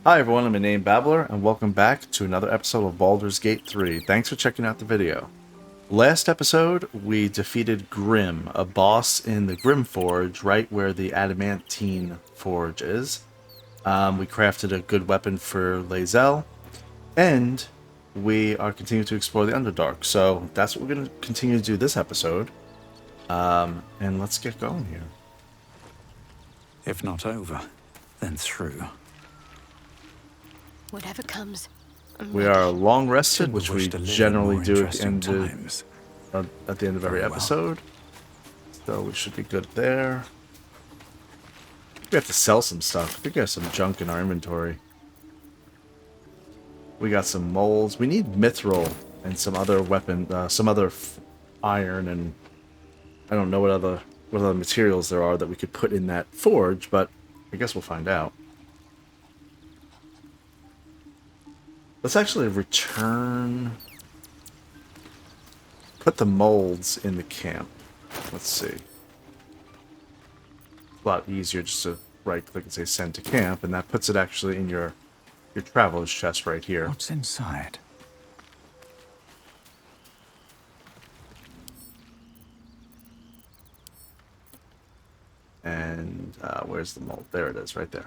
Hi everyone, I'm Inane Babbler, and welcome back to another episode of Baldur's Gate 3. Thanks for checking out the video. Last episode, we defeated Grim, a boss in the Grim Forge, right where the Adamantine Forge is. We crafted a good weapon for Lae'zel, and we are continuing to explore the Underdark. So that's what we're going to continue to do this episode. And let's get going here. If not over, then through. Whatever comes, I'm We ready. are long rested, which we Wish to live in generally more do at the interesting end of times. at the end of every Very well. episode. So we should be good there. We have to sell some stuff. I think we have some junk in our inventory. We got some molds. We need mithril and some other weapon, iron, and I don't know what other materials there are that we could put in that forge, but I guess we'll find out. Let's actually return. Put the molds in the camp. Let's see. A lot easier just to right click and say send to camp, and that puts it actually in your traveler's chest right here. What's inside? And where's the mold? There it is, right there.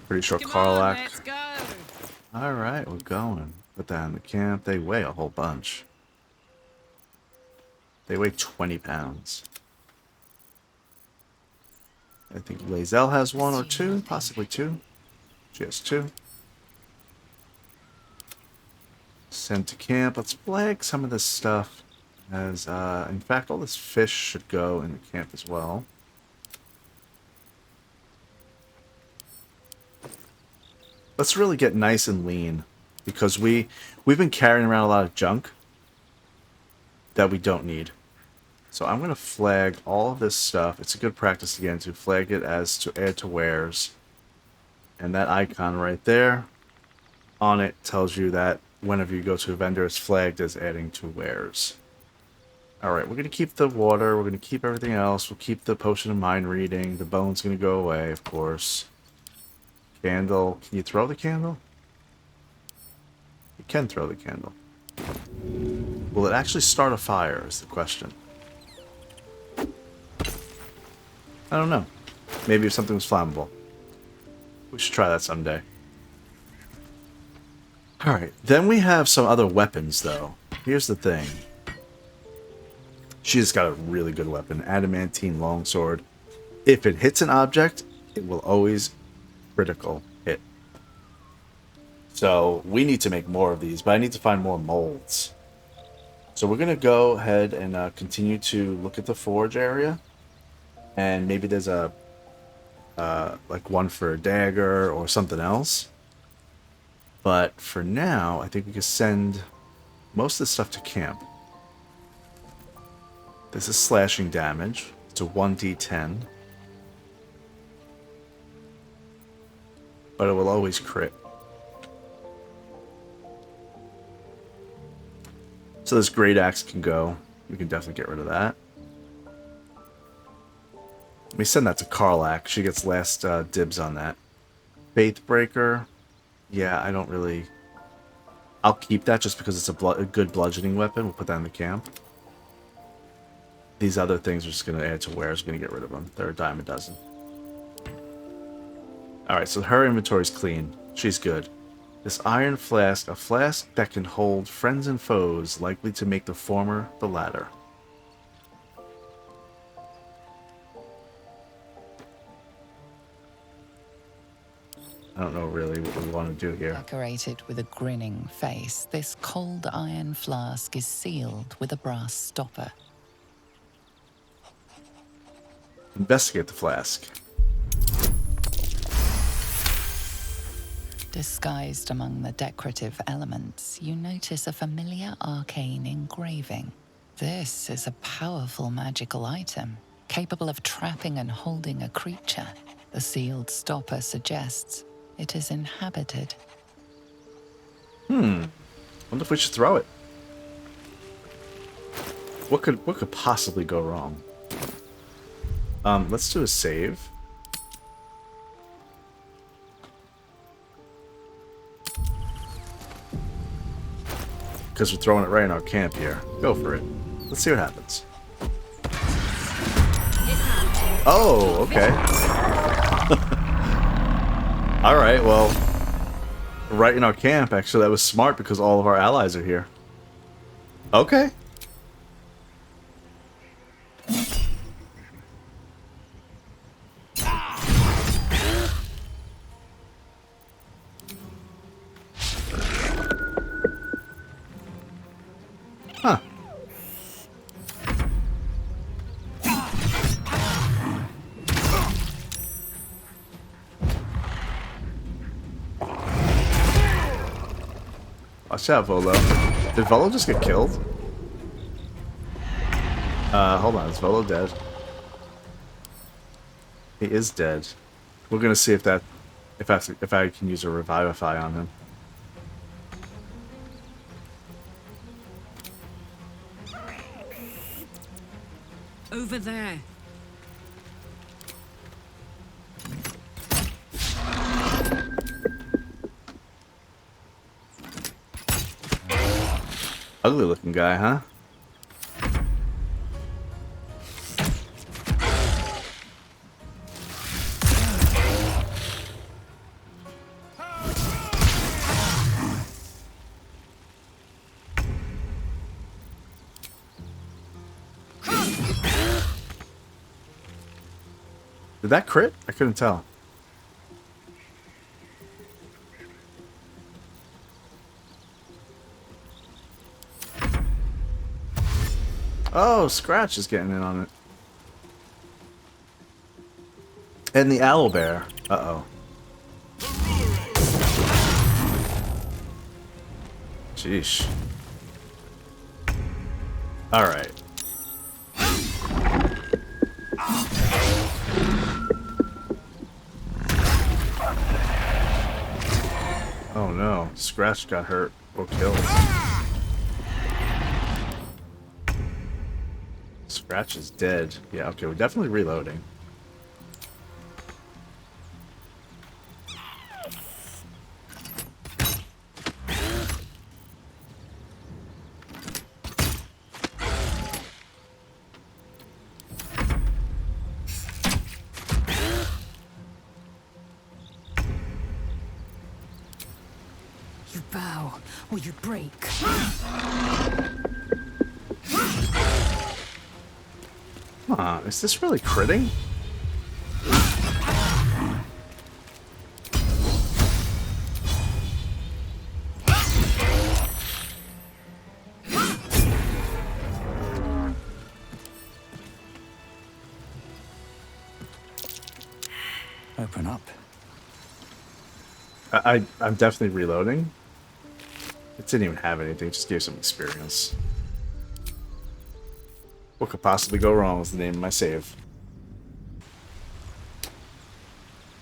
Pretty sure Karlach. Let's go. Alright, we're going. Put that in the camp. They weigh a whole bunch. They weigh 20 pounds. I think Lae'zel has one or two, possibly two. She has two. Sent to camp. Let's flag some of this stuff. As, in fact, all this fish should go in the camp as well. Let's really get nice and lean, because we've been carrying around a lot of junk that we don't need. So I'm going to flag all of this stuff. It's a good practice again to flag it as to add to wares. And that icon right there on it tells you that whenever you go to a vendor, it's flagged as adding to wares. Alright, we're going to keep the water. We're going to keep everything else. We'll keep the potion of mind reading. The bone's going to go away, of course. Candle. Can you throw the candle? You can throw the candle. Will it actually start a fire is the question. I don't know. Maybe if something was flammable. We should try that someday. Alright, then we have some other weapons though. Here's the thing. She's got a really good weapon. Adamantine longsword. If it hits an object, it will always critical hit. So we need to make more of these, but I need to find more molds. So we're gonna go ahead and continue to look at the forge area, and maybe there's a like one for a dagger or something else. But for now, I think we can send most of the stuff to camp. This is slashing damage. It's a 1d10. But it will always crit. So this great axe can go. We can definitely get rid of that. Let me send that to Karlach. She gets last dibs on that. Faithbreaker. Yeah, I don't really... I'll keep that just because it's a good bludgeoning weapon. We'll put that in the camp. These other things are just going to add to wares. We're going to get rid of them. They're a dime a dozen. Alright, so her inventory's clean. She's good. This iron flask, a flask that can hold friends and foes, likely to make the former the latter. I don't know really what we want to do here. Decorated with a grinning face, this cold iron flask is sealed with a brass stopper. Investigate the flask. Disguised among the decorative elements, you notice a familiar arcane engraving. This is a powerful magical item, capable of trapping and holding a creature. The sealed stopper suggests it is inhabited. Wonder if we should throw it. What could possibly go wrong? Let's do a save. because we're throwing it right in our camp here. Go for it. Let's see what happens. Oh, okay. Alright, well, right in our camp, actually, that was smart because all of our allies are here. Okay. Huh. Watch out, Volo. Did Volo just get killed? Hold on. Is Volo dead? He is dead. We're gonna see if I can use a Revivify on him. Over there. Ugly looking guy, huh? Did that crit? I couldn't tell. Oh, Scratch is getting in on it. And the Owlbear. Uh-oh. Sheesh. Alright. Oh no, Scratch got hurt or killed. Scratch is dead. Yeah, okay, we're definitely reloading. You bow or you break. Is this really critting? Open up. I'm definitely reloading. It didn't even have anything, it just gave some experience. What could possibly go wrong was the name of my save.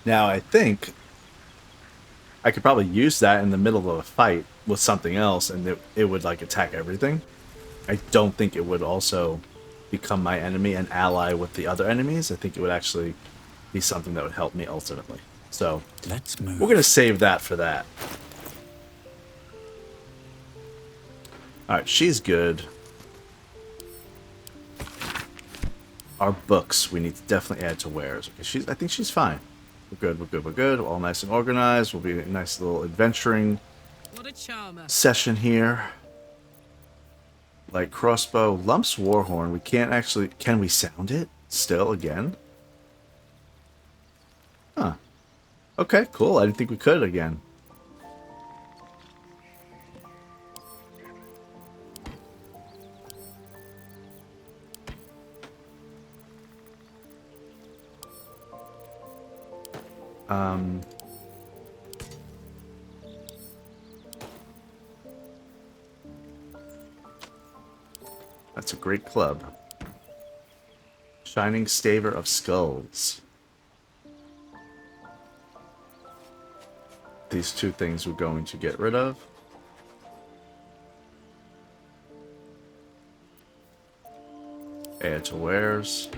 Now, I think I could probably use that in the middle of a fight with something else, and it would, like, attack everything. I don't think it would also become my enemy and ally with the other enemies. I think it would actually be something that would help me ultimately. So, Let's move. we're going to save that for that. Alright, she's good. Our books, we need to definitely add to wares. Okay, I think she's fine. We're good, we're good, we're good. All nice and organized. We'll be a nice little adventuring What a charmer. session here. Like crossbow, Lump's Warhorn. We can't actually... Can we sound it still again? Huh. Okay, cool. I didn't think we could again. That's a great club. Shining Staver of Skulls. These two things we're going to get rid of. Add to wares.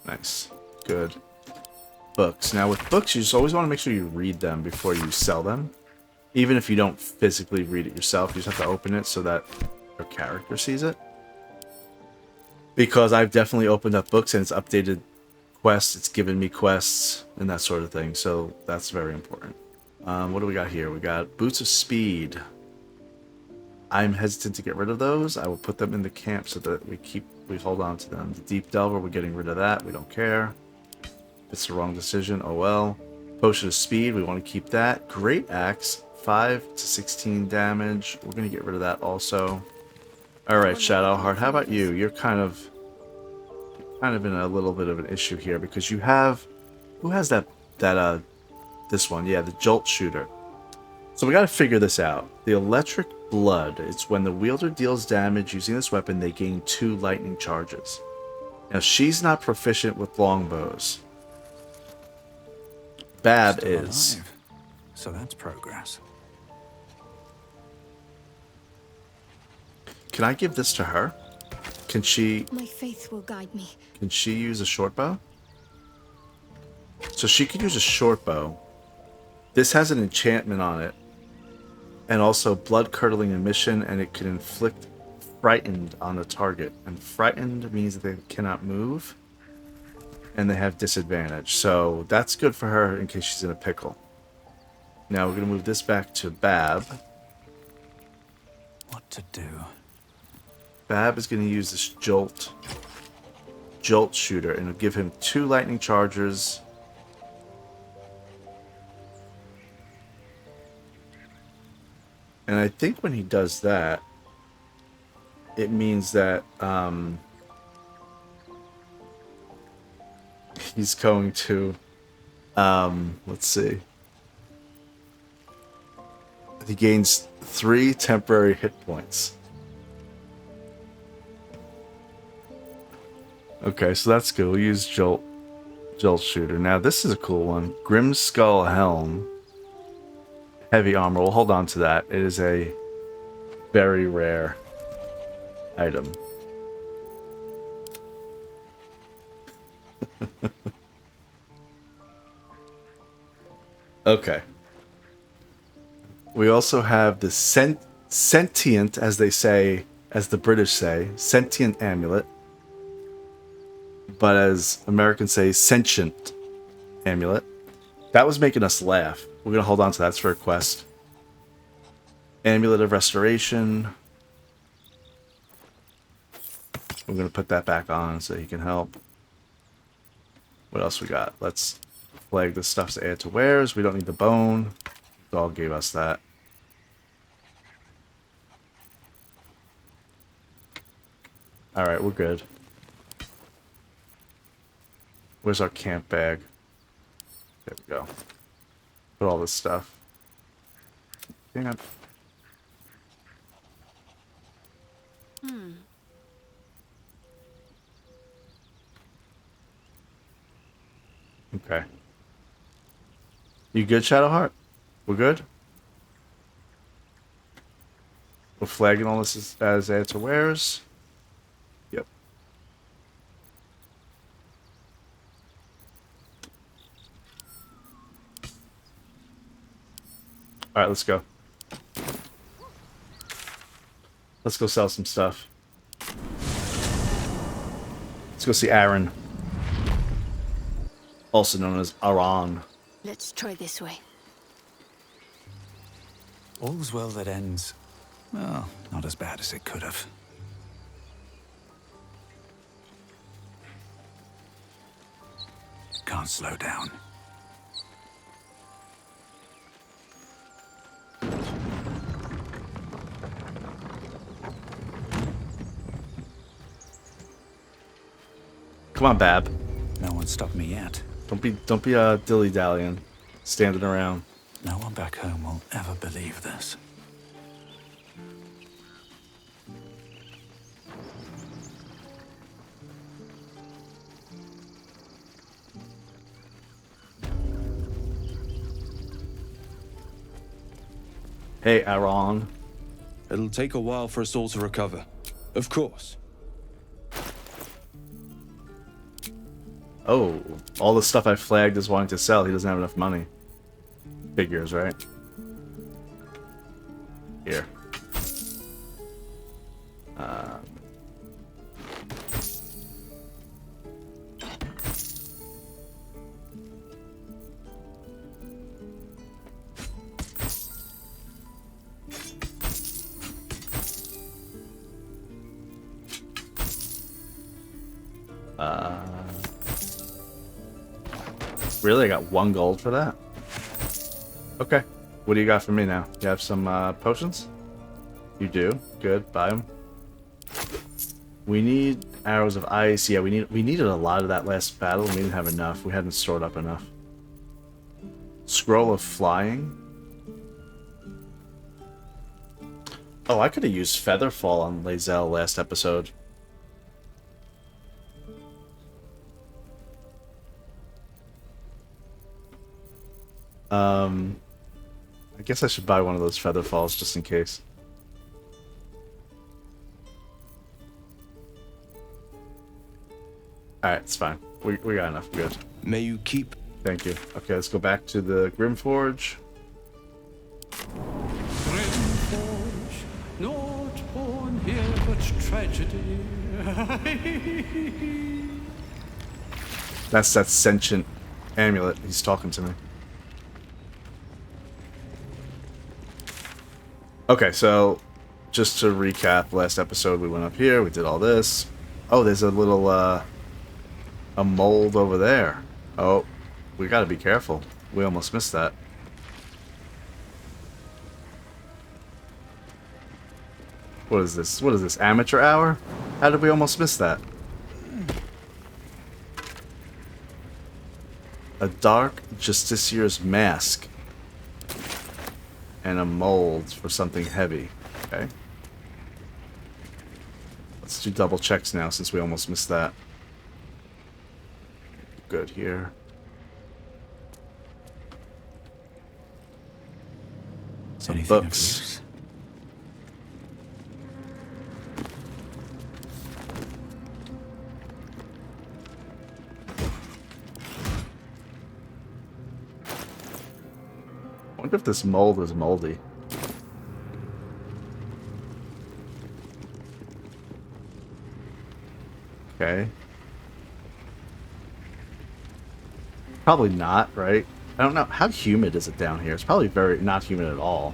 Nice. good. Books. Now with books, you just always want to make sure you read them before you sell them. Even if you don't physically read it yourself, you just have to open it so that your character sees it. Because I've definitely opened up books and it's updated quests, it's given me quests, and that sort of thing. So that's very important. What do we got here? We got Boots of Speed. I'm hesitant to get rid of those. I will put them in the camp so that we hold on to them. The Deep Delver, we're getting rid of that. We don't care. If it's the wrong decision, oh well. Potion of Speed, we want to keep that. Great Axe, 5 to 16 damage. We're going to get rid of that also. Alright, Shadowheart, how about you? You're kind of in a little bit of an issue here because you have... Who has this one? Yeah, the Jolt Shooter. So we got to figure this out. The Electric Blood. It's when the wielder deals damage using this weapon, they gain 2 lightning charges. Now, she's not proficient with longbows. Bab Still is. alive. So that's progress. Can I give this to her? Can she My faith will guide me. use a short bow? So she could use a short bow. This has an enchantment on it. And also blood-curdling emission, and it can inflict frightened on the target. And frightened means that they cannot move. And they have disadvantage. So that's good for her in case she's in a pickle. Now we're going to move this back to Bab. What to do? Bab is going to use this Jolt Shooter, and it'll give him 2 lightning charges. And I think when he does that, it means that he's going to, let's see. He gains 3 temporary hit points. Okay, so that's good. We'll use Jolt Shooter. Now, this is a cool one. Grim Skull Helm. Heavy armor. We'll hold on to that. It is a very rare item. Okay. We also have the sentient, as they say, as the British say, sentient amulet. But as Americans say, sentient amulet. That was making us laugh. We're going to hold on to that. That's for a quest. Amulet of Restoration. We're going to put that back on so he can help. What else we got? Let's flag the stuff to add to wares. We don't need the bone. Dog gave us that. Alright, we're good. Where's our camp bag? There we go. Put all this stuff. Hang on. Okay. You good, Shadowheart? We're good? We're flagging all this as add to wares. Yep. Alright, let's go. Let's go sell some stuff. Let's go see Aaron. Also known as Aran. Let's try this way. All's well that ends. Well, not as bad as it could have. Can't slow down. Come on, Bab. No one stopped me yet. Don't be dilly-dallying, standing around. No one back home will ever believe this. Hey, Aaron. It'll take a while for us all to recover. Of course. Oh, all the stuff I flagged is wanting to sell. He doesn't have enough money. Figures, right? Here. Really? I got 1 gold for that? Okay. What do you got for me now? You have some potions? You do? Good. Buy them. We need arrows of ice. Yeah, we needed a lot of that last battle. We didn't have enough. We hadn't stored up enough. Scroll of flying. Oh, I could have used Featherfall on Lae'zel last episode. I guess I should buy one of those Featherfalls just in case. Alright, it's fine. We got enough. Good. May you keep. Thank you. Okay, let's go back to the Grimforge. Grimforge, not born here but tragedy. That's that sentient amulet. He's talking to me. Okay, so just to recap, last episode we went up here, we did all this. Oh, there's a little, a mold over there. Oh, we gotta be careful. We almost missed that. What is this? What is this, amateur hour? How did we almost miss that? A dark Justicier's mask. And a mold for something heavy. Okay. Let's do double checks now since we almost missed that. Good here. Some Anything of books. use? I wonder if this mold is moldy. Okay. Probably not, right? I don't know. How humid is it down here? It's probably very not humid at all.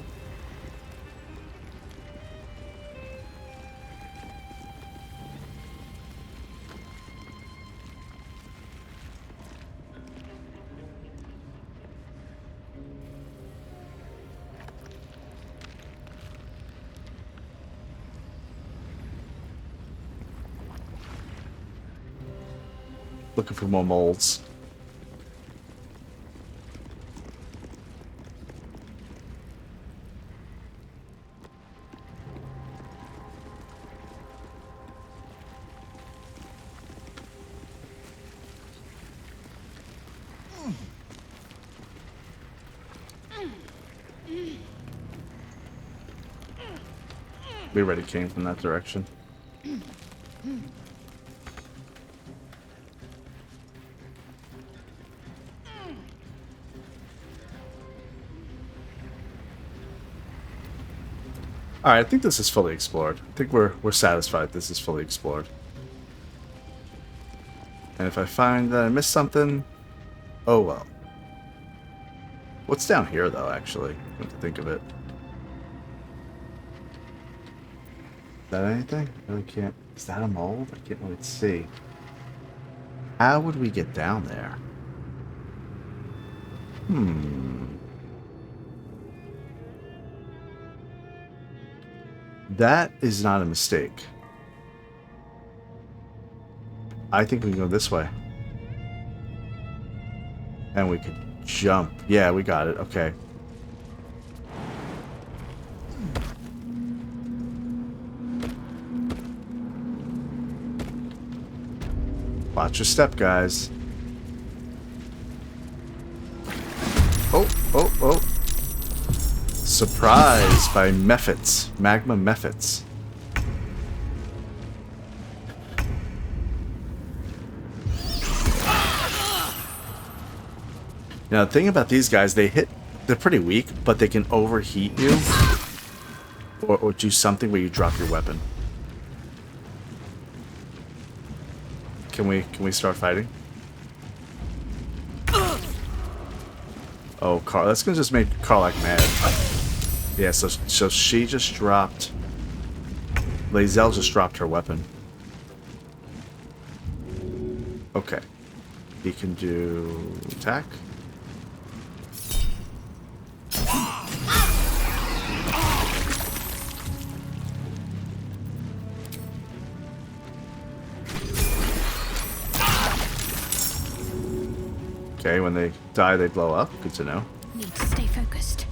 Looking for more molds. We already came from that direction. Alright, I think this is fully explored. I think we're satisfied this is fully explored. And if I find that I missed something, oh well. What's down here though, actually? Come to think of it. Is that anything? I really can't. Is that a mold? I can't really see. How would we get down there? That is not a mistake. I think we can go this way. And we could jump. Yeah, we got it. Okay. Watch your step, guys. Oh, oh, oh. Surprise by Mephits. Magma Mephits. Now, the thing about these guys, they're pretty weak, but they can overheat you. Or do something where you drop your weapon. Can we start fighting? Oh, Carl, that's gonna just make Karlach mad. Yeah, so she just dropped. Lae'zel just dropped her weapon. Okay. He can do attack. Okay, when they die, they blow up. Good to know. Need to stay focused.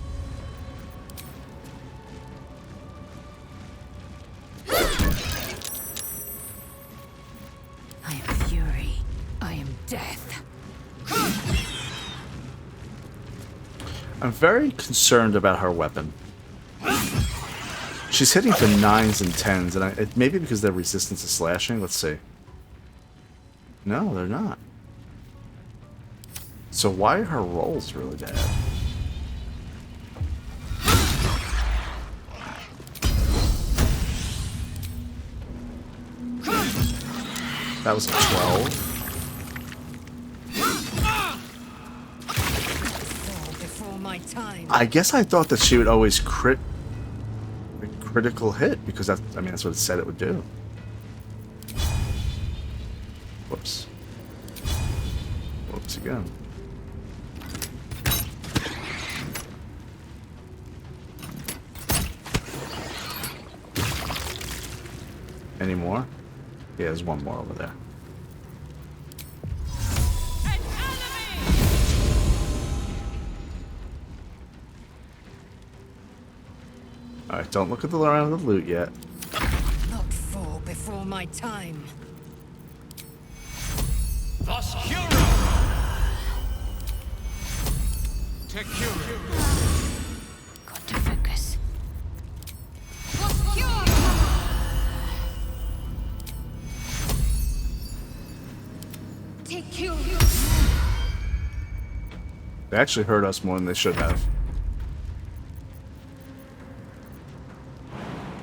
I am fury. I am death. I'm very concerned about her weapon. She's hitting for 9s and 10s, and it maybe because they're resistant to slashing. Let's see. No, they're not. So why are her rolls really bad? That was a 12. Before my time. I guess I thought that she would always critical hit because that's what it said it would do. Whoops. Whoops again. Any more? Yeah, there's one more over there. Alright, don't look at the around the loot yet. Not fall before my time. Got to focus. Take you. They actually hurt us more than they should have.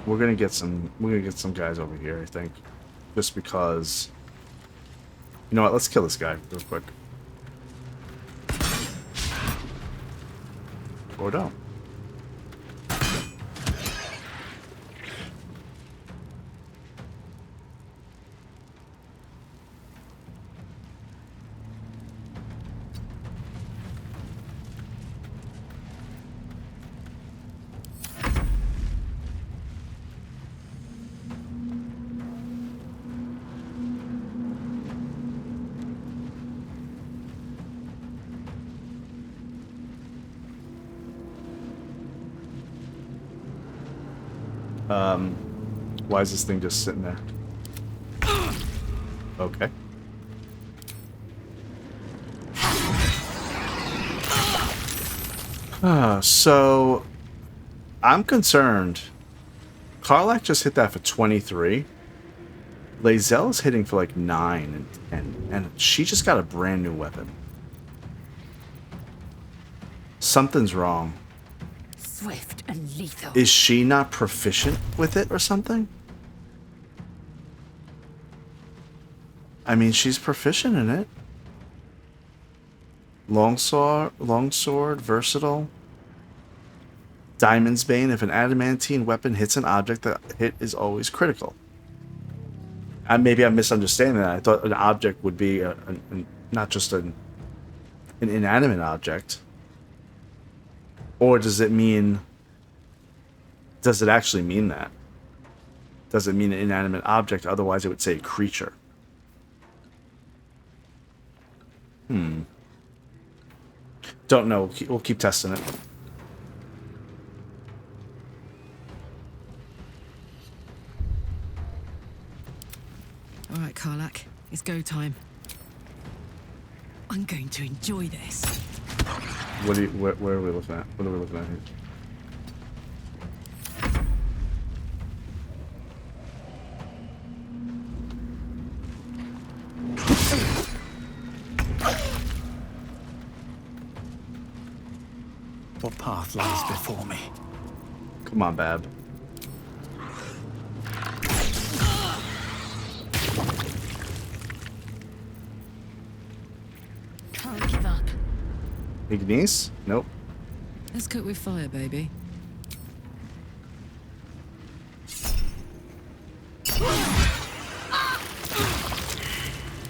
We're gonna get some guys over here, I think. Just because. You know what, let's kill this guy real quick. Or don't. Why is this thing just sitting there? Okay. So I'm concerned. Karlach just hit that for 23. Lae'zel is hitting for like 9, and she just got a brand new weapon. Something's wrong. Swift and lethal. Is she not proficient with it or something? I mean, she's proficient in it. Longsword, versatile. Diamond's Bane. If an adamantine weapon hits an object, the hit is always critical. Maybe I'm misunderstanding that. I thought an object would be not just an inanimate object. Or does it mean... Does it actually mean that? Does it mean an inanimate object? Otherwise, it would say creature. Don't know. We'll keep testing it. All right, Karlach, it's go time. I'm going to enjoy this. Where are we looking at? What are we looking at here? What path lies before me? Come on, Bab. Can't give up. Ignis? Nope. Let's cook with fire, baby.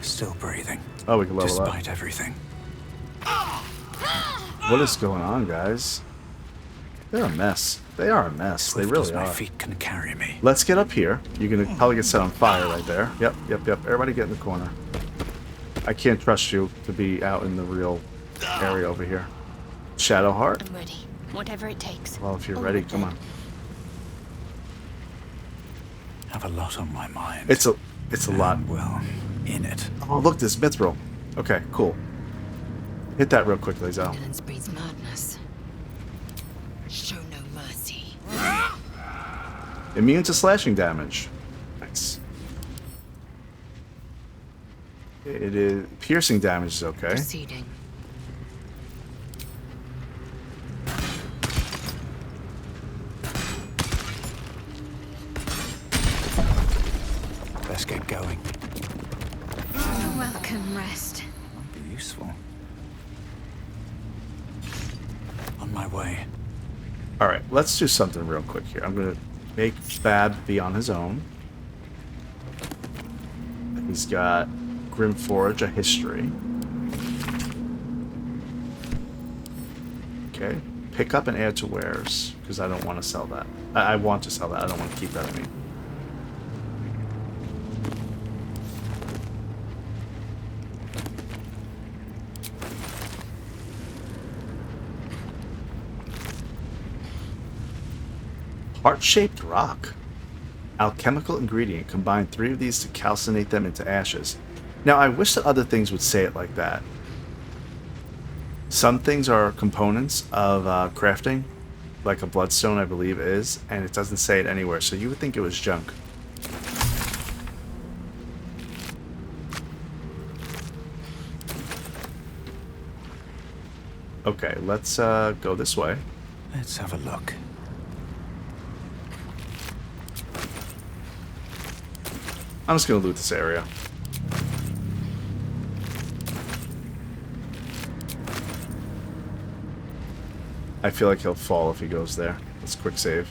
Still breathing. Oh, we can level Despite everything. up. What is going on, guys? They're a mess. They are a mess. They Swift really as my are. feet can carry me. Let's get up here. You're gonna probably get set on fire right there. Yep. Everybody get in the corner. I can't trust you to be out in the real area over here. Shadowheart? I'm ready. Whatever it takes. Well, if you're ready, come on. Have a lot on my mind. It's a lot. And, well, in it. Oh, look, this mithril. Okay, cool. Hit that real quickly, Zal. Violence breeds madness. Show no mercy. Immune to slashing damage. Nice. It is piercing damage is okay. Proceeding. Let's get going. Welcome, rest. Might be useful. On my way. All right, let's do something real quick here. I'm gonna make Bab be on his own. He's got Grimforge, a history. Okay, pick up and add to wares because I don't want to sell that. I want to sell that. I don't want to keep that. I mean. Heart-shaped rock. Alchemical ingredient. Combine 3 of these to calcinate them into ashes. Now, I wish that other things would say it like that. Some things are components of crafting, like a bloodstone, I believe, is, and it doesn't say it anywhere, so you would think it was junk. Okay, let's go this way. Let's have a look. I'm just gonna loot this area. I feel like he'll fall if he goes there. Let's quick save.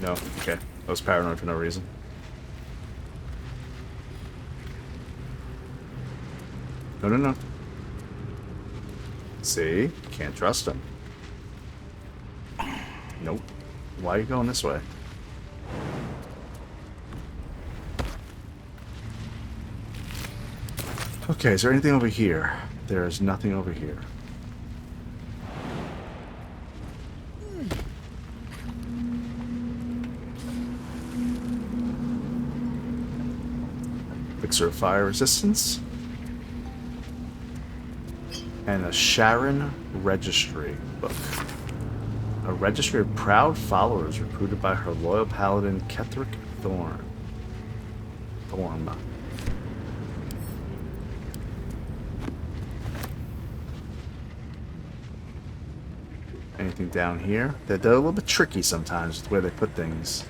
No, okay. I was paranoid for no reason. No. See? Can't trust him. Nope. Why are you going this way? Okay, is there anything over here? There is nothing over here. Elixir of fire resistance. And a Sharon registry book. A registry of proud followers recruited by her loyal paladin Ketheric Thorn. Anything down here? They're a little bit tricky sometimes with where they put things.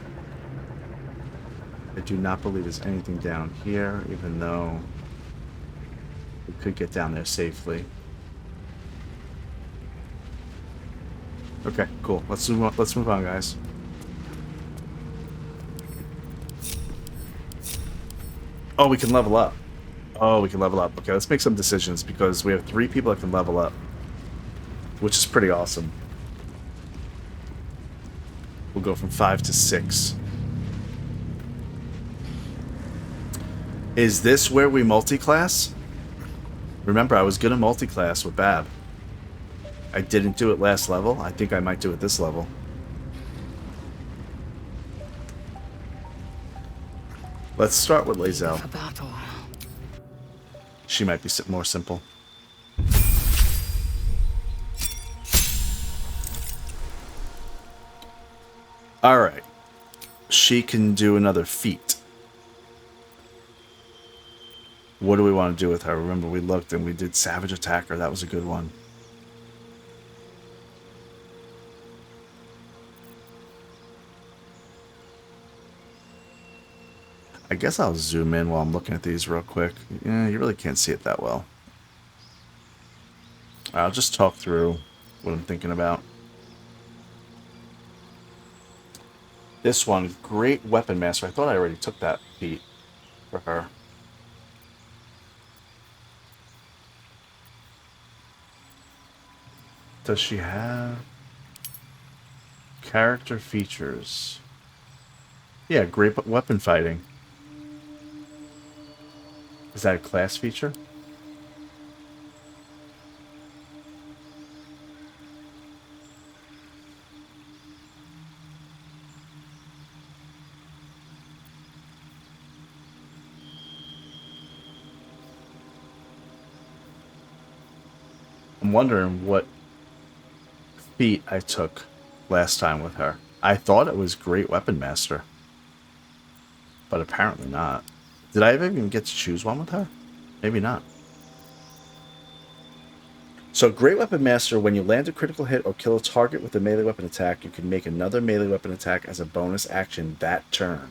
I do not believe there's anything down here, even though we could get down there safely. Okay, cool. Let's move on, guys. Oh, we can level up. Oh, we can level up. Okay, let's make some decisions because we have 3 people that can level up, which is pretty awesome. We'll go from 5 to 6. Is this where we multi-class? Remember, I was gonna multi-class with Bab. I didn't do it last level. I think I might do it this level. Let's start with Lae'zel. For battle. She might be more simple. Alright. She can do another feat. What do we want to do with her? Remember, we looked and we did Savage Attacker. That was a good one. I guess I'll zoom in while I'm looking at these real quick. Yeah, you really can't see it that well. I'll just talk through what I'm thinking about. This one, Great Weapon Master. I thought I already took that feat for her. Does she have character features? Yeah, great weapon fighting. Is that a class feature? I'm wondering what feat I took last time with her. I thought it was Great Weapon Master, but apparently not. Did I even get to choose one with her? Maybe not. So Great Weapon Master, when you land a critical hit or kill a target with a melee weapon attack, you can make another melee weapon attack as a bonus action that turn.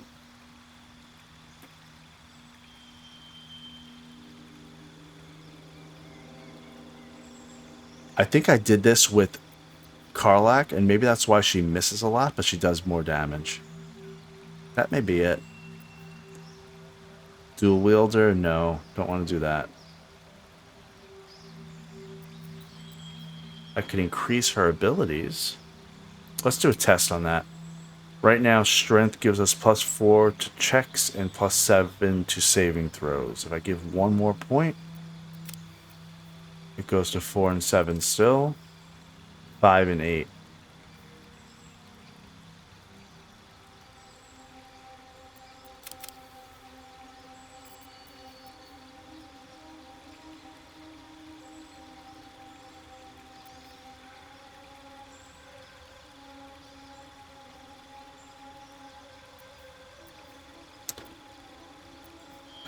I think I did this with Karlach, and maybe that's why she misses a lot, but she does more damage. That may be it. Dual wielder? No, don't want to do that. I could increase her abilities. Let's do a test on that. Right now, strength gives us +4 to checks and +7 to saving throws. If I give one more point, it goes to 4 and 7 still. 5 and 8.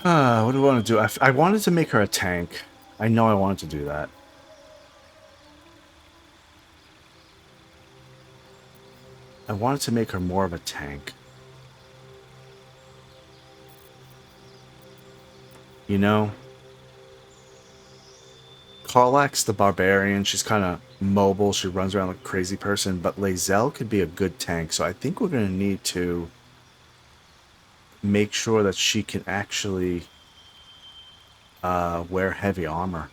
What do I want to do? I wanted to make her a tank. I know I wanted to do that. I wanted to make her more of a tank. You know? Karlach's the barbarian. She's kind of mobile. She runs around like a crazy person. But Lae'zel could be a good tank. So I think we're going to need to make sure that she can actually wear heavy armor.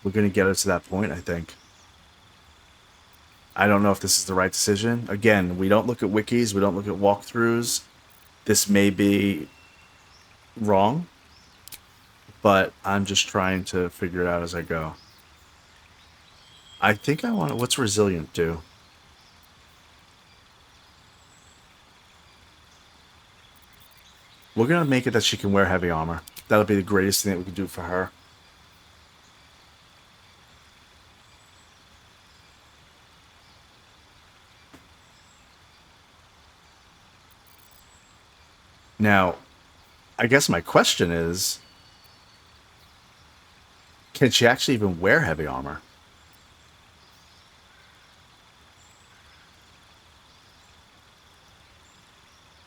We're going to get her to that point, I think. I don't know if this is the right decision. Again, we don't look at wikis. We don't look at walkthroughs. This may be wrong, but I'm just trying to figure it out as I go. I think I want to... What's Resilient do? We're going to make it that she can wear heavy armor. That'll be the greatest thing that we can do for her. Now, I guess my question is, can she actually even wear heavy armor?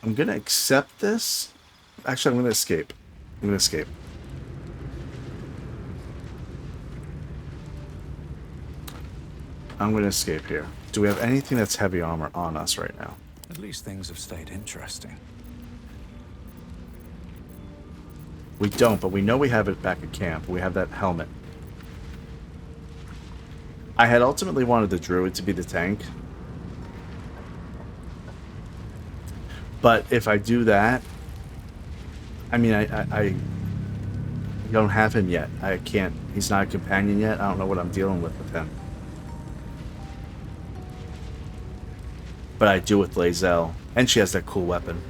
I'm going to accept this. Actually, I'm going to escape. I'm going to escape. I'm going to escape here. Do we have anything that's heavy armor on us right now? At least things have stayed interesting. We don't, but we know we have it back at camp. We have that helmet. I had ultimately wanted the druid to be the tank. But if I do that, I mean, I don't have him yet. I can't. He's not a companion yet. I don't know what I'm dealing with him. But I do with Lae'zel. And she has that cool weapon.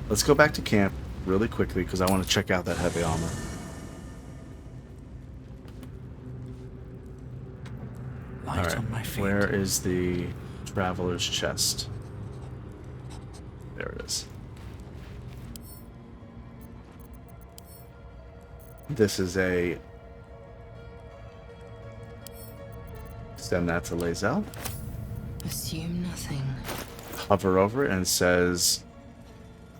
Let's go back to camp really quickly because I want to check out that heavy armor. Light on my feet. Where is the traveler's chest? There it is. This is a... Send that to Lae'zel. Assume nothing. Hover over it and it says...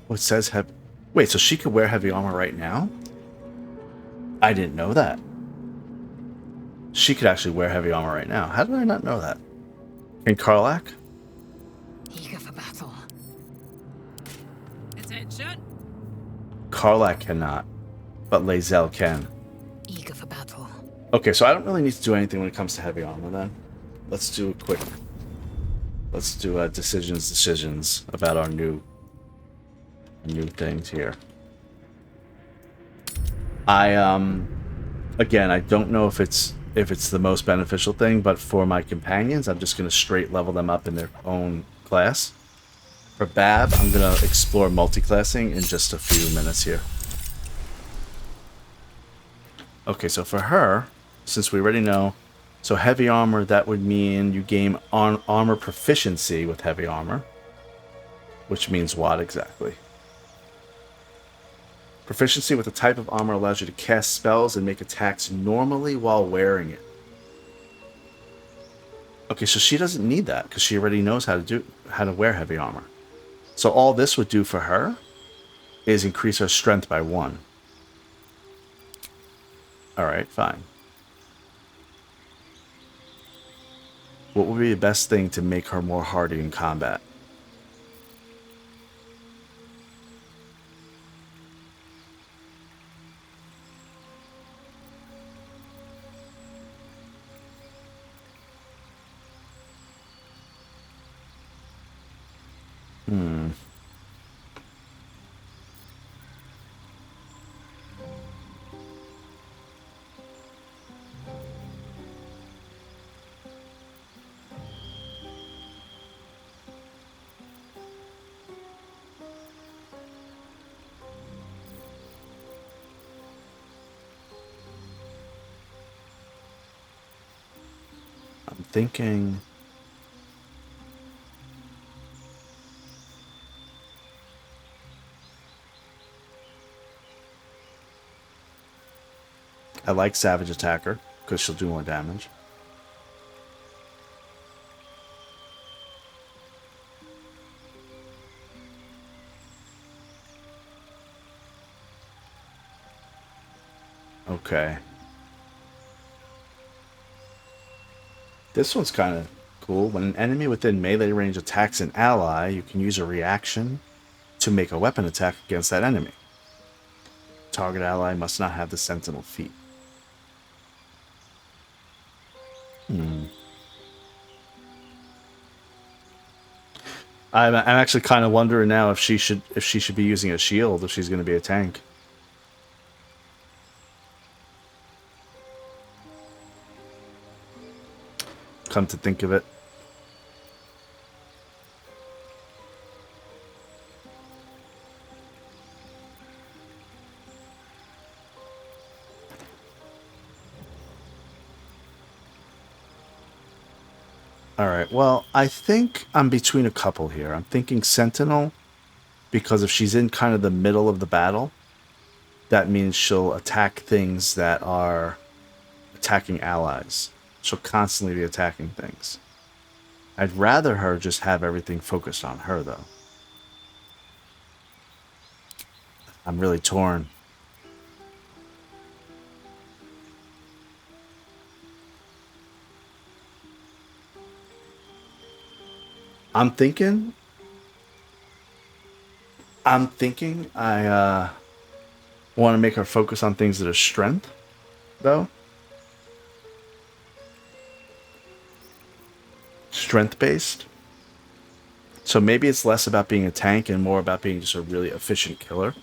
Well, it says heavy... Wait, so she could wear heavy armor right now? I didn't know that. She could actually wear heavy armor right now. How did I not know that? Can Karlach? Eager for battle. Attention! Karlach cannot, but Lae'zel can. Eager for battle. Okay, so I don't really need to do anything when it comes to heavy armor then. Let's do a quick... Let's do decisions about our new things here. Again, I don't know if it's the most beneficial thing, but for my companions, I'm just going to straight level them up in their own class. For Bab, I'm going to explore multiclassing in just a few minutes here. Okay, so for her, since we already know, so heavy armor, that would mean you gain armor proficiency with heavy armor, which means what exactly? Proficiency with a type of armor allows you to cast spells and make attacks normally while wearing it. Okay, so she doesn't need that because she already knows how to wear heavy armor. So all this would do for her is increase her strength by 1. Alright, fine. What would be the best thing to make her more hardy in combat? I'm thinking... I like Savage Attacker, because she'll do more damage. Okay. This one's kind of cool. When an enemy within melee range attacks an ally, you can use a reaction to make a weapon attack against that enemy. Target ally must not have the Sentinel feat. I'm actually kind of wondering now if she should be using a shield if she's going to be a tank. Come to think of it. Alright, well, I think I'm between a couple here. I'm thinking Sentinel, because if she's in kind of the middle of the battle, that means she'll attack things that are attacking allies. She'll constantly be attacking things. I'd rather her just have everything focused on her, though. I'm really torn. I'm thinking I want to make her focus on things that are strength, though. Strength-based. So maybe it's less about being a tank and more about being just a really efficient killer.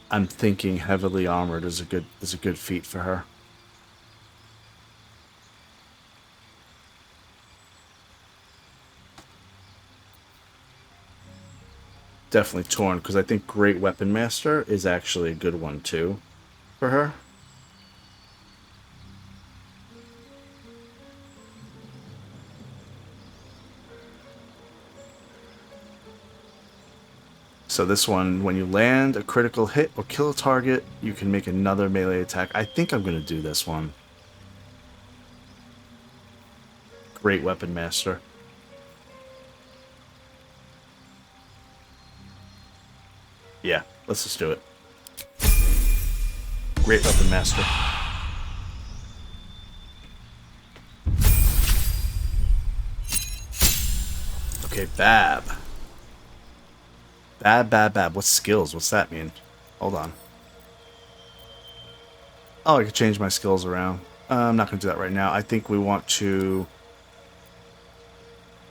I'm thinking heavily armored is a good feat for her. Definitely torn, because I think Great Weapon Master is actually a good one too for her. So this one, when you land a critical hit or kill a target, you can make another melee attack. I think I'm going to do this one. Great Weapon Master. Yeah, let's just do it. Great Weapon Master. Okay, Bab. Bab. What skills? What's that mean? Hold on. Oh, I could change my skills around. I'm not going to do that right now. I think we want to...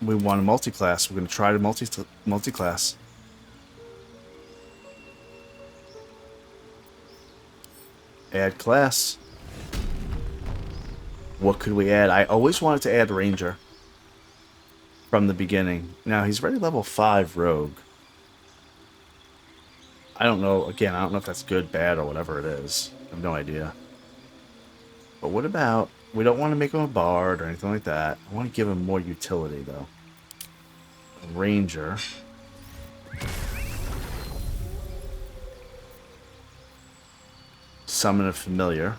We want a multi-class. We're going to try to multi-class. Add class. What could we add? I always wanted to add Ranger. From the beginning. Now, he's already level 5 Rogue. I don't know. Again, I don't know if that's good, bad, or whatever it is. I have no idea. But what about... We don't want to make him a Bard or anything like that. I want to give him more utility, though. Ranger. Summon a Familiar.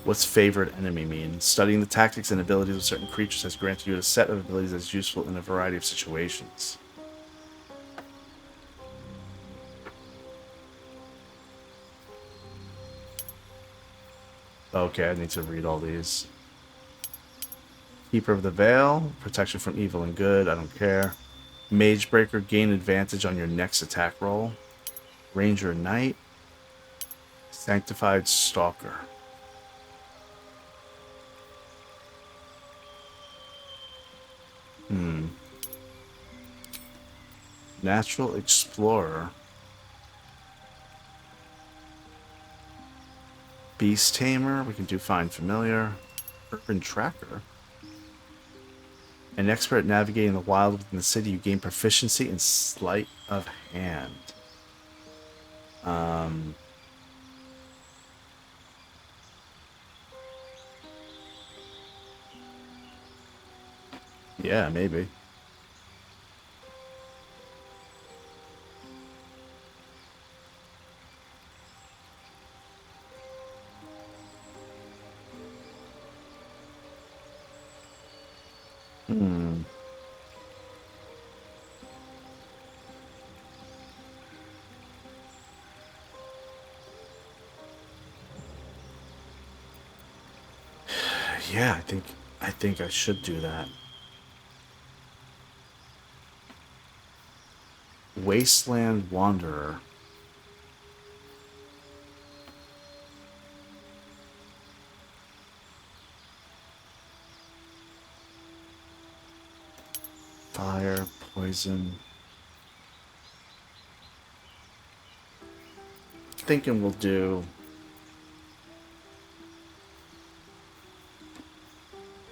What's favorite enemy mean? Studying the tactics and abilities of certain creatures has granted you a set of abilities that is useful in a variety of situations. Okay, I need to read all these. Keeper of the Veil, protection from evil and good, I don't care. Magebreaker, gain advantage on your next attack roll. Ranger Knight. Sanctified Stalker. Natural Explorer. Beast Tamer, we can do Find Familiar. Urban Tracker. An expert at navigating the wild within the city, you gain proficiency in Sleight of Hand. Yeah, maybe. Yeah, I think I should do that. Wasteland Wanderer. Fire, poison. Thinking we'll do...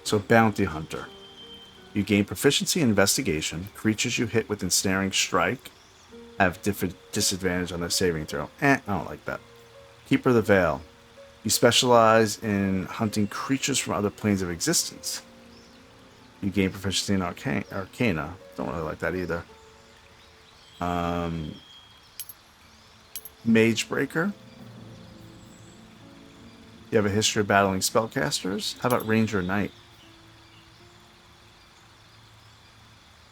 So, Bounty Hunter. You gain proficiency in investigation. Creatures you hit with ensnaring strike have different disadvantage on their saving throw. I don't like that. Keeper of the Veil. You specialize in hunting creatures from other planes of existence. You gain proficiency in Arcana. Don't really like that either. Magebreaker. You have a history of battling spellcasters. How about Ranger Knight?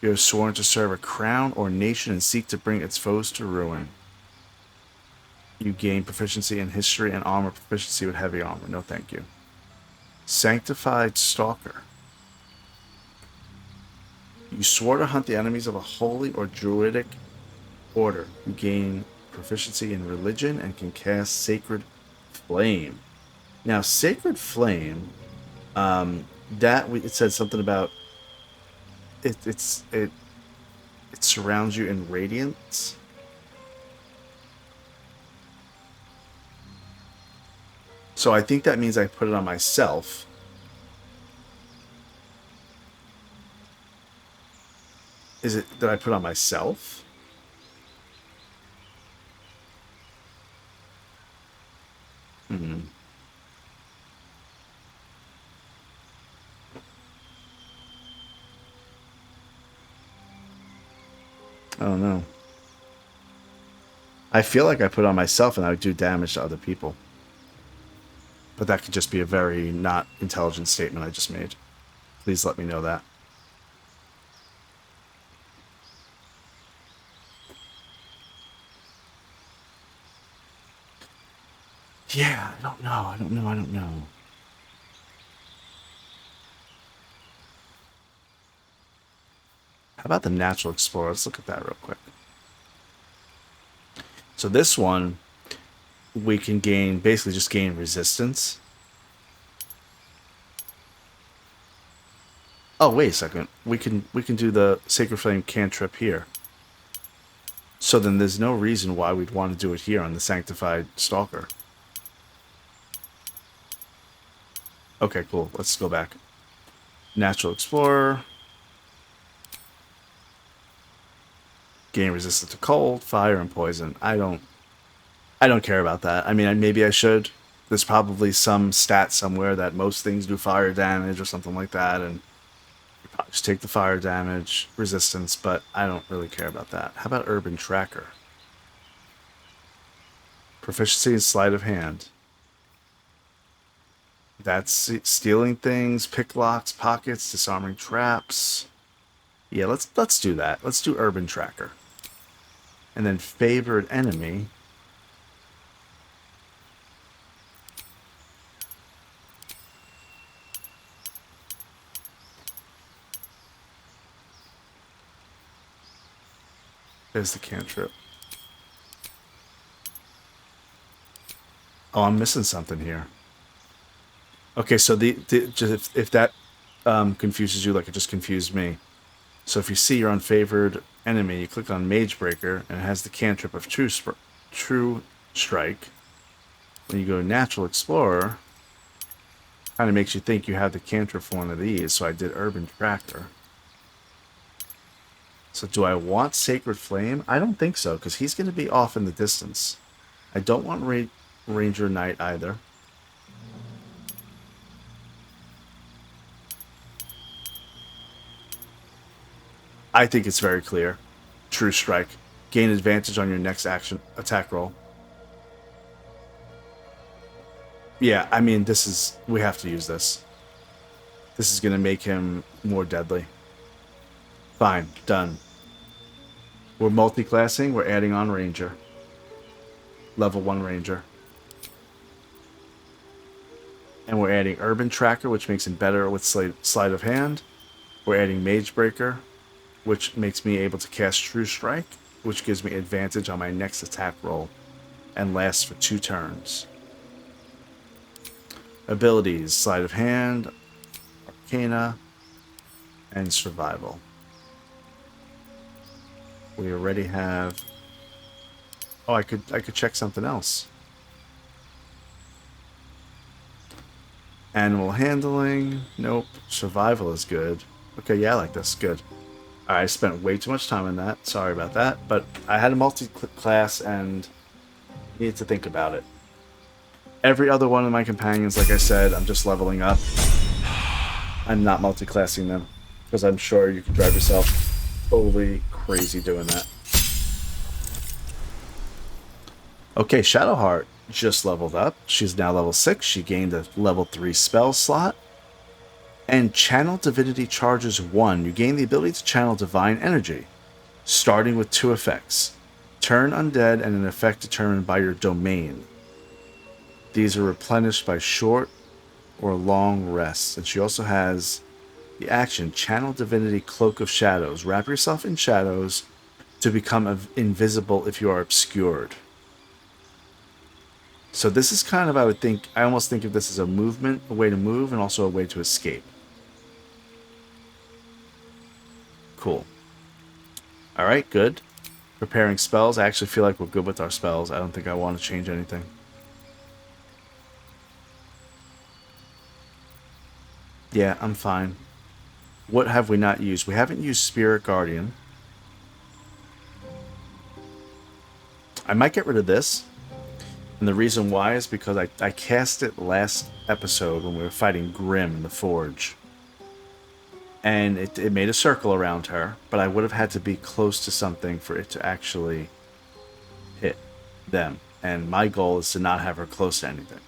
You are sworn to serve a crown or nation and seek to bring its foes to ruin. You gain proficiency in history and armor proficiency with heavy armor. No thank you. Sanctified Stalker. You swore to hunt the enemies of a holy or druidic order. You gain proficiency in religion and can cast Sacred Flame. Now, Sacred Flame, it said something about it surrounds you in radiance. So I think that means I put it on myself. Is it that I put on myself? I don't know. I feel like I put it on myself and I would do damage to other people. But that could just be a very not intelligent statement I just made. Please let me know that. Yeah, I don't know. How about the Natural Explorer? Let's look at that real quick. So this one, we can basically just gain resistance. Oh, wait a second. We can do the Sacred Flame cantrip here. So then there's no reason why we'd want to do it here on the Sanctified Stalker. Okay, cool. Let's go back. Natural Explorer. Gain resistance to cold, fire, and poison. I don't care about that. I mean, maybe I should. There's probably some stat somewhere that most things do fire damage or something like that, and you probably just take the fire damage resistance, but I don't really care about that. How about Urban Tracker? Proficiency in sleight of hand. That's stealing things, pick locks, pockets, disarming traps. Yeah, let's do that. Let's do Urban Tracker. And then favored enemy. There's the cantrip. Oh, I'm missing something here. Okay, so just if that confuses you like it just confused me. So if you see your unfavored enemy, you click on Mage Breaker, and it has the cantrip of True Strike. When you go to Natural Explorer, kind of makes you think you have the cantrip for one of these, so I did Urban Tracker. So do I want Sacred Flame? I don't think so, because he's going to be off in the distance. I don't want Ranger Knight either. I think it's very clear. True Strike. Gain advantage on your next attack roll. Yeah, I mean, we have to use this. This is going to make him more deadly. Fine, done. We're multi-classing, we're adding on Ranger. Level 1 Ranger. And we're adding Urban Tracker, which makes him better with Sleight of Hand. We're adding Mage Breaker, which makes me able to cast True Strike, which gives me advantage on my next attack roll, and lasts for 2 turns. Abilities, Sleight of Hand, Arcana, and Survival. We already have... Oh, I could check something else. Animal Handling, nope. Survival is good. Okay, yeah, I like this, good. I spent way too much time on that. Sorry about that. But I had a multi-class and needed to think about it. Every other one of my companions, like I said, I'm just leveling up. I'm not multi-classing them. Because I'm sure you can drive yourself totally crazy doing that. Okay, Shadowheart just leveled up. She's now level 6. She gained a level 3 spell slot. And Channel Divinity charges 1. You gain the ability to channel divine energy, starting with 2 effects. Turn Undead and an effect determined by your domain. These are replenished by short or long rests. And she also has the action Channel Divinity Cloak of Shadows. Wrap yourself in shadows to become invisible if you are obscured. So this is kind of, I almost think of this as a way to move and also a way to escape. Cool. Alright, good. Preparing spells. I actually feel like we're good with our spells. I don't think I want to change anything. Yeah, I'm fine. What have we not used? We haven't used Spirit Guardian. I might get rid of this. And the reason why is because I cast it last episode when we were fighting Grim in the Forge. and it made a circle around her, but I would have had to be close to something for it to actually hit them. And my goal is to not have her close to anything.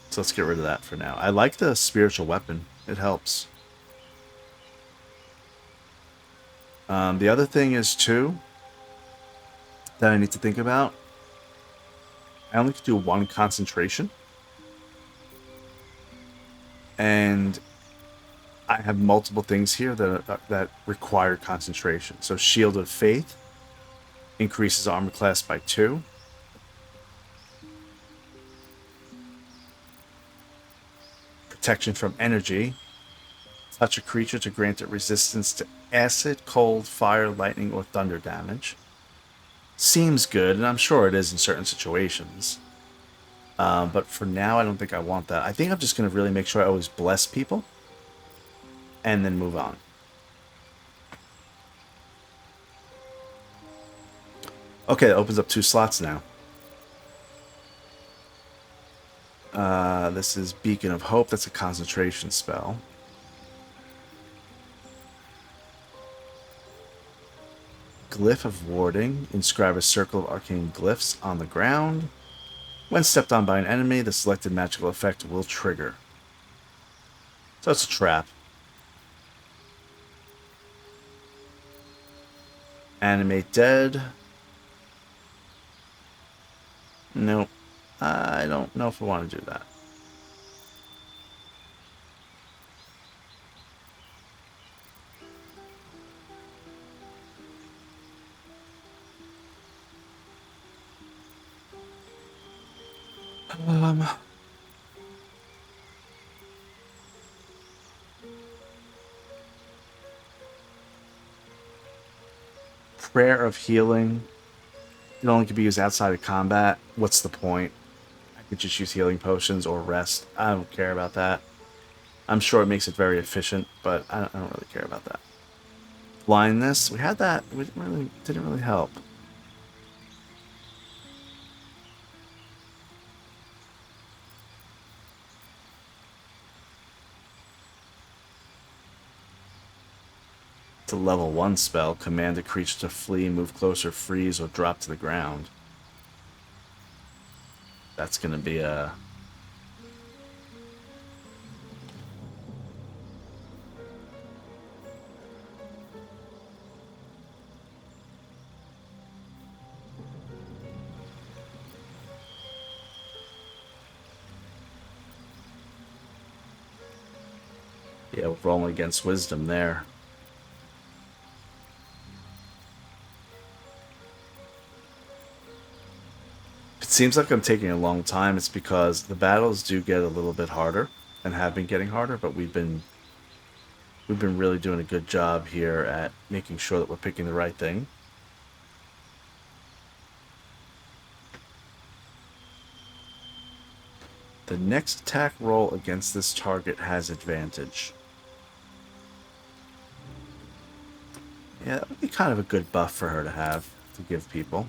So let's get rid of that for now. I like the spiritual weapon. It helps. The other thing is, too, that I need to think about. I only can do one concentration. And I have multiple things here that require concentration. So Shield of Faith increases armor class by 2. Protection from energy. Touch a creature to grant it resistance to acid, cold, fire, lightning, or thunder damage. Seems good, and I'm sure it is in certain situations. But for now, I don't think I want that. I think I'm just going to really make sure I always bless people. And then move on. Okay, that opens up 2 slots now. This is Beacon of Hope. That's a concentration spell. Glyph of Warding. Inscribe a circle of arcane glyphs on the ground. When stepped on by an enemy, the selected magical effect will trigger. So it's a trap. Animate Dead. Nope. I don't know if I want to do that. Prayer of Healing. It only can be used outside of combat. What's the point? I could just use healing potions or rest. I don't care about that. I'm sure it makes it very efficient, but I don't really care about that. Blindness. We had that. It didn't really help. It's a level 1 spell. Command a creature to flee, move closer, freeze, or drop to the ground. That's going to be a... Yeah, we're rolling against wisdom there. It seems like I'm taking a long time. It's because the battles do get a little bit harder and have been getting harder, but we've been really doing a good job here at making sure that we're picking the right thing. The next attack roll against this target has advantage. Yeah, that would be kind of a good buff for her to have, to give people.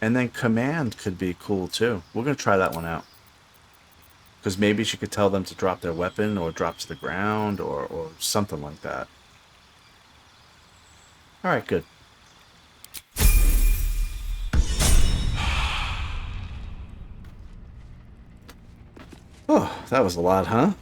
And then command could be cool too. We're going to try that one out. Because maybe she could tell them to drop their weapon or drop to the ground or something like that. Alright, good. Oh, that was a lot, huh?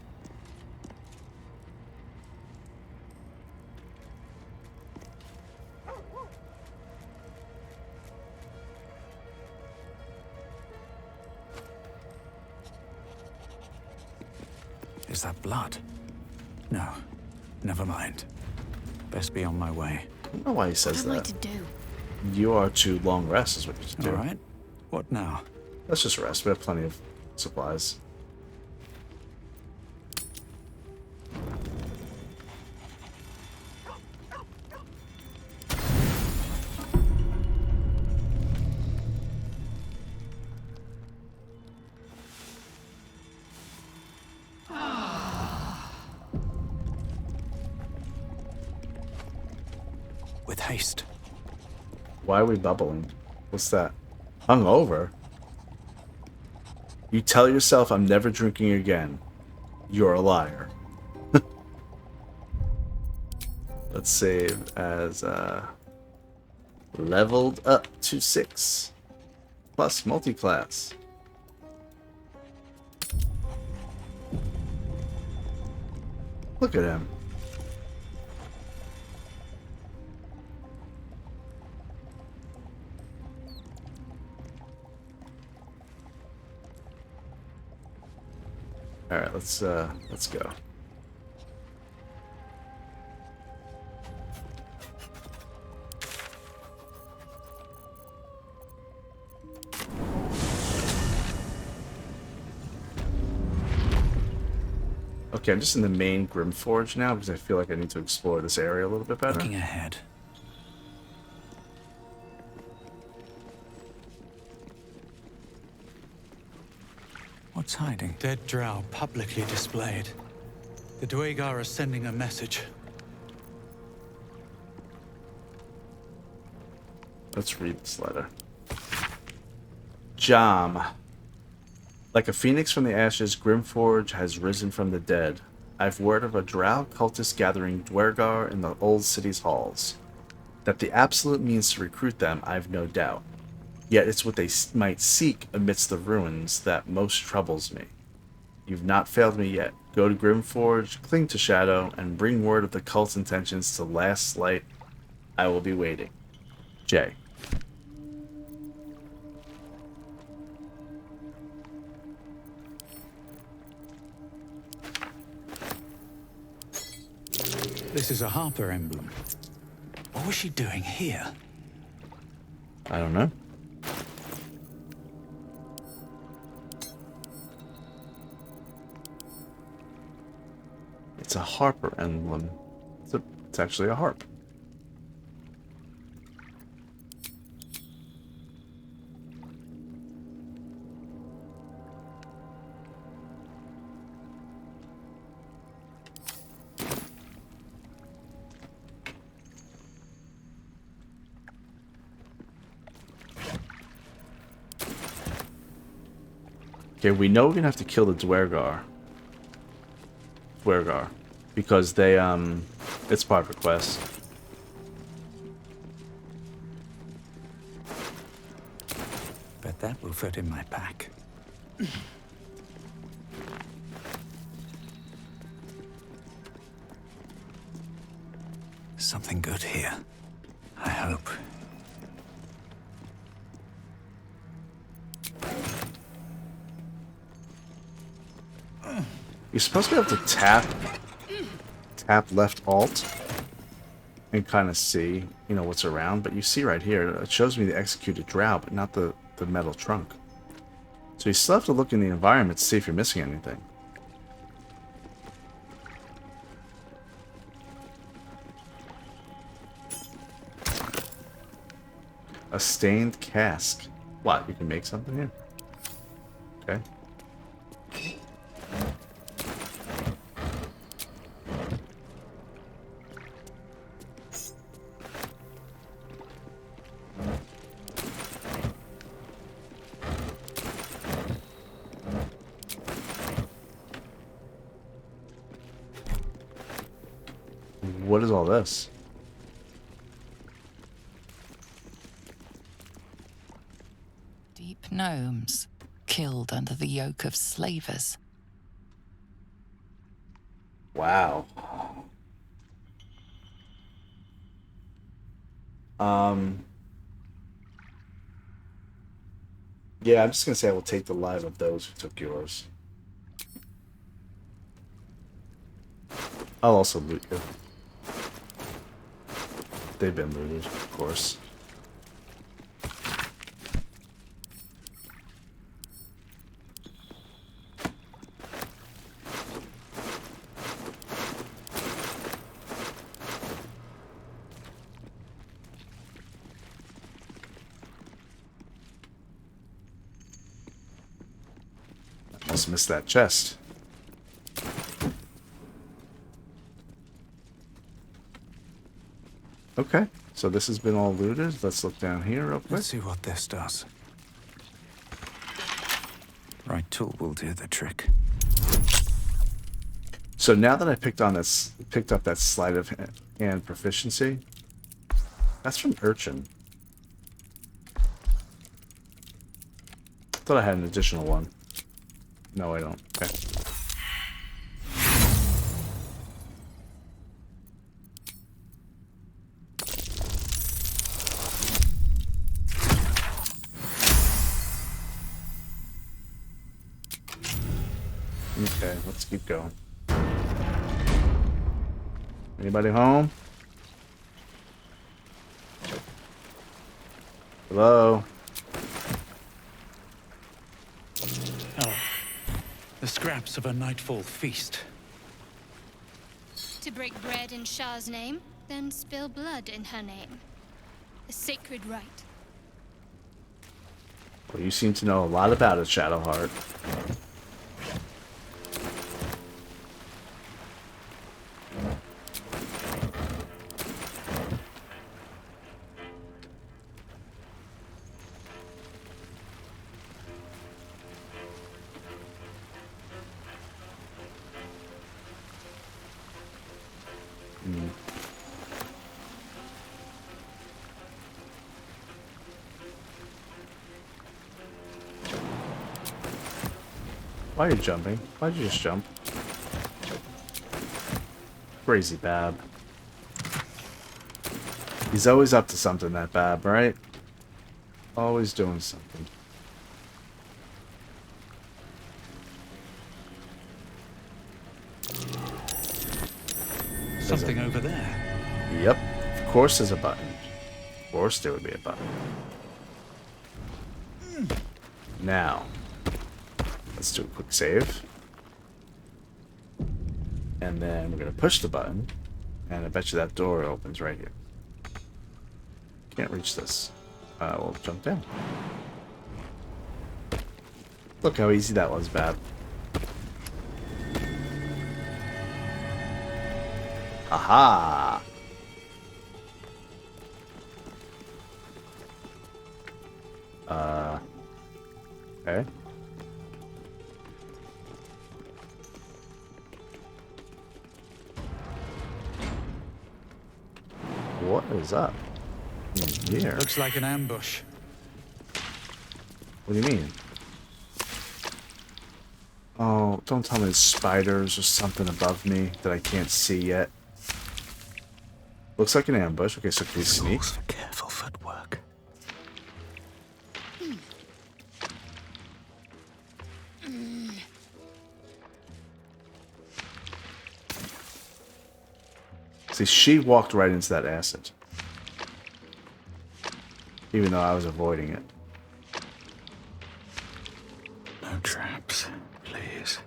Is that blood? No. Never mind. Best be on my way. I don't know why he says What am I that. to do? You are to long rest is what you should do. All right. What now? Let's just rest. We have plenty of supplies. With haste. Why are we bubbling? What's that? Hungover? You tell yourself I'm never drinking again. You're a liar. Let's save as leveled up to 6 plus multi-class. Look at him. All right, let's go. Okay, I'm just in the main Grimforge now because I feel like I need to explore this area a little bit better. Looking ahead. What's hiding? Dead drow publicly displayed. The Dwagar are sending a message. Let's read this letter. Jam. Like a phoenix from the ashes, Grimforge has risen from the dead. I've word of a drow cultist gathering Dwergar in the old city's halls. That the absolute means to recruit them, I've no doubt. Yet it's what they might seek amidst the ruins that most troubles me. You've not failed me yet. Go to Grimforge, cling to Shadow, and bring word of the cult's intentions to Last Light. I will be waiting. Jay. This is a Harper emblem. What was she doing here? I don't know. It's a Harper emblem. It's actually a harp. Okay, we know we're gonna have to kill the Dwergar. Because they, it's part of a quest. Bet that will fit in my pack. Something good here. I hope. You're supposed to be able to tap left alt and kind of see, you know, what's around. But you see right here, it shows me the executed drow, but not the metal trunk. So you still have to look in the environment to see if you're missing anything. A stained cask. What? You can make something here? Okay. What is all this? Deep gnomes, killed under the yoke of slavers. Wow. Yeah, I'm just gonna say I will take the lives of those who took yours. I'll also loot you. They've been looted, of course. Almost missed that chest. Okay, so this has been all looted. Let's look down here real quick. Let's see what this does. Right tool will do the trick. So now that I picked up that sleight of hand proficiency, that's from Urchin. Thought I had an additional one. No, I don't. Okay. Okay, let's keep going. Anybody home? Hello? Oh, the scraps of a nightfall feast. To break bread in Shah's name, then spill blood in her name. A sacred rite. Well, you seem to know a lot about it, Shadowheart. Why are you jumping? Why'd you just jump? Crazy Bab. He's always up to something, that Bab, right? Always doing something. Something over there. Yep. Of course there's a button. Of course there would be a button. Now, let's do a quick save. And then we're going to push the button. And I bet you that door opens right here. Can't reach this. We'll jump down. Look how easy that was, Bab. Aha! Okay. What is up in here? Looks like an ambush. What do you mean? Oh, don't tell me there's spiders or something above me that I can't see yet. Looks like an ambush. Okay, so can we sneak? Rules for careful footwork. See, she walked right into that acid. Even though I was avoiding it. No traps, please.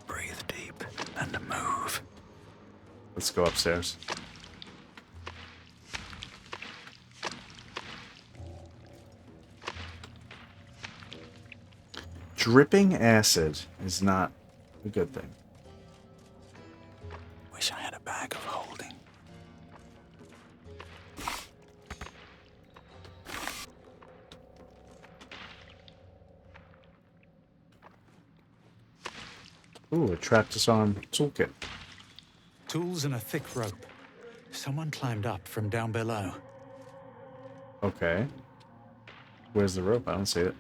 Breathe deep and move. Let's go upstairs. Dripping acid is not a good thing. Wish I had a bag of holding. Ooh, a trap disarm toolkit. Tools and a thick rope. Someone climbed up from down below. Okay. Where's the rope? I don't see it.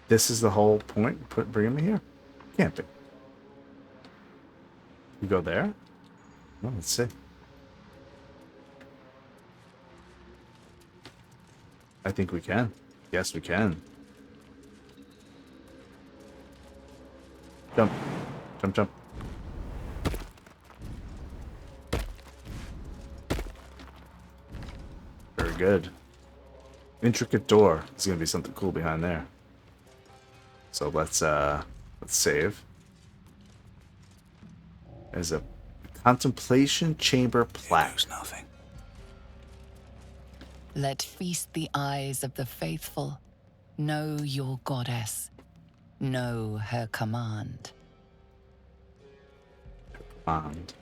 This is the whole point? Bringing me here? Can't be. You go there? Well, let's see. I think we can. Yes, we can. Jump. Jump, jump. Very good. Intricate door. There's gonna be something cool behind there. So let's save. There's a contemplation chamber plaque. Lose nothing. Let feast the eyes of the faithful. Know your goddess. Know her command. Command.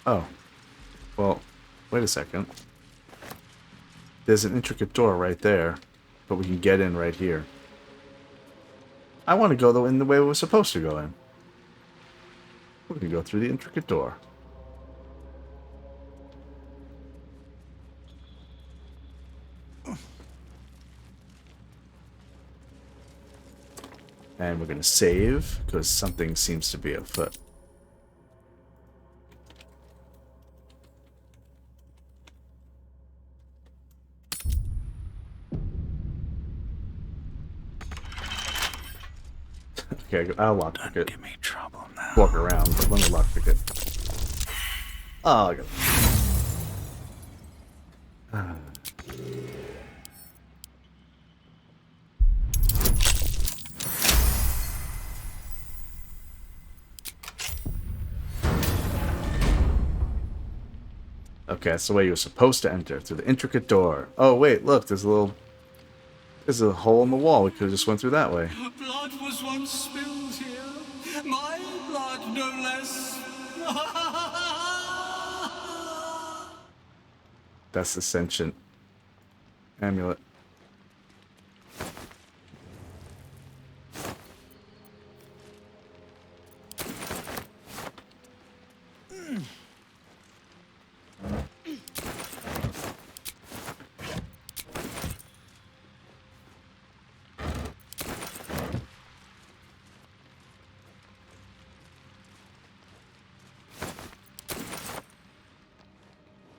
Oh. Well, wait a second. There's an intricate door right there, but we can get in right here. I want to go in the way we're supposed to go in. We're going to go through the intricate door. And we're going to save, because something seems to be afoot. Okay, I'll lockpick it. Give me trouble now. Walk around, but let me lockpick it. Oh, I got it. Okay, that's the way you're supposed to enter, through the intricate door. Oh, wait, look, there's a hole in the wall. We could have just went through that way. Blood was once spilled here. My blood, no less. That's the sentient amulet.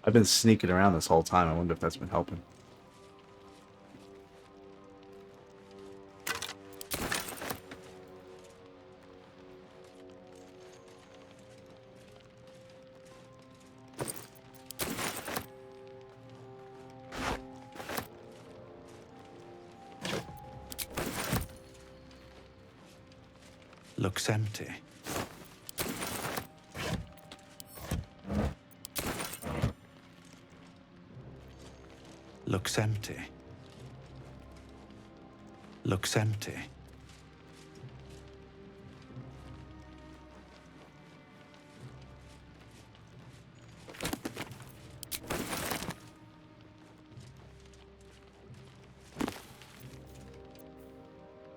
I've been sneaking around this whole time. I wonder if that's been helping. Looks empty. Looks empty. Looks empty.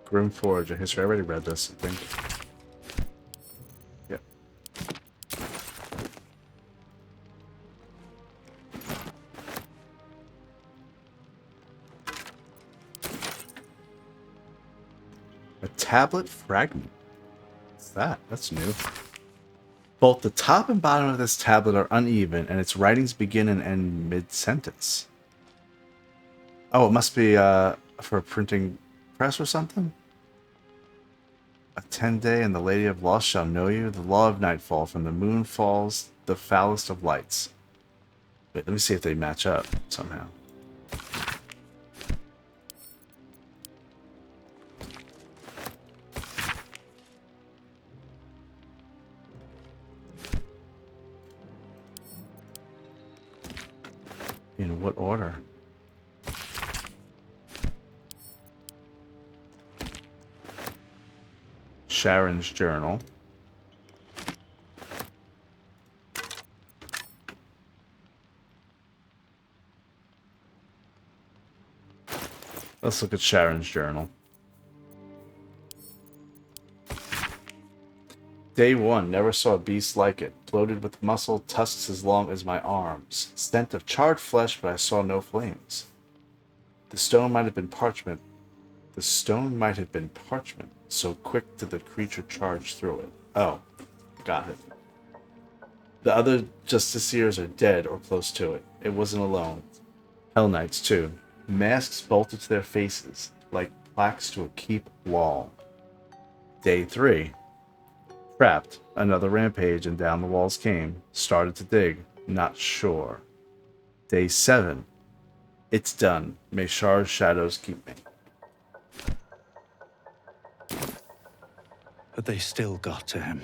Grimforge, a history. I already read this, I think. Yep. A tablet fragment. What's that? That's new. Both the top and bottom of this tablet are uneven, and its writings begin and end mid-sentence. Oh, it must be for a printing press or something? A 10-day and the Lady of Lost shall know you. The law of nightfall. From the moon falls the foulest of lights. Wait, let me see if they match up somehow. In what order? Sharon's journal. Let's look at Sharon's journal. Day 1. Never saw a beast like it. Bloated with muscle, tusks as long as my arms. Scent of charred flesh, but I saw no flames. The stone might have been parchment. The stone might have been parchment. So quick did the creature charge through it. Oh, got it. The other justiciars are dead or close to it. It wasn't alone. Hell Knights, too. Masks bolted to their faces, like plaques to a keep wall. Day 3. Trapped. Another rampage and down the walls came. Started to dig. Not sure. Day 7. It's done. May Shar's shadows keep me. But they still got to him.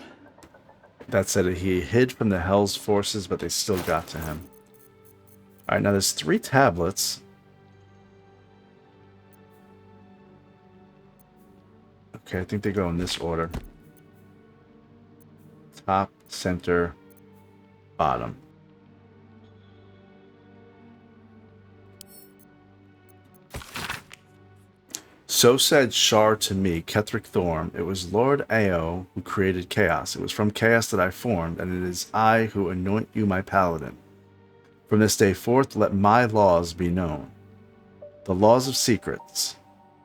That said, he hid from the Hell's forces, but they still got to him. Alright, now there's 3 tablets. Okay, I think they go in this order. Top, center, bottom. So said Shar to me, Ketheric Thorm. It was Lord Ao who created chaos. It was from chaos that I formed, and it is I who anoint you my paladin. From this day forth, let my laws be known. The laws of secrets.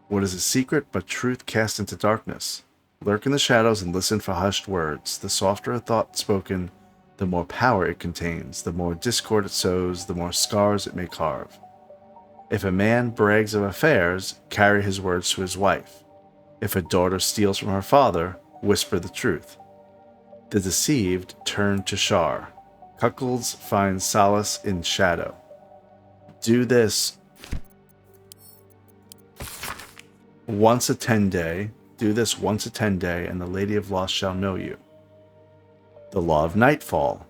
What is a secret but truth cast into darkness? Lurk in the shadows and listen for hushed words. The softer a thought spoken, the more power it contains. The more discord it sows, the more scars it may carve. If a man brags of affairs, carry his words to his wife. If a daughter steals from her father, whisper the truth. The deceived turn to Shar. Cuckolds find solace in shadow. Do this once a 10-day. Do this once a 10-day, and the Lady of Lost shall know you. The law of nightfall.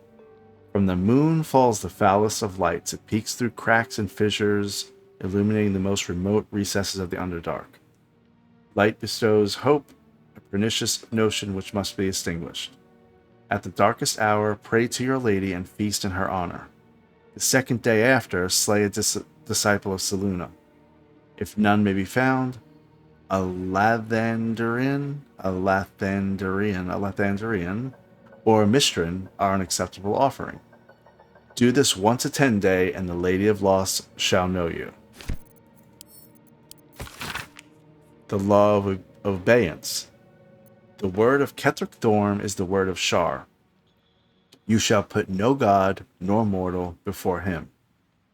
From the moon falls the foulest of lights. It peeks through cracks and fissures, illuminating the most remote recesses of the Underdark. Light bestows hope, a pernicious notion which must be extinguished. At the darkest hour, pray to your lady and feast in her honor. The second day after, slay a disciple of Selûne. If none may be found, a Lathandarian, or a Mistran are an acceptable offering. Do this once a 10-day, and the Lady of Lost shall know you. The law of abeyance. The word of Ketheric Thorm is the word of Shar. You shall put no god nor mortal before him.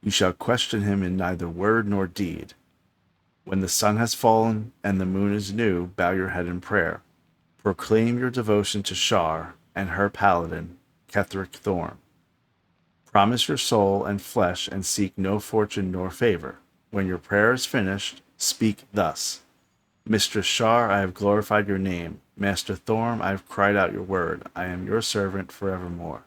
You shall question him in neither word nor deed. When the sun has fallen and the moon is new, bow your head in prayer. Proclaim your devotion to Shar and her paladin, Ketheric Thorm. Promise your soul and flesh and seek no fortune nor favor. When your prayer is finished, speak thus. Mistress Shar, I have glorified your name. Master Thorm, I have cried out your word. I am your servant forevermore.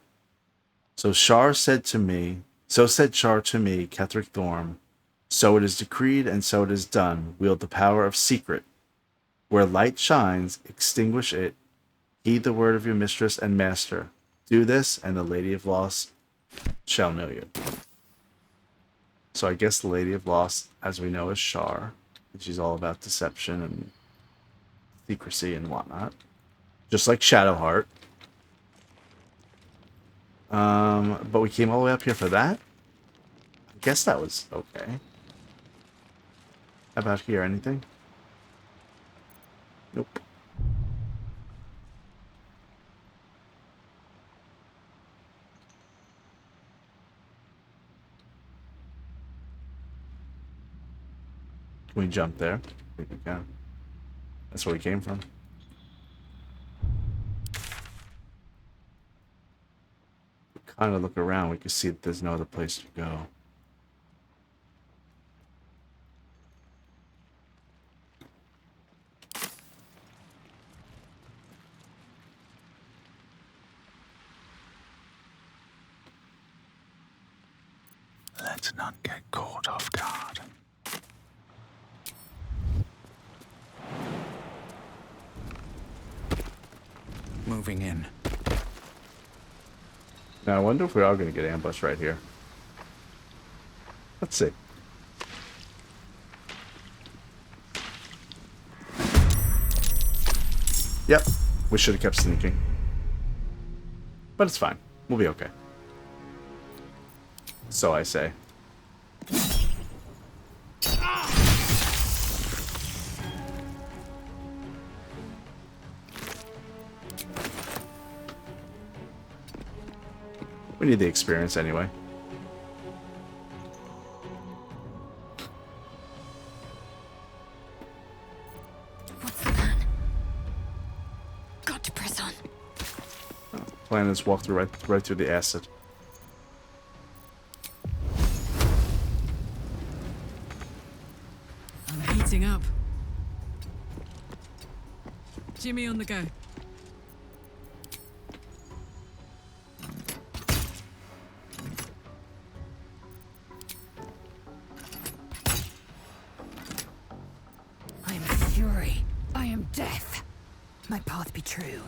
So said Shar to me, Ketheric Thorm, so it is decreed and so it is done. Wield the power of secret. Where light shines, extinguish it. Heed the word of your mistress and master. Do this, and the Lady of Lost shall know you. So I guess the Lady of Lost, as we know, is Shar. She's all about deception and secrecy and whatnot. Just like Shadowheart. But we came all the way up here for that? I guess that was okay. How about here? Anything? Nope. Can we jump there? I think we can. That's where we came from. We kind of look around, we can see that there's no other place to go. Let's not get caught off guard. Moving in. Now I wonder if we are going to get ambushed right here. Let's see. Yep, we should have kept sneaking. But it's fine. We'll be okay. So I say. We need the experience anyway. to press on. Plan is walk through right through the acid. I'm heating up. Jimmy on the go. I am fury. I am death. My path be true.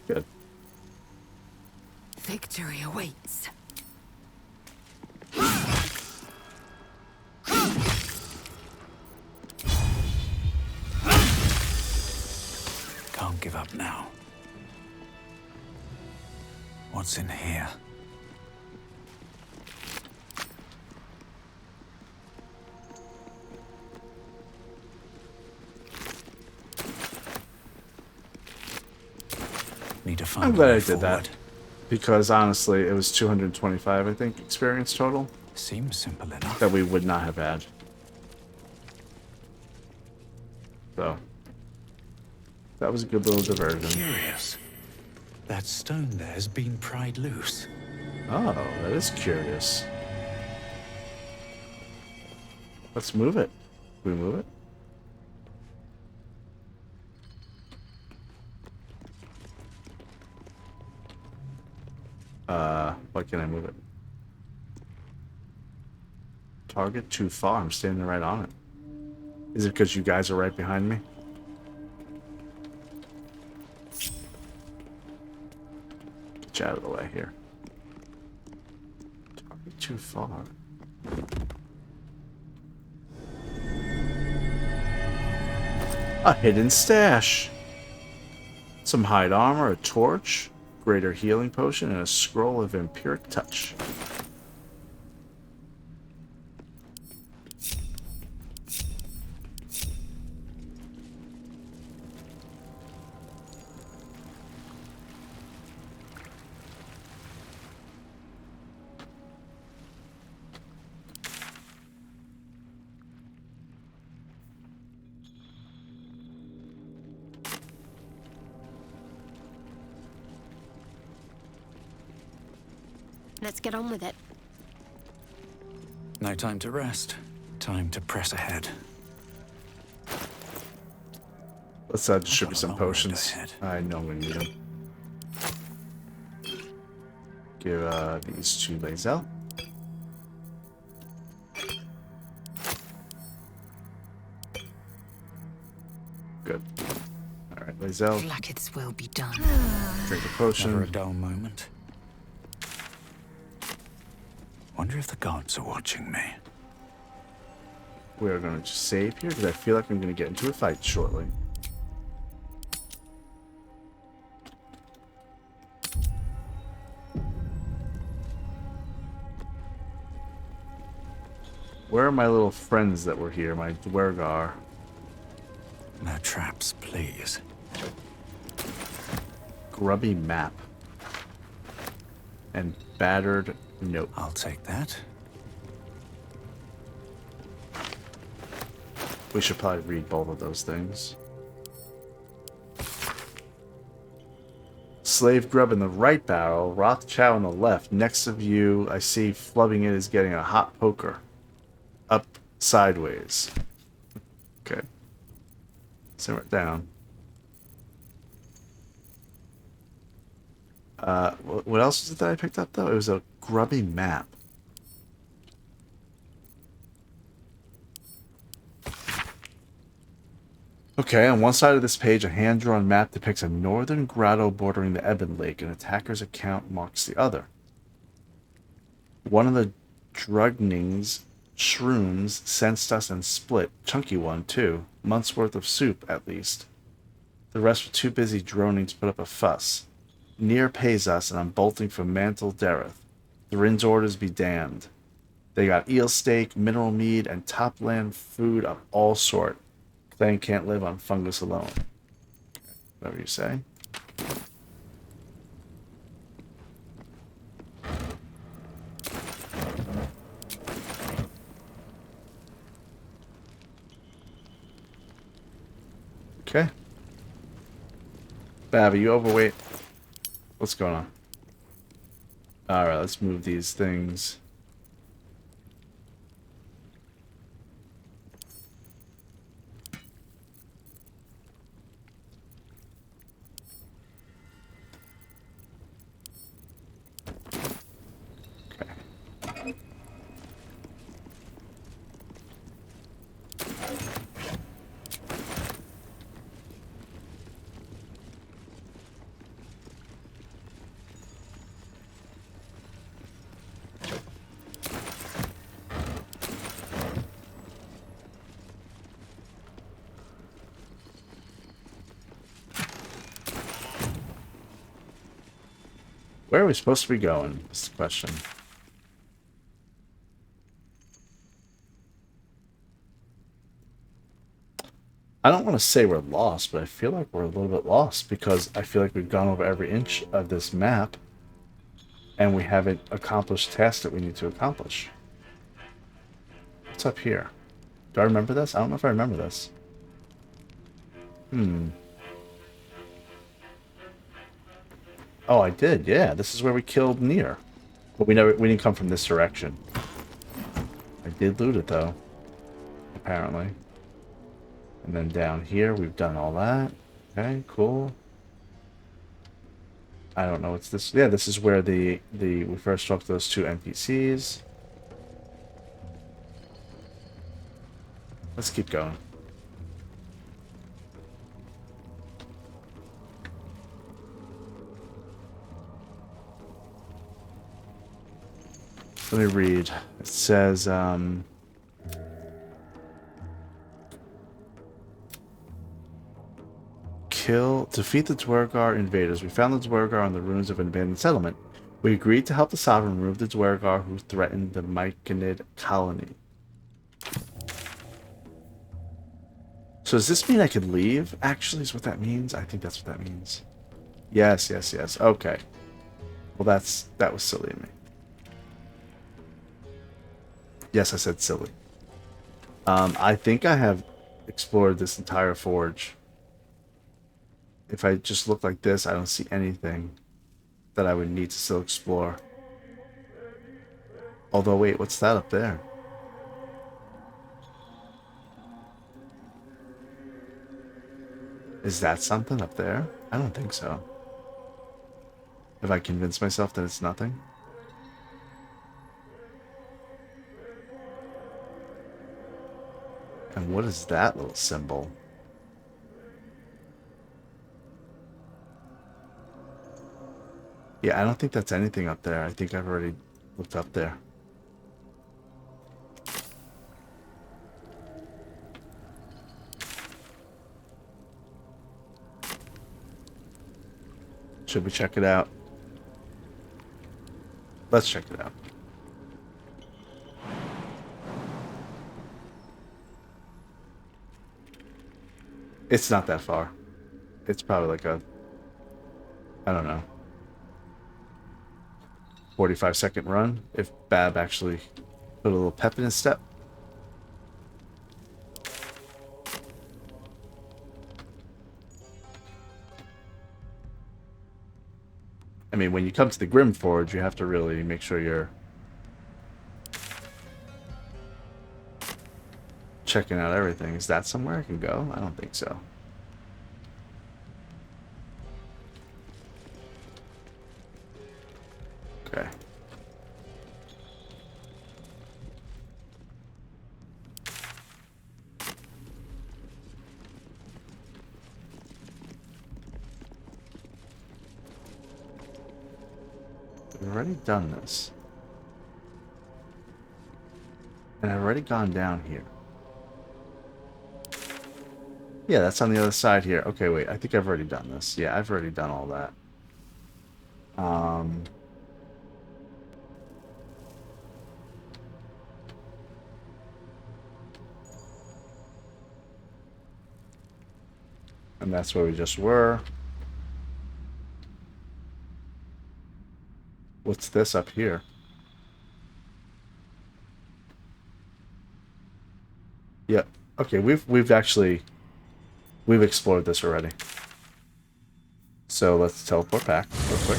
Good. Victory awaits. Can't give up now. What's in here? Need to find I'm a glad way I did that. forward. Because honestly, it was 225, I think, experience total Seems simple enough. that we would not have had. So, that was a good little diversion. Curious. That stone there has been pried loose. Oh, that is curious. Let's move it. Can we move it? Why can't I move it? Target too far. I'm standing right on it. Is it because you guys are right behind me? Get you out of the way here. Target too far. A hidden stash. Some hide armor, a torch, greater healing potion, and a scroll of vampiric touch. Let's get on with it. No time to rest. Time to press ahead. Let's distribute some long road potions. ahead. I know we need them. Give these to Lae'zel. Good. Alright, Lae'zel, Blacketh's will be done. drink a Never a potion. dull moment. Wonder if the gods are watching me. We are going to just save here because I feel like I'm going to get into a fight shortly. Where are my little friends that were here? My Dwergar. No traps, please. Grubby map. And battered note. I'll take that. We should probably read both of those things. Slave grub in the right barrel, Roth Chow in the left. Next of you, I see flubbing it is getting a hot poker. Up sideways. Okay. Simmer it down. What else was it that I picked up, though? It was a grubby map. Okay, on one side of this page, a hand-drawn map depicts a northern grotto bordering the Ebon Lake. An attacker's account marks the other. One of the Drugning's shrooms sensed us and split. Chunky one, too. Month's worth of soup, at least. The rest were too busy droning to put up a fuss. Near pays us, and I'm bolting for Mantle Dareth. The Rin's orders be damned. They got eel steak, mineral mead, and topland food of all sort. Clan can't live on fungus alone. Whatever you say. Okay. Bav, are you overweight? What's going on? Alright, let's move these things. Where are we supposed to be going? Is the question. I don't want to say we're lost, but I feel like we're a little bit lost because I feel like we've gone over every inch of this map and we haven't accomplished tasks that we need to accomplish. What's up here? Do I remember this? I don't know if I remember this. Oh, I did. Yeah, this is where we killed Nier. But we didn't come from this direction. I did loot it though, apparently. And then down here, we've done all that. Okay, cool. I don't know what's this. Yeah, this is where we first talked to those two NPCs. Let's keep going. Let me read. It says, defeat the Dwergar invaders. We found the Dwergar on the ruins of an abandoned settlement. We agreed to help the Sovereign remove the Dwergar who threatened the Myconid colony. So does this mean I could leave? Actually, is what that means? I think that's what that means. Yes, yes, yes. Okay. Well, that was silly of me. Yes, I said silly. I think I have explored this entire forge. If I just look like this, I don't see anything that I would need to still explore. Although, wait, what's that up there? Is that something up there? I don't think so. Have I convinced myself that it's nothing? And what is that little symbol? Yeah, I don't think that's anything up there. I think I've already looked up there. Should we check it out? Let's check it out. It's not that far. It's probably like a, I don't know, 45-second run if Bab actually put a little pep in his step. I mean, when you come to the Grim Forge, you have to really make sure you're checking out everything. Is that somewhere I can go? I don't think so. Okay. I've already done this. And I've already gone down here. Yeah, that's on the other side here. Okay, wait. I think I've already done this. Yeah, I've already done all that. And that's where we just were. What's this up here? Yep. Okay, we've actually explored this already. So let's teleport back real quick.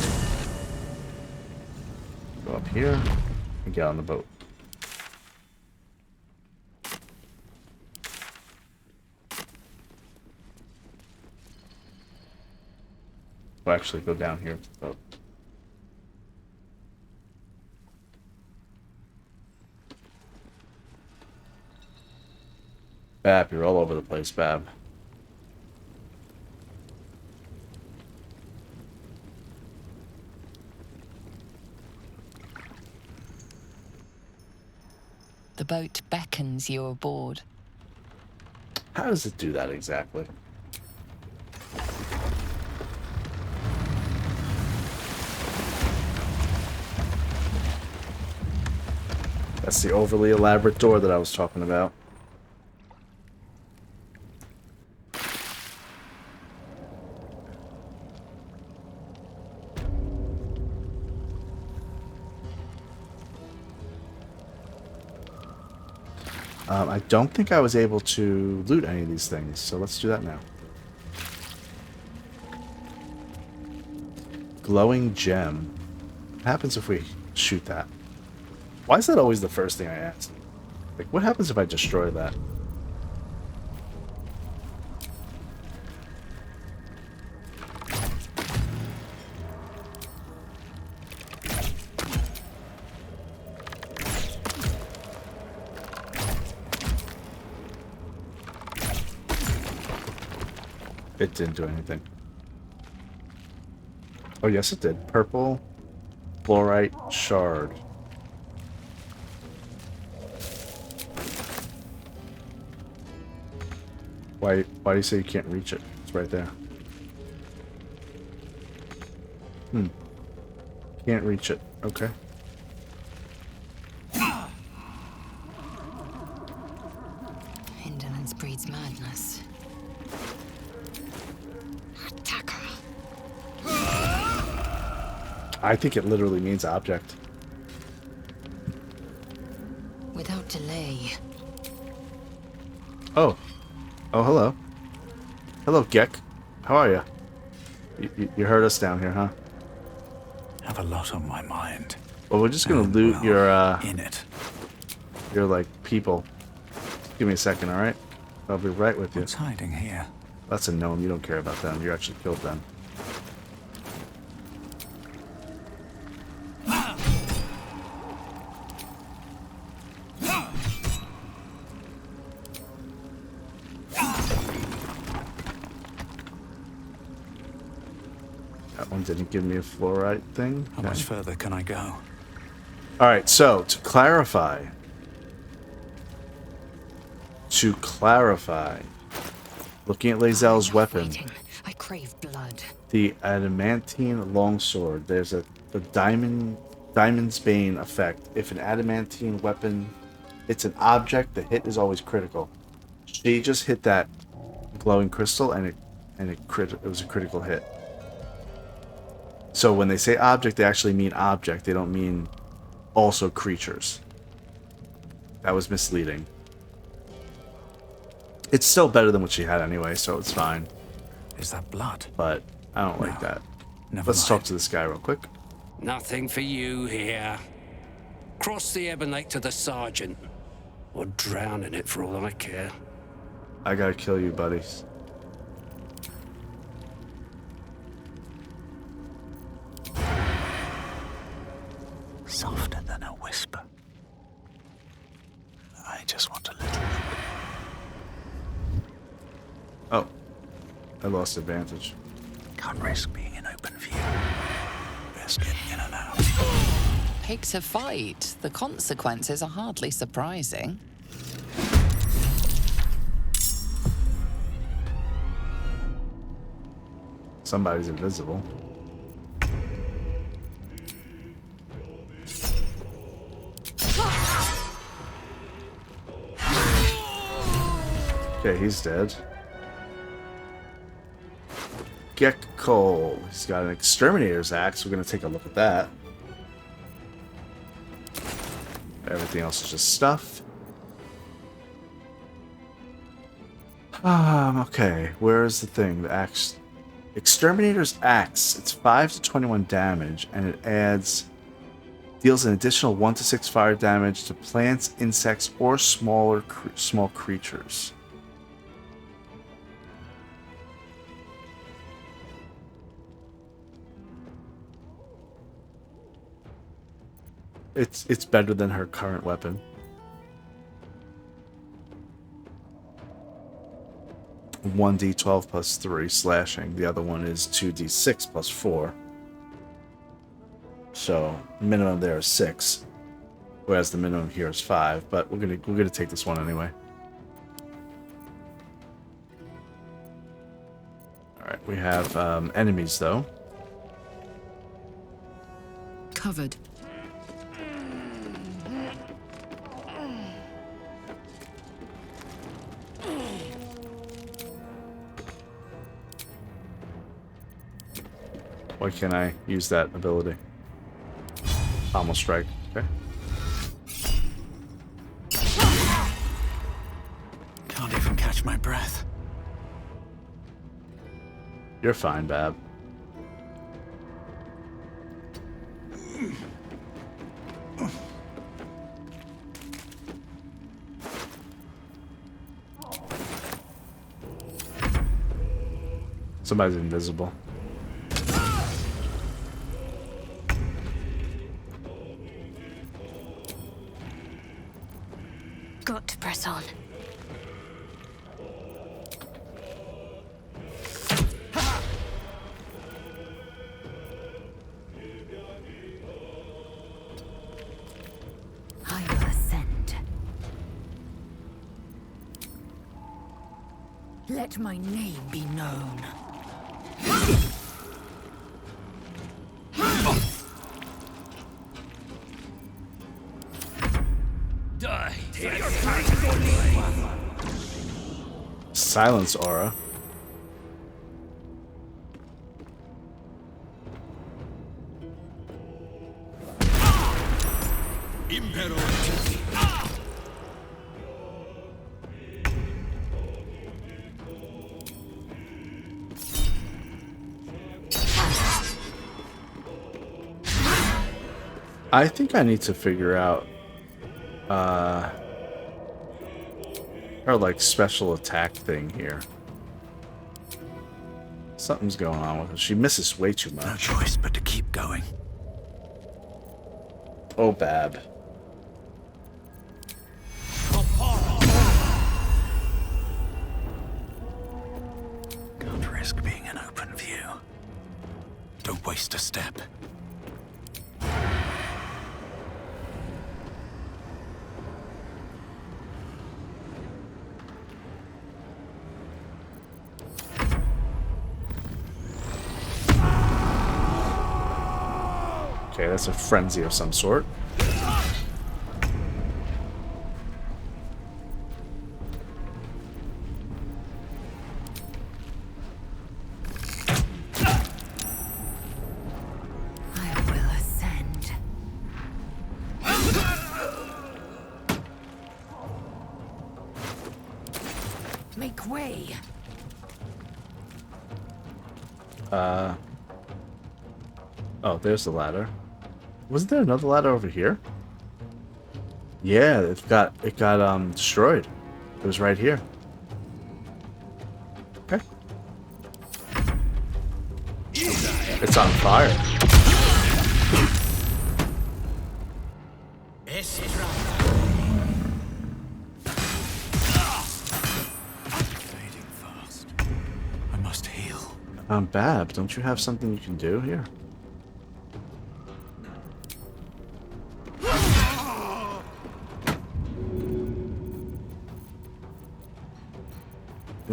Go up here and get on the boat. We'll actually go down here with the boat. Bab, you're all over the place, Bab. The boat beckons you aboard. How does it do that exactly? That's the overly elaborate door that I was talking about. I don't think I was able to loot any of these things, so let's do that now. Glowing gem. What happens if we shoot that? Why is that always the first thing I ask? Like, what happens if I destroy that? It didn't do anything. Oh, yes, it did. Purple fluorite shard. Why do you say you can't reach it? It's right there. Can't reach it. Okay. Indolence breeds madness. Attacker. I think it literally means object. Without delay. Oh. Oh, hello. Hello, Gek. How are you? You heard us down here, huh? Have a lot on my mind. Well, we're just gonna And, loot well, your, in it. your, like, people. Give me a second, alright? I'll be right with you. What's hiding here? That's a gnome. You don't care about them. You actually killed them. That one didn't give me a fluorite thing. How much further can I go? Alright, so, to clarify, looking at Lae'zel's weapon, Waiting. I crave blood. the adamantine longsword, there's the diamond's bane effect. If an adamantine weapon hits an object, the hit is always critical. She just hit that glowing crystal, and it was a critical hit. So when they say object, they actually mean object. They don't mean also creatures. That was misleading. It's still better than what she had anyway, so it's fine. Is that blood? But I don't like No, that. Never Let's mind. talk to this guy real quick. Nothing for you here. Cross the Ebon Lake to the Sergeant. Or drown in it for all I care. I gotta kill you, buddies. Softer than a whisper. I just want a little. Oh. I lost advantage. Can't risk being in open view. Best get in and out. picked a fight. The consequences are hardly surprising. Somebody's invisible. Okay, he's dead. Gekko. He's got an exterminator's axe. We're gonna take a look at that. Everything else is just stuff. Okay. Where's the thing? The axe. Exterminator's axe. It's 5 to 21 damage, and it deals an additional 1 to 6 fire damage to plants, insects, or small creatures. It's better than her current weapon. 1d12 plus 3 slashing. The other one is 2d6 plus 4. So minimum there is 6, whereas the minimum here is 5. But we're gonna take this one anyway. All right, we have enemies though. Covered. Why can't I use that ability? Almost strike. Okay. Can't even catch my breath. You're fine, Bab. Somebody's invisible. Got to press on. I will ascend. Let my name be known. Silence aura. I think I need to figure out her like special attack thing here. Something's going on with her. She misses way too No much. choice but to keep going. Oh, Bab. Can't risk being in open view. Don't waste a step. Okay, that's a frenzy of some sort. I will ascend. Make way. Oh, there's the ladder. Wasn't there another ladder over here? Yeah, it got destroyed. It was right here. Okay. It's on fire. Fading fast. I must heal. Bab, don't you have something you can do here?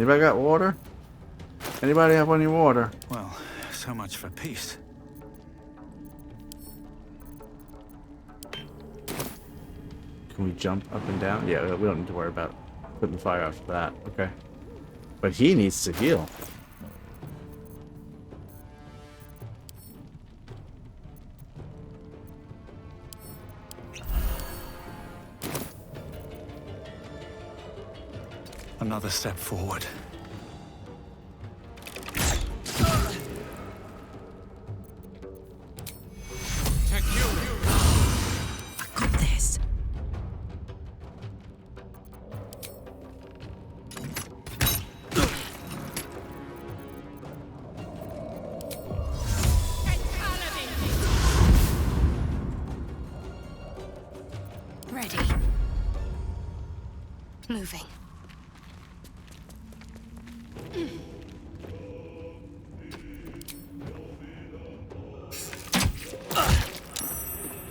Anybody got water? Anybody have any water? Well, so much for peace. Can we jump up and down? Yeah, we don't need to worry about putting the fire out for that. Okay. But he needs to heal. Another step forward. I got this. Ready. Moving.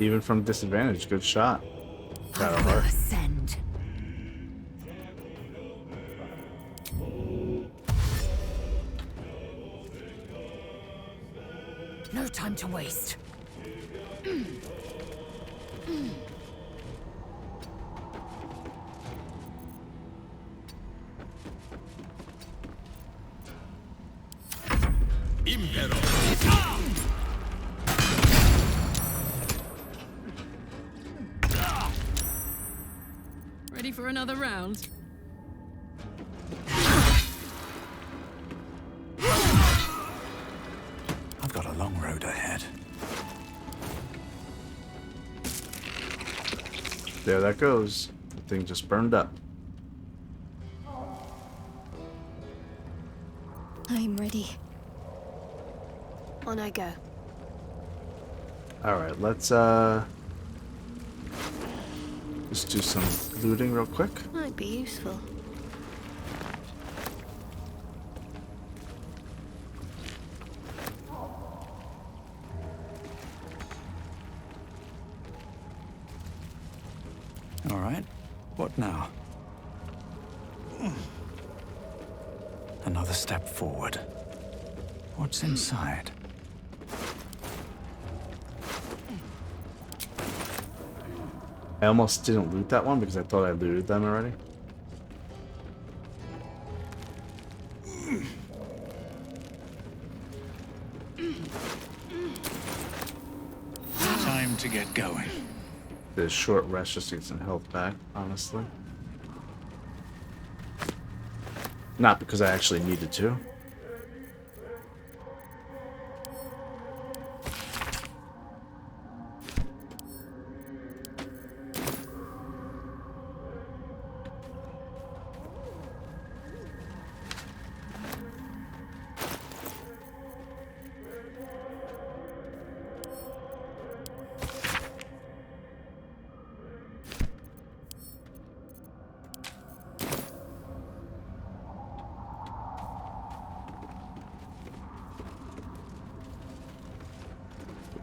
Even from disadvantage, good shot. Got a I will heart. ascend. No time to waste. Ready for another round? I've got a long road ahead. There that goes. The thing just burned up. I'm ready. On I go. Alright, let's just do some looting real quick. Might be useful. All right. What now? Another step forward. What's inside? I almost didn't loot that one because I thought I looted them already. Time to get going. The short rest just to get some health back, honestly. Not because I actually needed to.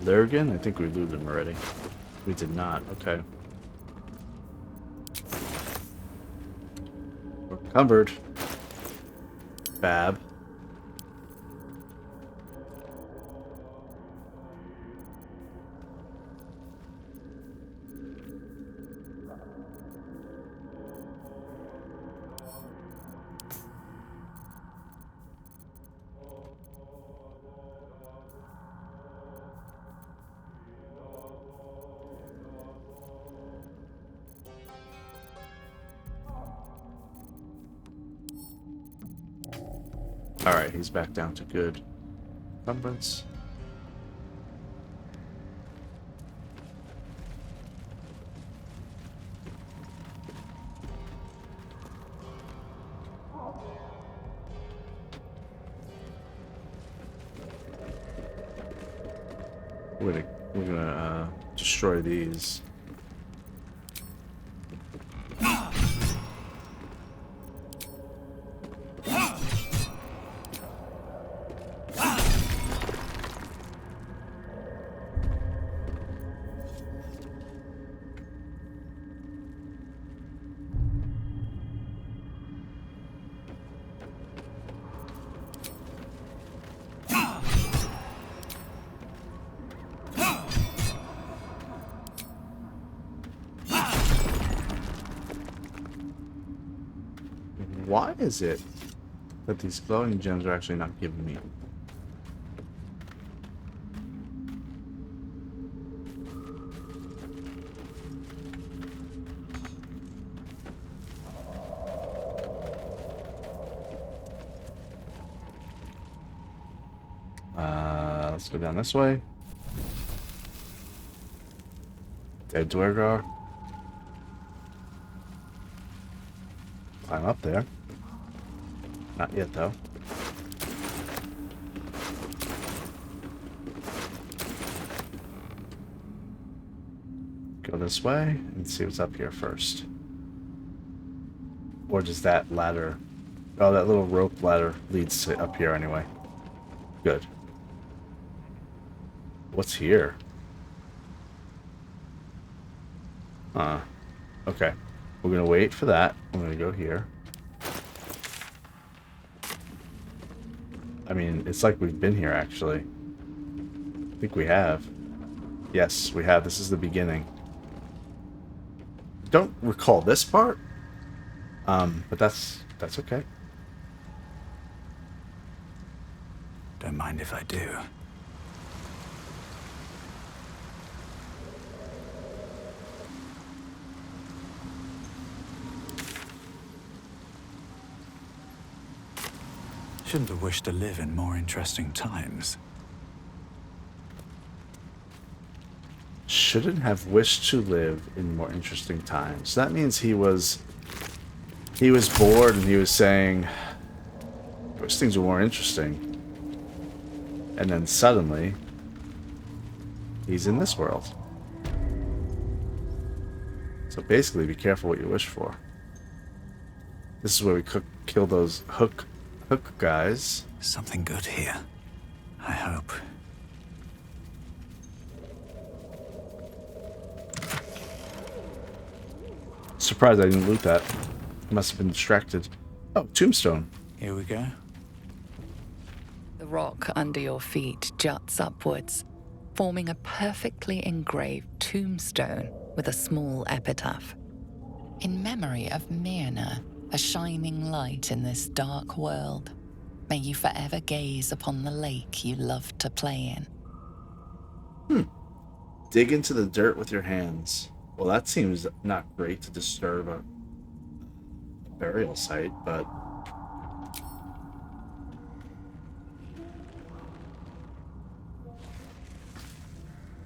Lurgan? I think we looted him already. We did not. Okay. We're covered. Fab. Alright, he's back down to good. Encumbrance. We're gonna destroy these. why is it that these glowing gems are actually not giving me? Let's go down this way. Dead Dwergar. Climb up there. Not yet, though. Go this way and see what's up here first. Or does that ladder... Oh, that little rope ladder leads to up here anyway. Good. What's here? Okay. We're gonna wait for that. I'm gonna go here. I mean, it's like we've been here, actually. I think we have. Yes, we have. This is the beginning. Don't recall this part. But that's okay. Don't mind if I do. Shouldn't have wished to live in more interesting times. Shouldn't have wished to live in more interesting times. That means he was bored and he was saying, I wish things were more interesting. And then suddenly, he's in this world. So basically, be careful what you wish for. This is where we kill those hook guys. Something good here, I hope. Surprised I didn't loot that. Must have been distracted. Oh, tombstone. Here we go. The rock under your feet juts upwards, forming a perfectly engraved tombstone with a small epitaph. In memory of Myrna, a shining light in this dark world, may you forever gaze upon the lake you loved to play in. Dig into the dirt with your hands. Well, that seems not great to disturb a burial site, but...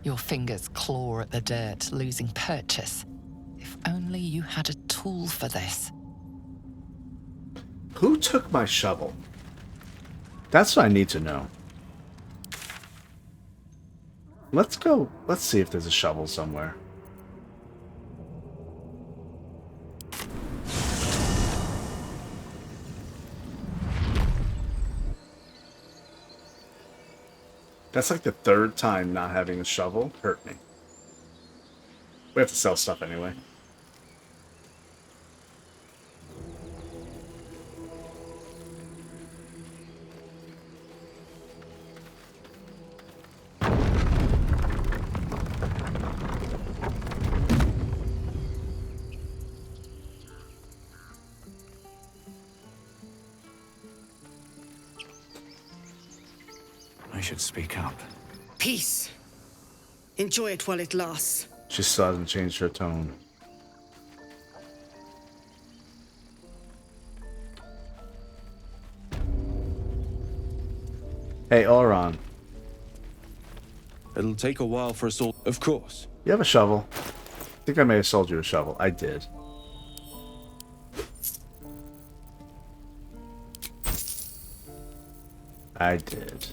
Your fingers claw at the dirt, losing purchase. If only you had a tool for this. Who took my shovel? That's what I need to know. Let's go. Let's see if there's a shovel somewhere. That's like the third time not having a shovel hurt me. We have to sell stuff anyway. I should speak up. Peace. Enjoy it while it lasts. She still hasn't changed her tone. Hey, Auron. It'll take a while for us all. Of course. You have a shovel. I think I may have sold you a shovel. I did. I did.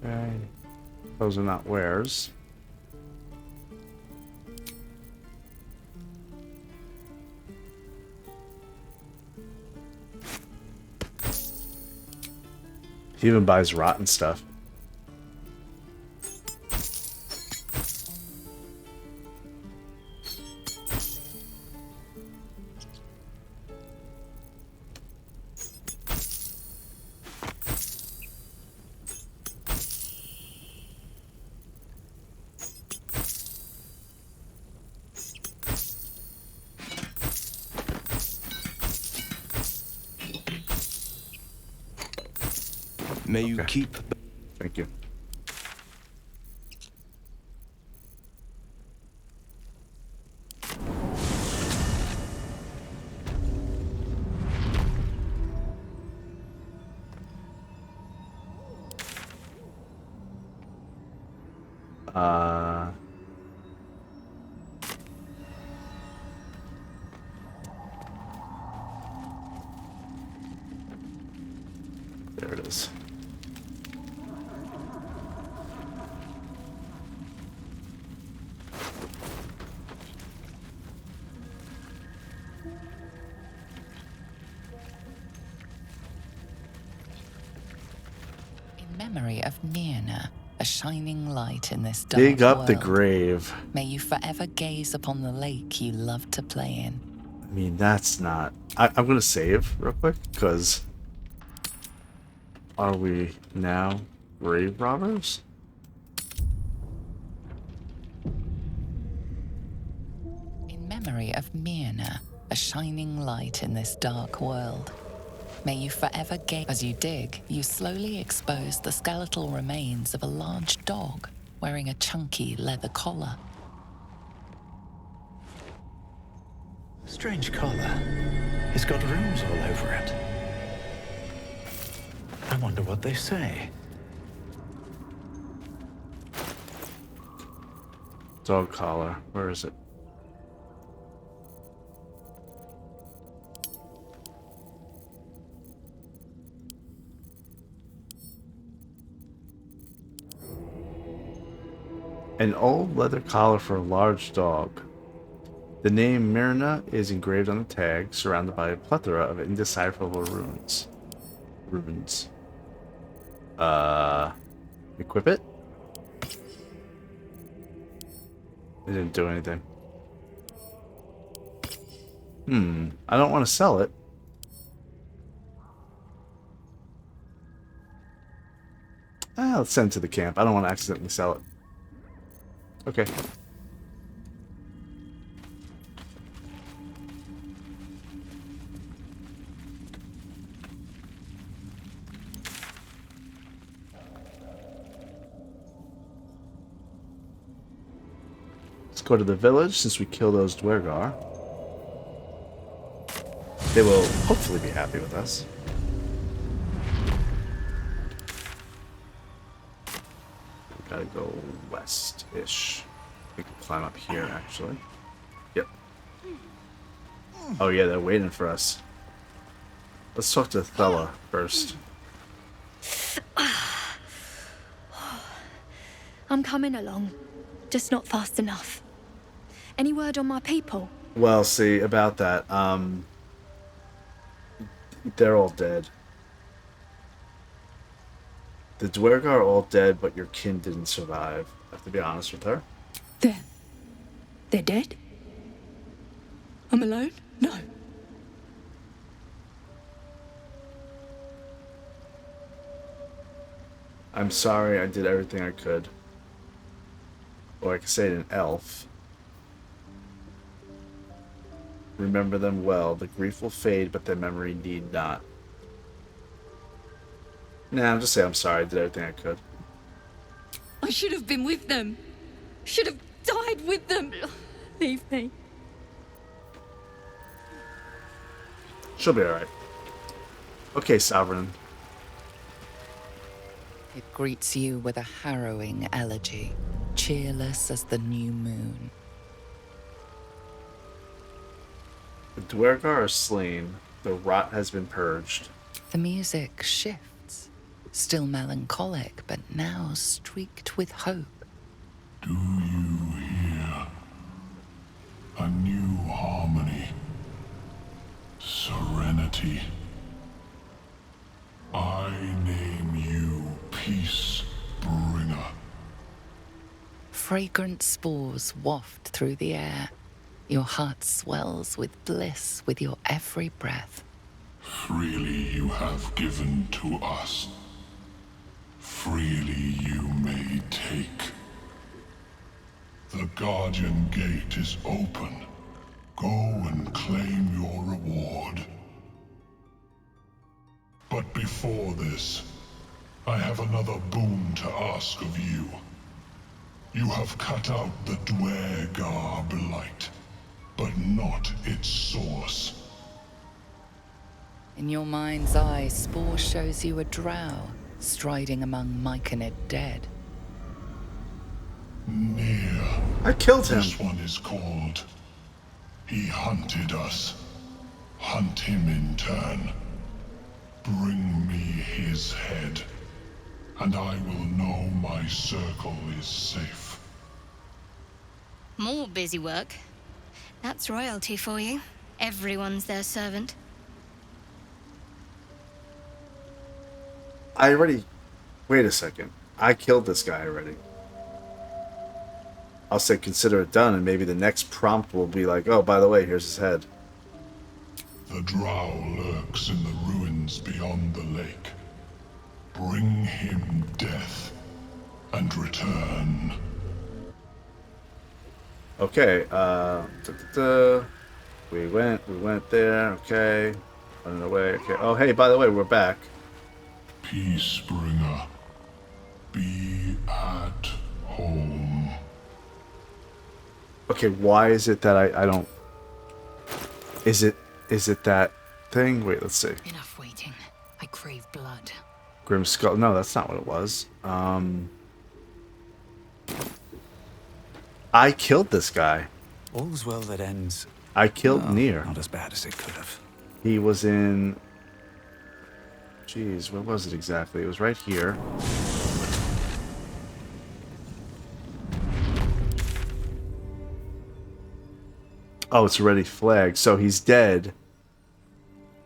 Okay. Those are not wares. He even buys rotten stuff. May you Okay. keep... Thank you. There it is. In memory of Myrna, a shining light in this dark Dig up the world, grave. may you forever gaze upon the lake you loved to play in. I mean, that's not... I'm going to save real quick, because... Are we now grave robbers? In memory of Myrna, a shining light in this dark world, may you forever gaze. As you dig, you slowly expose the skeletal remains of a large dog wearing a chunky leather collar. Strange collar. It's got runes all over it. I wonder what they say. Dog collar. Where is it? An old leather collar for a large dog. The name Myrna is engraved on the tag, surrounded by a plethora of indecipherable runes. Equip it? It didn't do anything. I don't want to sell it. Let's send it to the camp. I don't want to accidentally sell it. Okay. Let's go to the village since we killed those Dwergar. They will hopefully be happy with us. We gotta go west-ish. We can climb up here, actually. Yep. Oh yeah, they're waiting for us. Let's talk to Thella first. I'm coming along, just not fast enough. Any word on my people? Well, see, about that, they're all dead. The Dwergar are all dead, but your kin didn't survive. I have to be honest with her. They're dead? I'm alone? No. I'm sorry I did everything I could. Or I could say it in elf. Remember them well. The grief will fade, but their memory need not. Nah, I'm just saying I'm sorry I did everything I could. I should have been with them. Should have died with them. Leave me. She'll be alright. Okay, Sovereign. It greets you with a harrowing elegy, cheerless as the new moon. The Dwergar are slain. The rot has been purged. The music shifts, still melancholic, but now streaked with hope. Do you hear? A new harmony. Serenity. I name you Peace Bringer. Fragrant spores waft through the air. Your heart swells with bliss with your every breath. Freely you have given to us. Freely you may take. The Guardian Gate is open. Go and claim your reward. But before this, I have another boon to ask of you. You have cut out the Dwegar blight, but not its source. In your mind's eye, Spore shows you a drow striding among Myconid dead. Near. I killed him. This one is called. He hunted us. Hunt him in turn. Bring me his head, and I will know my circle is safe. More busy work. That's royalty for you. Everyone's their servant. I already... Wait a second. I killed this guy already. I'll say consider it done, and maybe the next prompt will be like, oh, by the way, here's his head. The drow lurks in the ruins beyond the lake. Bring him death, and return. Okay, We went there, okay. Running away, okay. Oh, hey, by the way, we're back. Peacebringer, be at home. Okay, why is it that I don't... Is it that thing? Wait, let's see. Enough waiting. I crave blood. Grim Skull. No, that's not what it was. I killed this guy. All's well that ends. I killed Nier. Not as bad as it could have. He was in... Jeez, where was it exactly? It was right here. Oh, it's already flagged. So he's dead.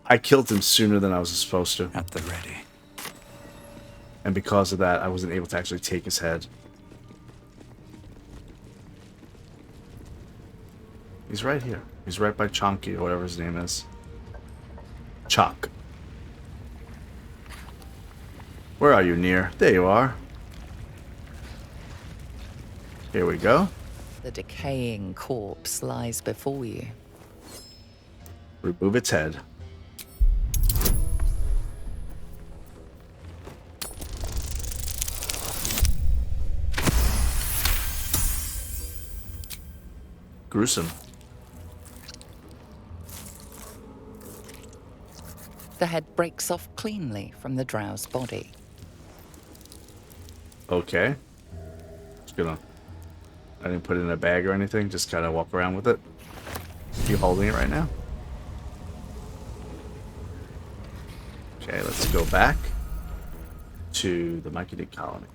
I killed him sooner than I was supposed to. At the ready. And because of that, I wasn't able to actually take his head. He's right here. He's right by Chonky, or whatever his name is. Chonk. Where are you, Nier? There you are. Here we go. The decaying corpse lies before you. Remove its head. Gruesome. The head breaks off cleanly from the drow's body. Okay. Just gonna... I didn't put it in a bag or anything, just kind of walk around with it. You holding it right now? Okay, let's go back to the Myconid colony.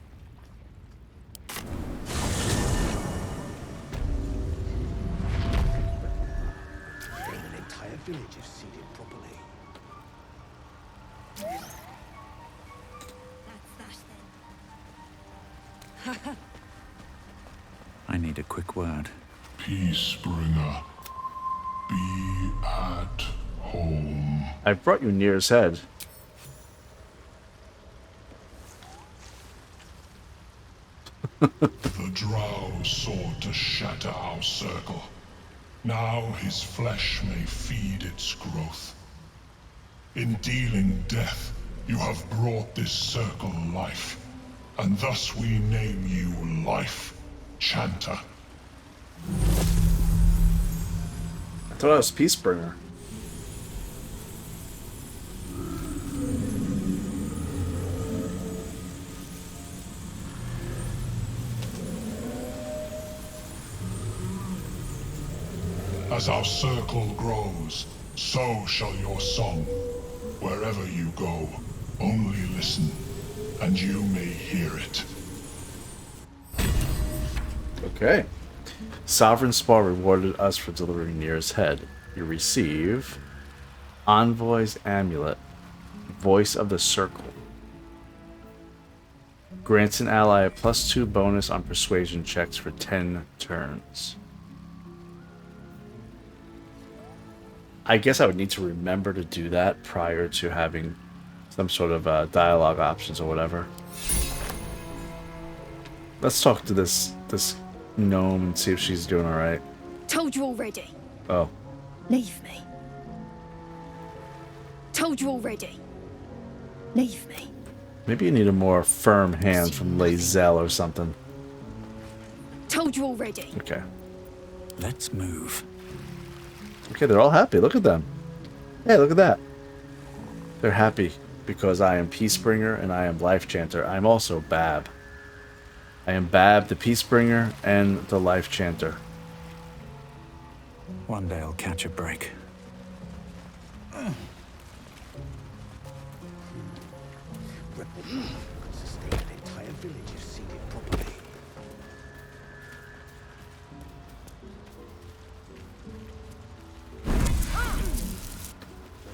An entire village is seeded properly. I need a quick word. Peacebringer, be at home. I brought you Nier's head. The drow sought to shatter our circle. Now his flesh may feed its growth. In dealing death, you have brought this circle life, and thus we name you Life Chanter. I thought I was Peacebringer. As our circle grows, so shall your song. Wherever you go, only listen, and you may hear it. Okay. Sovereign Spar rewarded us for delivering Nier's head. You receive Envoy's Amulet, Voice of the Circle. Grants an ally a +2 bonus on persuasion checks for 10 turns. I guess I would need to remember to do that prior to having some sort of dialogue options or whatever. Let's talk to this gnome and see if she's doing all right. Told you already. Oh. Leave me. Told you already. Leave me. Maybe you need a more firm hand from Lae'zel or something. Told you already. Okay. Let's move. Okay, they're all happy. Look at them. Hey, look at that. They're happy because I am Peacebringer and I am Life Chanter. I'm also Bab. I am Bab, the Peacebringer, and the Life Chanter. One day I'll catch a break. Sustain an entire village if seeded properly.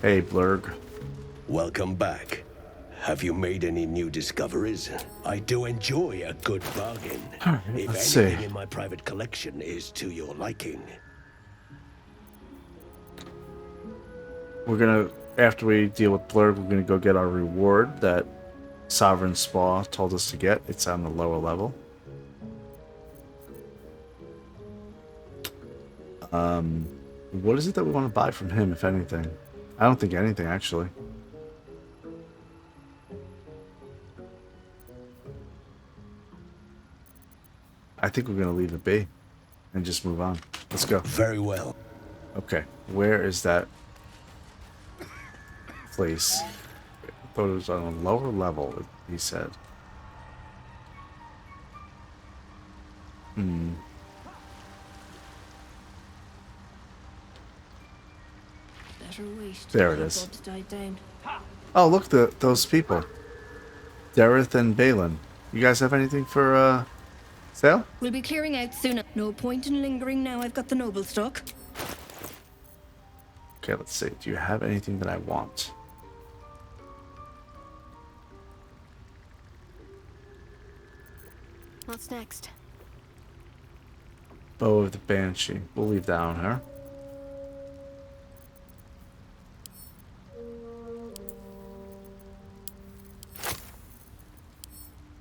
Hey, Blurg. Welcome back. Have you made any new discoveries? I do enjoy a good bargain. If let's anything see. in my private collection is to your liking. We're gonna, after we deal with Blurg, we're gonna go get our reward that Sovereign Spa told us to get. It's on the lower level. What is it that we want to buy from him, if anything? I don't think anything, actually. I think we're gonna leave it be and just move on. Let's go. Very well. Okay, where is that place? I thought it was on a lower level, he said. There it is. Oh, look, those people. Dareth and Balin. You guys have anything for, sale? We'll be clearing out soon. No point in lingering now. I've got the noble stock. Okay, let's see. Do you have anything that I want? What's next? Bow of the Banshee. We'll leave that on her.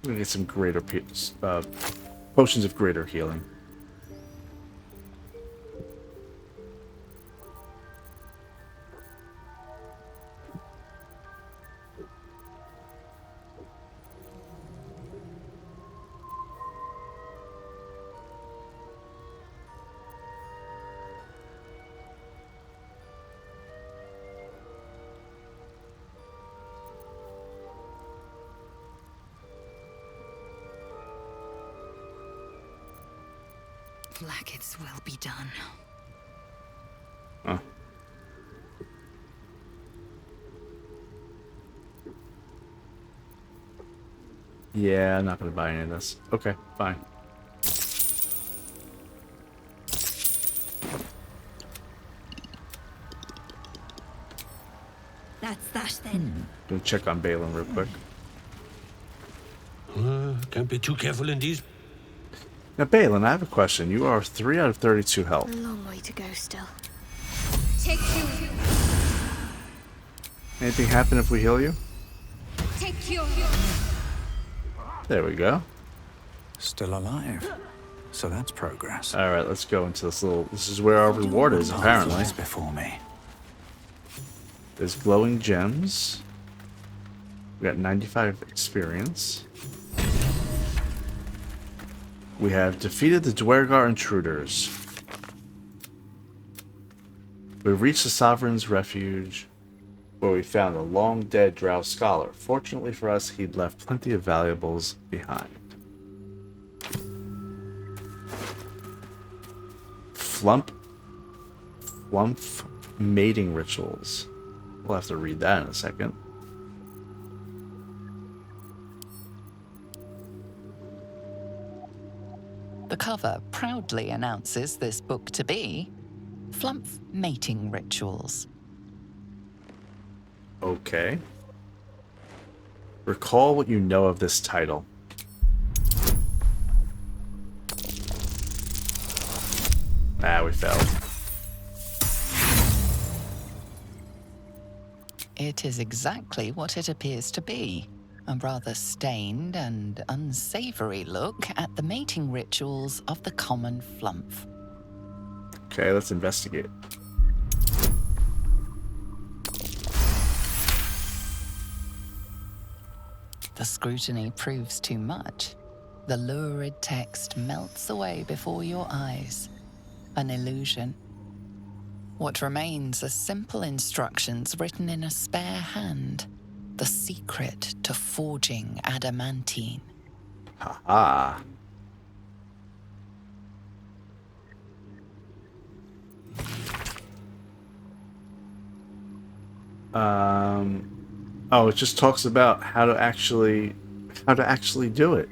We're gonna get some greater potions of greater healing. Blackets will be done. Huh. Yeah, I'm not gonna buy any of this. Okay, fine. That's that then. Gonna check on Balin real quick. Can't be too careful in these. Now, Balin, I have a question. You are 3 out of 32 health. A long way to go still. Take you. Anything happen if we heal you? Take you. There we go. Still alive. So that's progress. All right, let's go into this little. This is where our reward is, apparently. Lies before me. There's glowing gems. We got 95 experience. We have defeated the Duergar intruders. We reached the Sovereign's refuge, where we found a long-dead Drow scholar. Fortunately for us, he'd left plenty of valuables behind. Flump mating rituals. We'll have to read that in a second. The cover proudly announces this book to be Flump Mating Rituals. Okay. Recall what you know of this title. Ah, we failed. It is exactly what it appears to be. A rather stained and unsavory look at the mating rituals of the common flump. Okay, let's investigate. the scrutiny proves too much, the lurid text melts away before your eyes. An illusion. What remains are simple instructions written in a spare hand. The secret to forging adamantine. Ha-ha. Oh, it just talks about how to actually do it.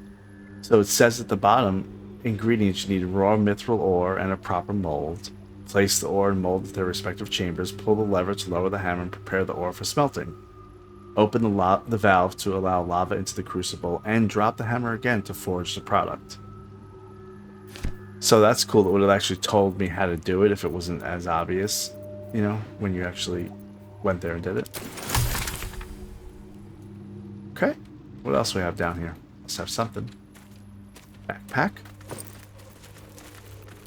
So it says at the bottom, ingredients: you need raw mithril ore and a proper mold. Place the ore and mold at their respective chambers, pull the lever to lower the hammer, and prepare the ore for smelting. Open the valve to allow lava into the crucible, and drop the hammer again to forge the product. So that's cool. It would have actually told me how to do it if it wasn't as obvious, you know, when you actually went there and did it. Okay, what else do we have down here? Let's have something. Backpack.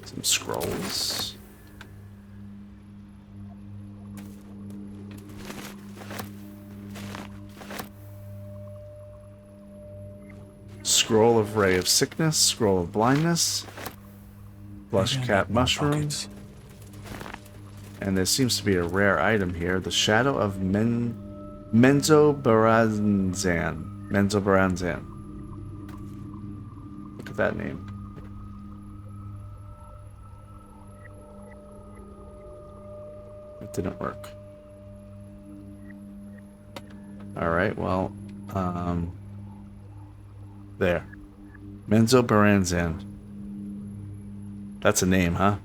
Some scrolls. Scroll of Ray of Sickness, Scroll of Blindness, Flush Cap Mushrooms. And there seems to be a rare item here, the Shadow of Menzoberranzan. Menzoberranzan. Look at that name. It didn't work. Alright, well, there. Menzoberranzan. That's a name, huh?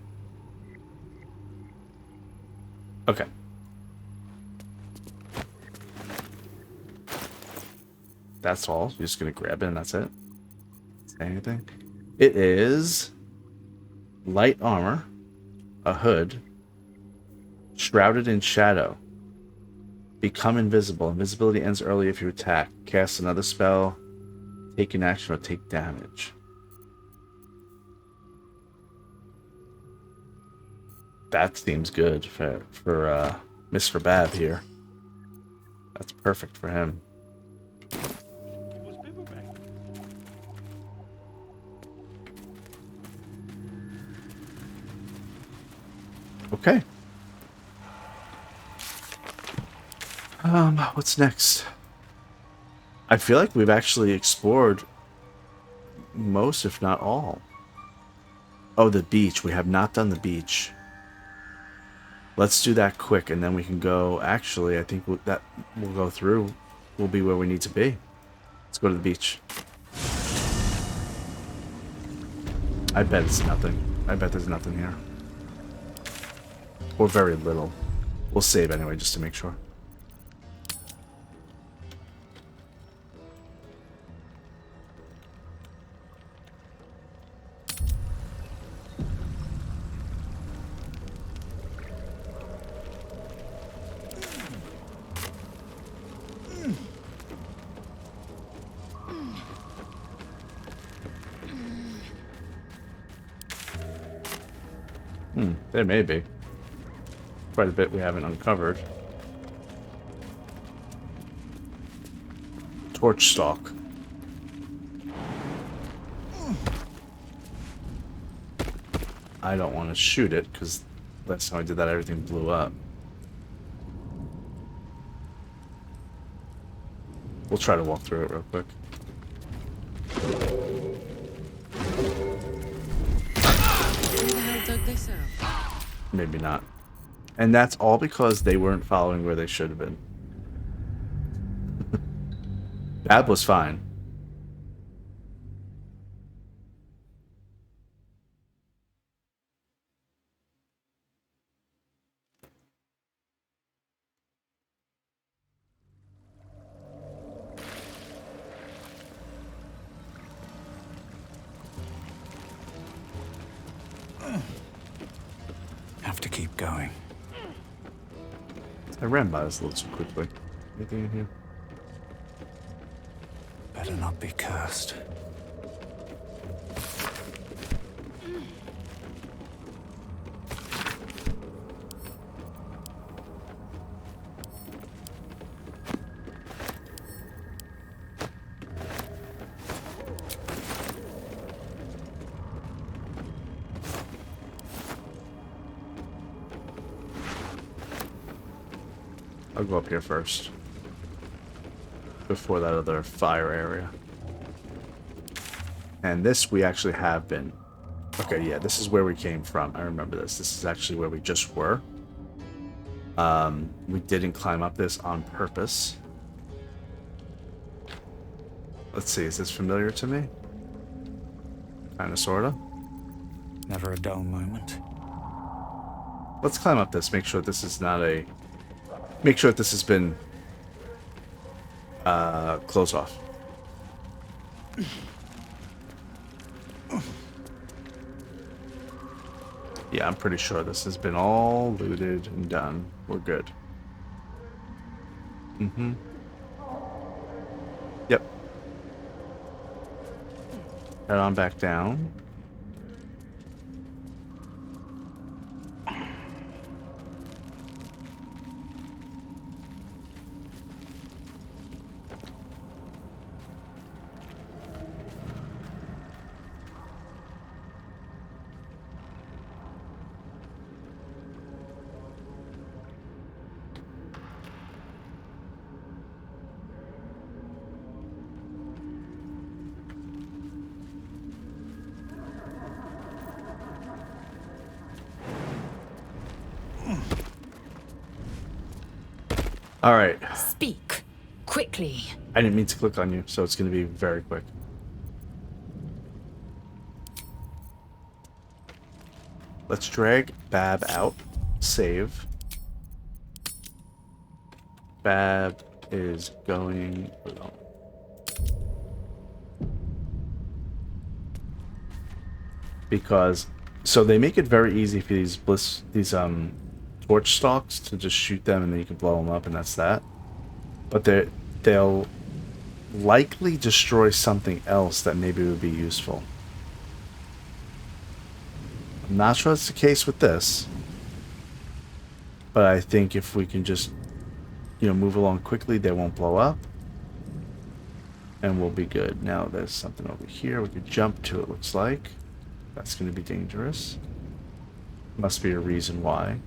Okay. That's all. You're just gonna grab it and that's it? Say anything? It is light armor, a hood, shrouded in shadow. Become invisible. Invisibility ends early if you attack. Cast another spell. Take an action or take damage. That seems good for Mr. Bab here. That's perfect for him. Okay. What's next? I feel like we've actually explored most, if not all. Oh, the beach. We have not done the beach. Let's do that quick, and then we can go. Actually, I think that we'll go through. We'll be where we need to be. Let's go to the beach. I bet it's nothing. I bet there's nothing here. Or very little. We'll save anyway, just to make sure. There may be. Quite a bit we haven't uncovered. Torch stalk. I don't want to shoot it, because last time I did that, everything blew up. We'll try to walk through it real quick. Who the hell dug this out? Maybe not. And that's all because they weren't following where they should have been. Bab was fine. Have to keep going. I ran by this a little too quickly. Anything in here? Better not be cursed. I'll go up here first. Before that other fire area. And this we actually have been. Okay, yeah, this is where we came from. I remember this. This is actually where we just were. We didn't climb up this on purpose. Let's see, is this familiar to me? Kinda, sorta. Never a dull moment. Let's climb up this, make sure this is not a... Make sure that this has been... closed off. Yeah, I'm pretty sure this has been all looted and done. We're good. Mm-hmm. Yep. Head on back down. All right. Speak quickly. I didn't mean to click on you, so it's going to be very quick. Let's drag Bab out. Save. Bab is going alone. Because, so they make it very easy for these torch stalks to just shoot them and then you can blow them up and that's that. But they'll likely destroy something else that maybe would be useful. I'm not sure that's the case with this. But I think if we can just, move along quickly, they won't blow up. And we'll be good. Now there's something over here we could jump to, it looks like. That's going to be dangerous. Must be a reason why.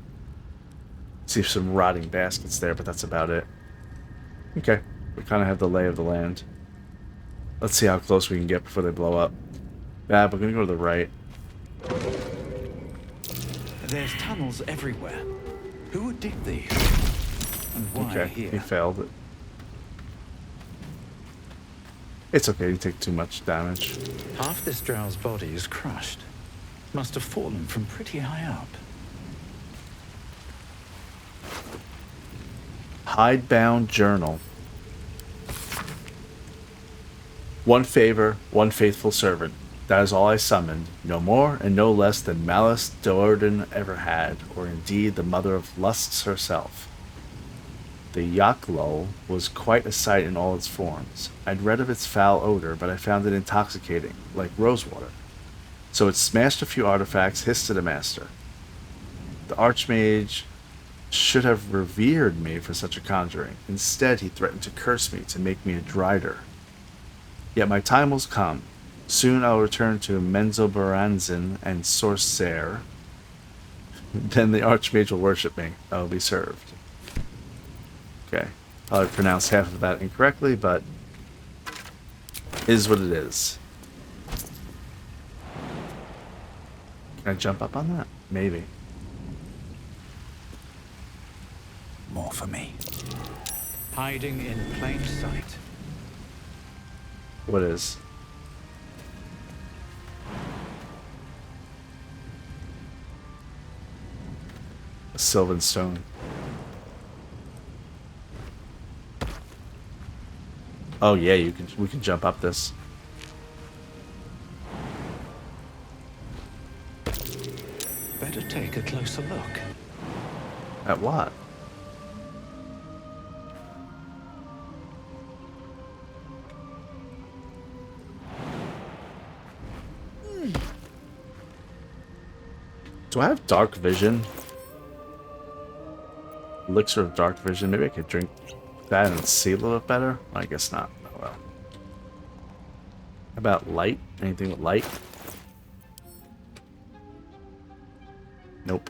See some rotting baskets there, but that's about it. Okay, we kind of have the lay of the land. Let's see how close we can get before they blow up. Bab, we're going to go to the right. There's tunnels everywhere. Who would dig these? And why Okay, here? he failed it. It's okay, you take too much damage. Half this drow's body is crushed. Must have fallen from pretty high up. Hidebound journal. One favor, one faithful servant. That is all I summoned, no more and no less than Malice Do'Urden ever had, or indeed the mother of lusts herself. The Yaklul was quite a sight in all its forms. I'd read of its foul odor, but I found it intoxicating, like rosewater. So it smashed a few artifacts, hissed at a master. The Archmage should have revered me for such a conjuring. Instead, he threatened to curse me, to make me a Drider. Yet my time will come. Soon I'll return to Menzoberranzan and Sorcerer. Then the Archmage will worship me. I will be served. Okay. Probably pronounced half of that incorrectly, but is what it is. Can I jump up on that? Maybe. More for me. Hiding in plain sight. What is? A Sylvan Stone. Oh yeah, we can jump up this. Better take a closer look. At what? Do I have dark vision? Elixir of dark vision. Maybe I could drink that and see a little bit better? I guess not. Oh well. How about light? Anything with light? Nope.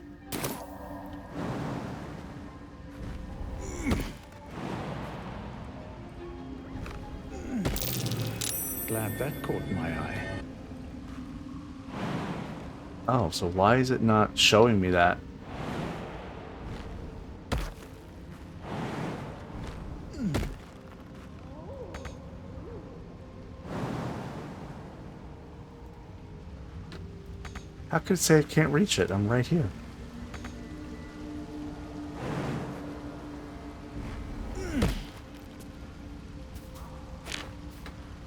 glad that caught my eye. Oh, so why is it not showing me that? How could it say I can't reach it? I'm right here.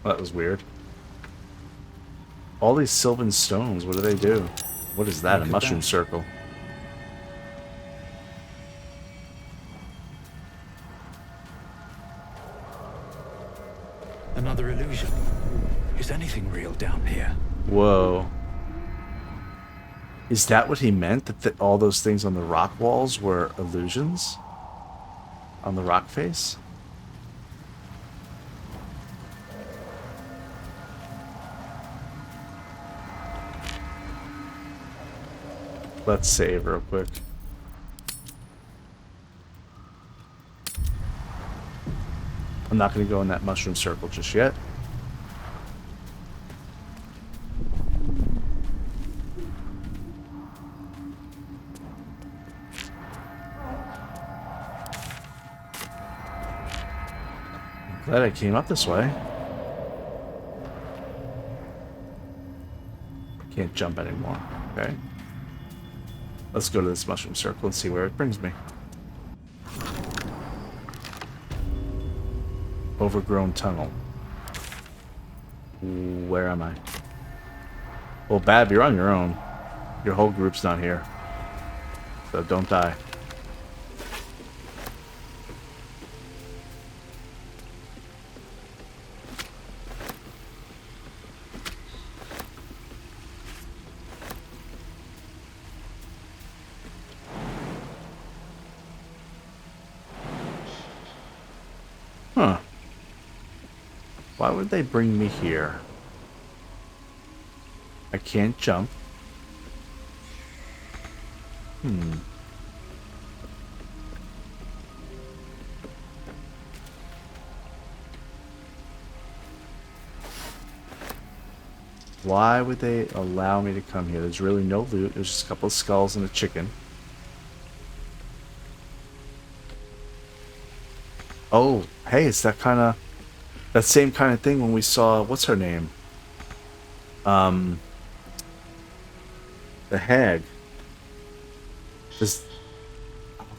That was weird. All these sylvan stones, what do they do? What is that? A mushroom circle. Another illusion. Is anything real down here? Whoa. Is that what he meant? That all those things on the rock walls were illusions? On the rock face? Let's save real quick. I'm not going to go in that mushroom circle just yet. I'm glad I came up this way. Can't jump anymore. Okay. Let's go to this mushroom circle and see where it brings me. Overgrown tunnel. Where am I? Well, Bab, you're on your own. Your whole group's not here. So don't die. Huh. Why would they bring me here? I can't jump. Why would they allow me to come here? There's really no loot. There's just a couple of skulls and a chicken. Oh, hey, it's that same kind of thing when we saw, what's her name? The hag.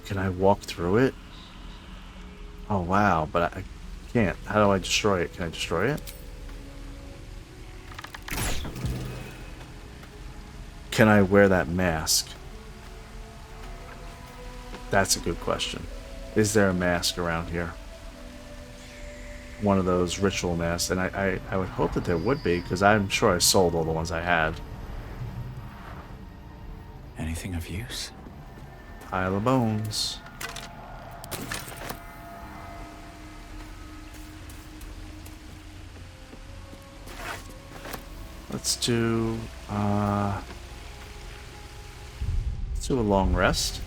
Can I walk through it? Oh, wow, but I can't. How do I destroy it? Can I destroy it? Can I wear that mask? That's a good question. Is there a mask around here? One of those ritual masks, and I would hope that there would be, because I'm sure I sold all the ones I had. Anything of use? Pile of bones. Let's do a long rest.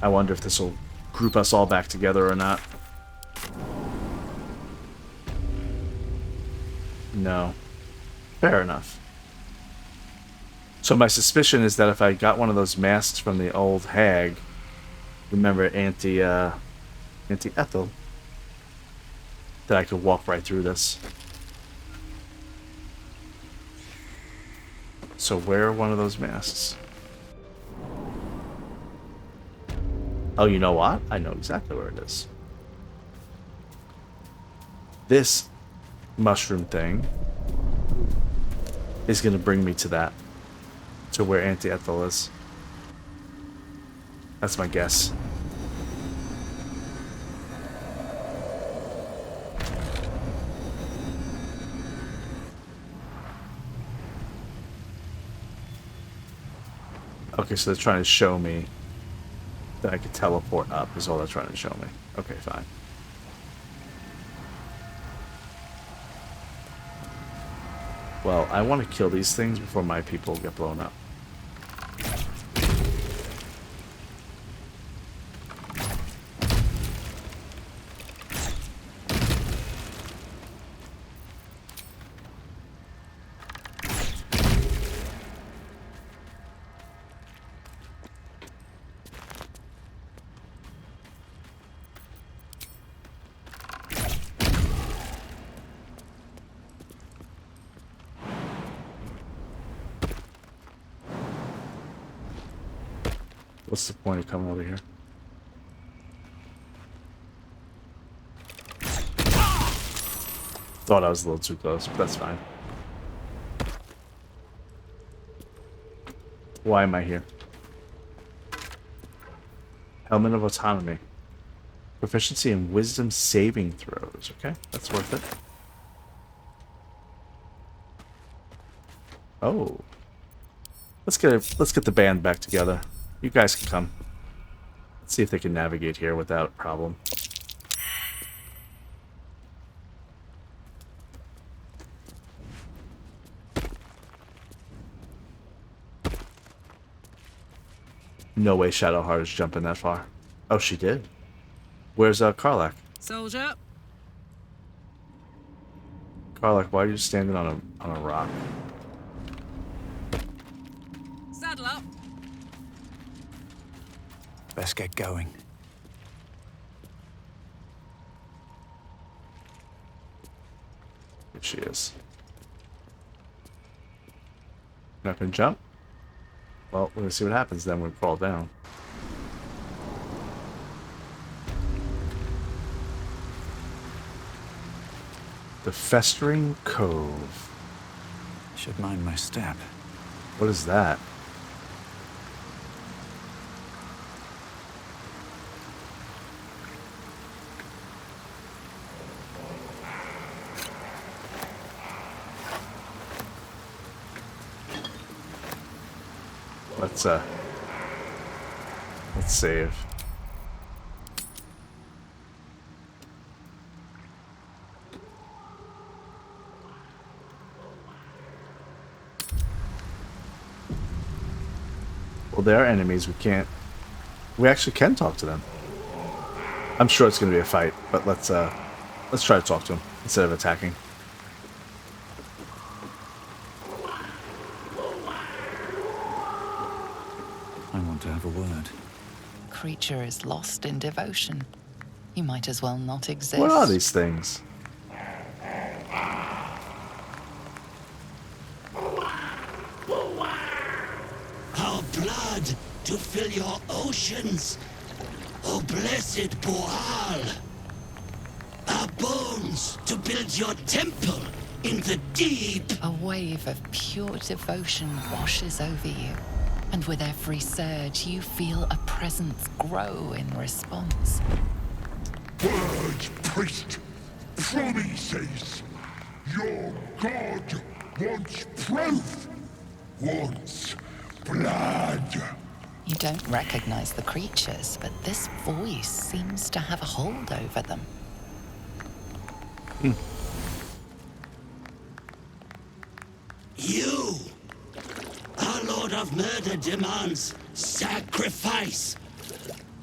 I wonder if this will group us all back together or not. No. Fair enough. So my suspicion is that if I got one of those masks from the old hag, remember Auntie Ethel, that I could walk right through this. So wear one of those masks. Oh, you know what? I know exactly where it is. This mushroom thing is going to bring me to that. To where Auntie Ethel is. That's my guess. Okay, so they're trying to show me That I could teleport up is all they're trying to show me. Okay, fine. Well, I want to kill these things before my people get blown up. What's the point of coming over here? Thought I was a little too close, but that's fine. Why am I here? Element of autonomy. Proficiency in wisdom saving throws. Okay, that's worth it. Oh. Let's get the band back together. You guys can come. Let's see if they can navigate here without a problem. No way Shadowheart is jumping that far. Oh, she did. Where's Karlach? Soldier. Karlach, why are you standing on a rock? Saddle up. Best get going. Here she is. Not gonna jump? Well, we're gonna see what happens then when we fall down. The Festering Cove. Should mind my step. What is that? Let's save. Well, they're enemies. We actually can talk to them. I'm sure it's going to be a fight, but let's try to talk to them instead of attacking. I want to have a word. Creature is lost in devotion. You might as well not exist. What are these things? Our blood to fill your oceans, O blessed Boal. Our bones to build your temple in the deep. A wave of pure devotion washes over you. And with every surge, you feel a presence grow in response. Words, priest! Promises! Your god wants proof! Wants blood! You don't recognize the creatures, but this voice seems to have a hold over them. You, our Lord of Murder, demands sacrifice.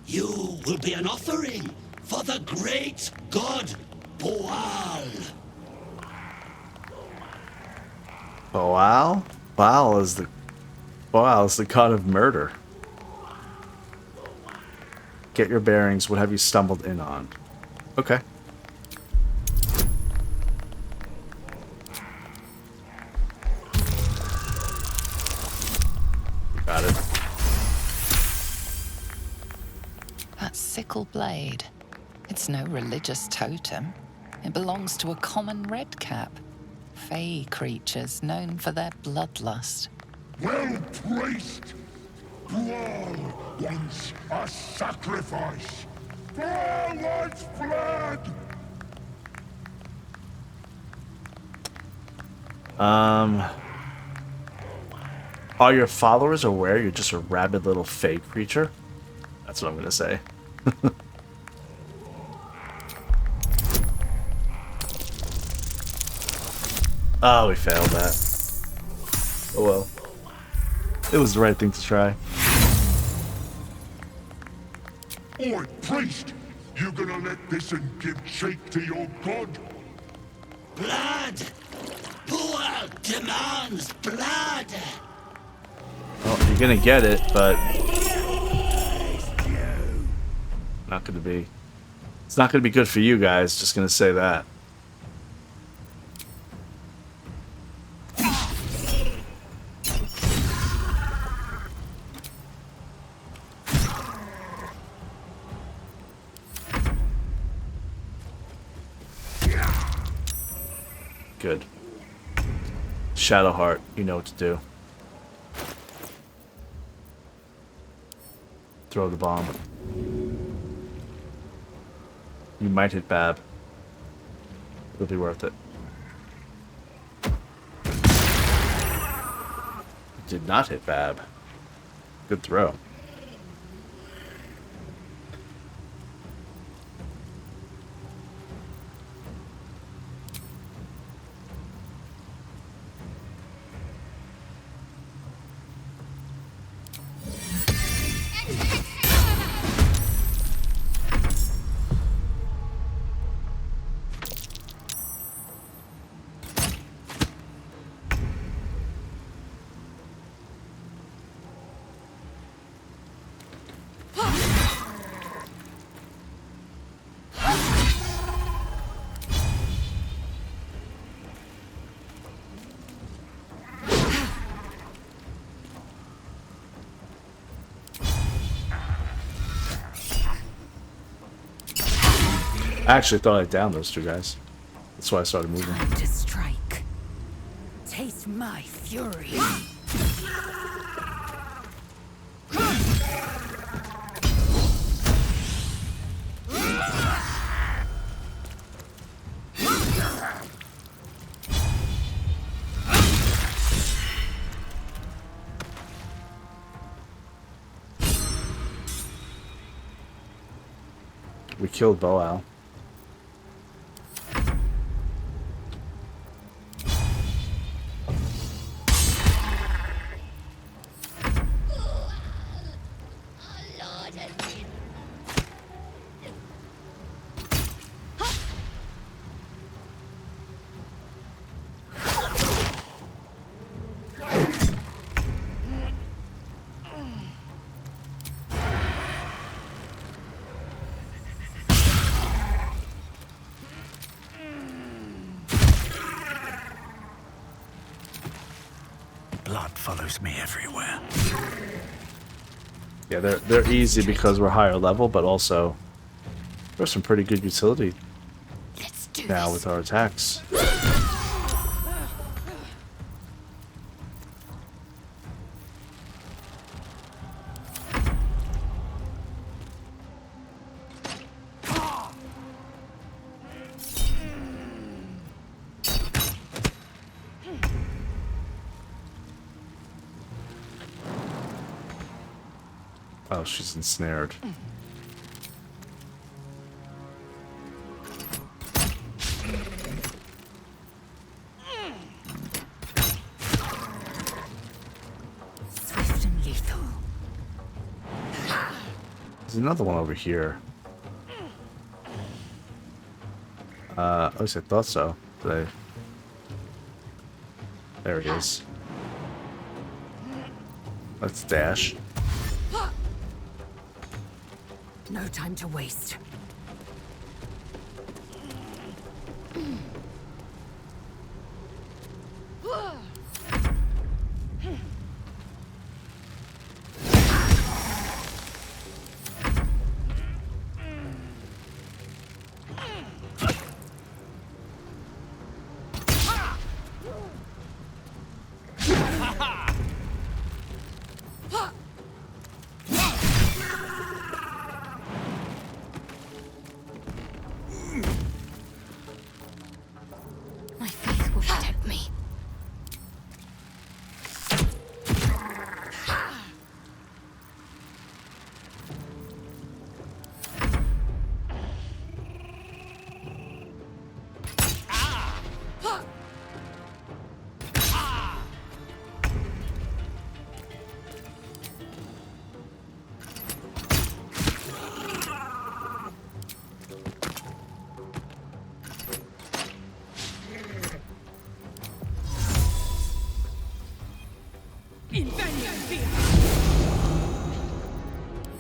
You will be an offering for the great god Boal. Boal? Boal is the god of murder. Get your bearings. What have you stumbled in on? Okay. Got it. That sickle blade. It's no religious totem. It belongs to a common redcap. Fey creatures known for their bloodlust. Well placed! Boal wants a sacrifice! Boal wants blood! Are your followers aware you're just a rabid little fey creature? That's what I'm gonna say. Oh, we failed that. Oh well. It was the right thing to try. Oi, priest! You gonna let this and give shake to your god? Blood! Bual demands blood! Well, you're gonna get it, but not gonna be. It's not gonna be good for you guys. Just gonna say that. Good. Shadowheart, you know what to do. Throw the bomb. You might hit Bab. It'll be worth it. Did not hit Bab. Good throw. I actually thought I downed those two guys. That's why I started moving. Time to strike. Taste my fury. We killed Boal. Blood follows me everywhere. Yeah, they're easy because we're higher level, but also there's some pretty good utility now with our attacks. Oh, she's ensnared. Swift and lethal. There's another one over here. At least I thought so. There it is. Let's dash. No time to waste.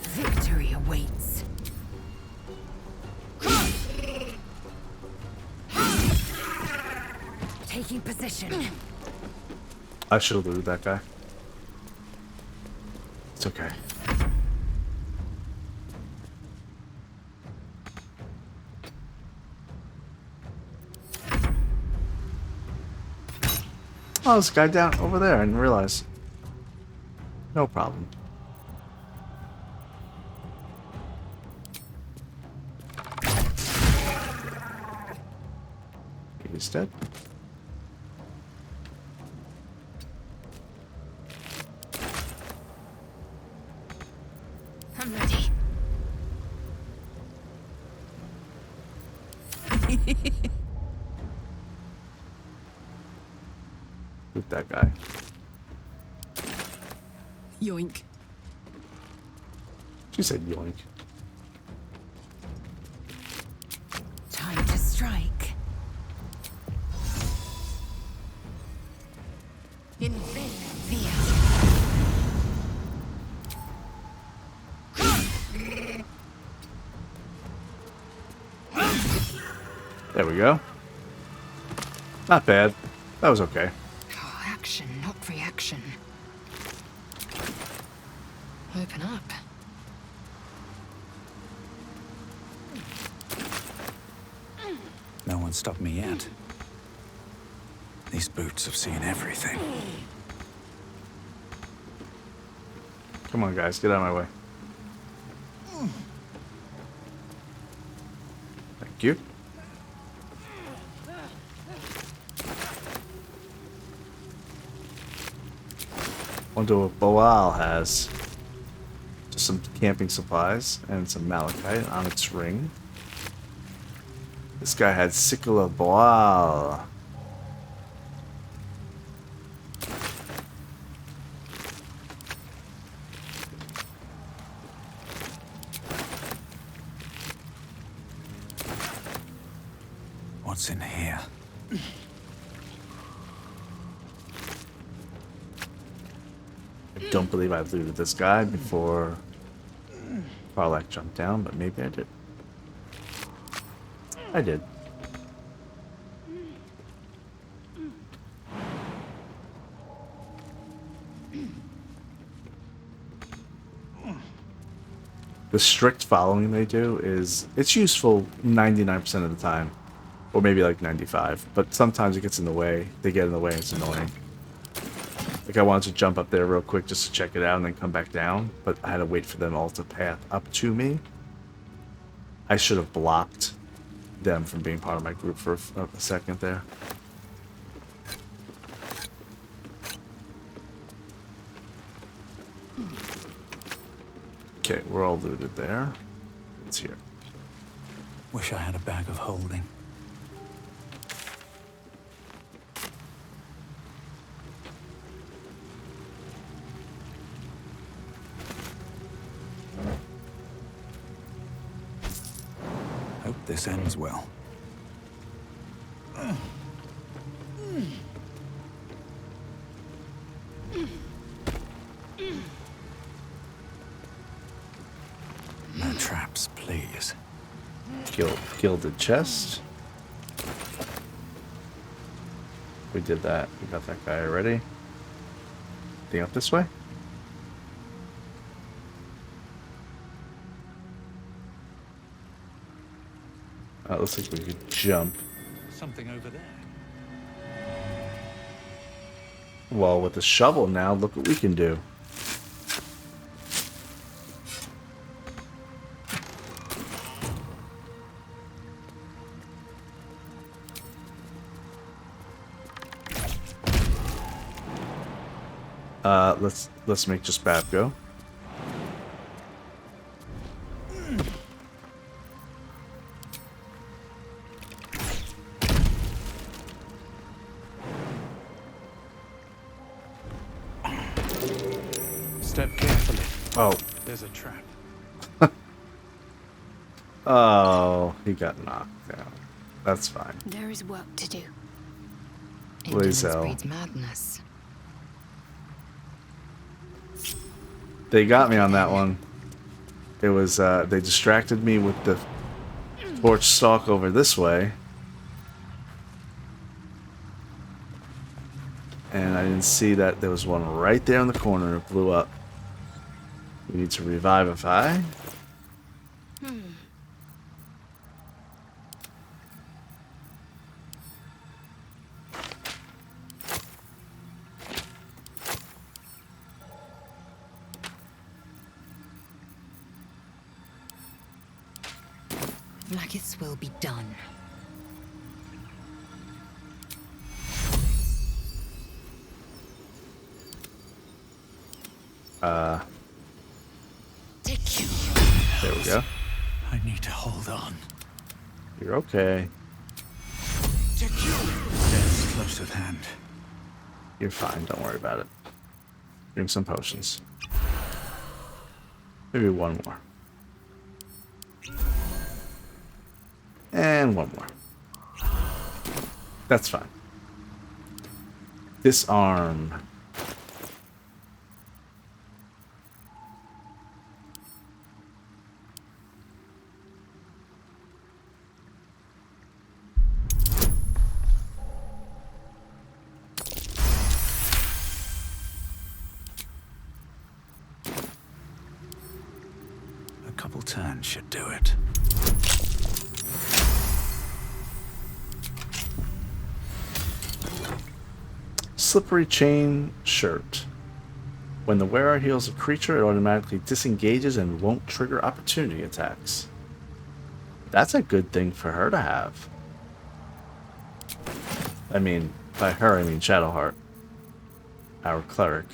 Victory awaits. Taking position. I should have looted that guy. It's okay. Oh, this guy down over there. I didn't realize. No problem. He's dead. I'm ready. Loot that guy. Yoink. She said yoink. Time to strike. In Via. There we go. Not bad. That was okay. Oh, action, not reaction. Open up. No one stopped me yet. These boots have seen everything. Come on, guys. Get out of my way. Thank you. Wonder what Boal has. Just some camping supplies and some malachite on its ring. This guy had Sickle of Boal. What's in here? I don't believe I looted this guy before Karlach jumped down, but maybe I did. I did. The strict following they do is, it's useful 99% of the time. Or maybe like 95. But sometimes it gets in the way. They get in the way and it's annoying. Like I wanted to jump up there real quick just to check it out and then come back down. But I had to wait for them all to path up to me. I should have blocked them from being part of my group for a second there. Okay, we're all looted there. It's here. Wish I had a bag of holding. Hope this ends well. No traps, please. Gilded chest. We did that. We got that guy already. Anything up this way? It looks like we could jump. Something over there. Well, with the shovel now, look what we can do. Let's make just Bab go. Step carefully. Oh. There's a trap. Oh, he got knocked down. That's fine. There is work to do. Lae'zel. Breeds madness. They got me on that one. It was, they distracted me with the torch stalk over this way. And I didn't see that there was one right there in the corner. It blew up. We need to revivify. Magus will be done. There we go. I need to hold on. You're okay. Death's close at hand. You're fine. Don't worry about it. Drink some potions. Maybe one more. And one more. That's fine. Disarm. A couple turns should do it. Slippery chain shirt. When the wearer heals a creature, it automatically disengages and won't trigger opportunity attacks. That's a good thing for her to have. I mean, by her, I mean Shadowheart, our cleric.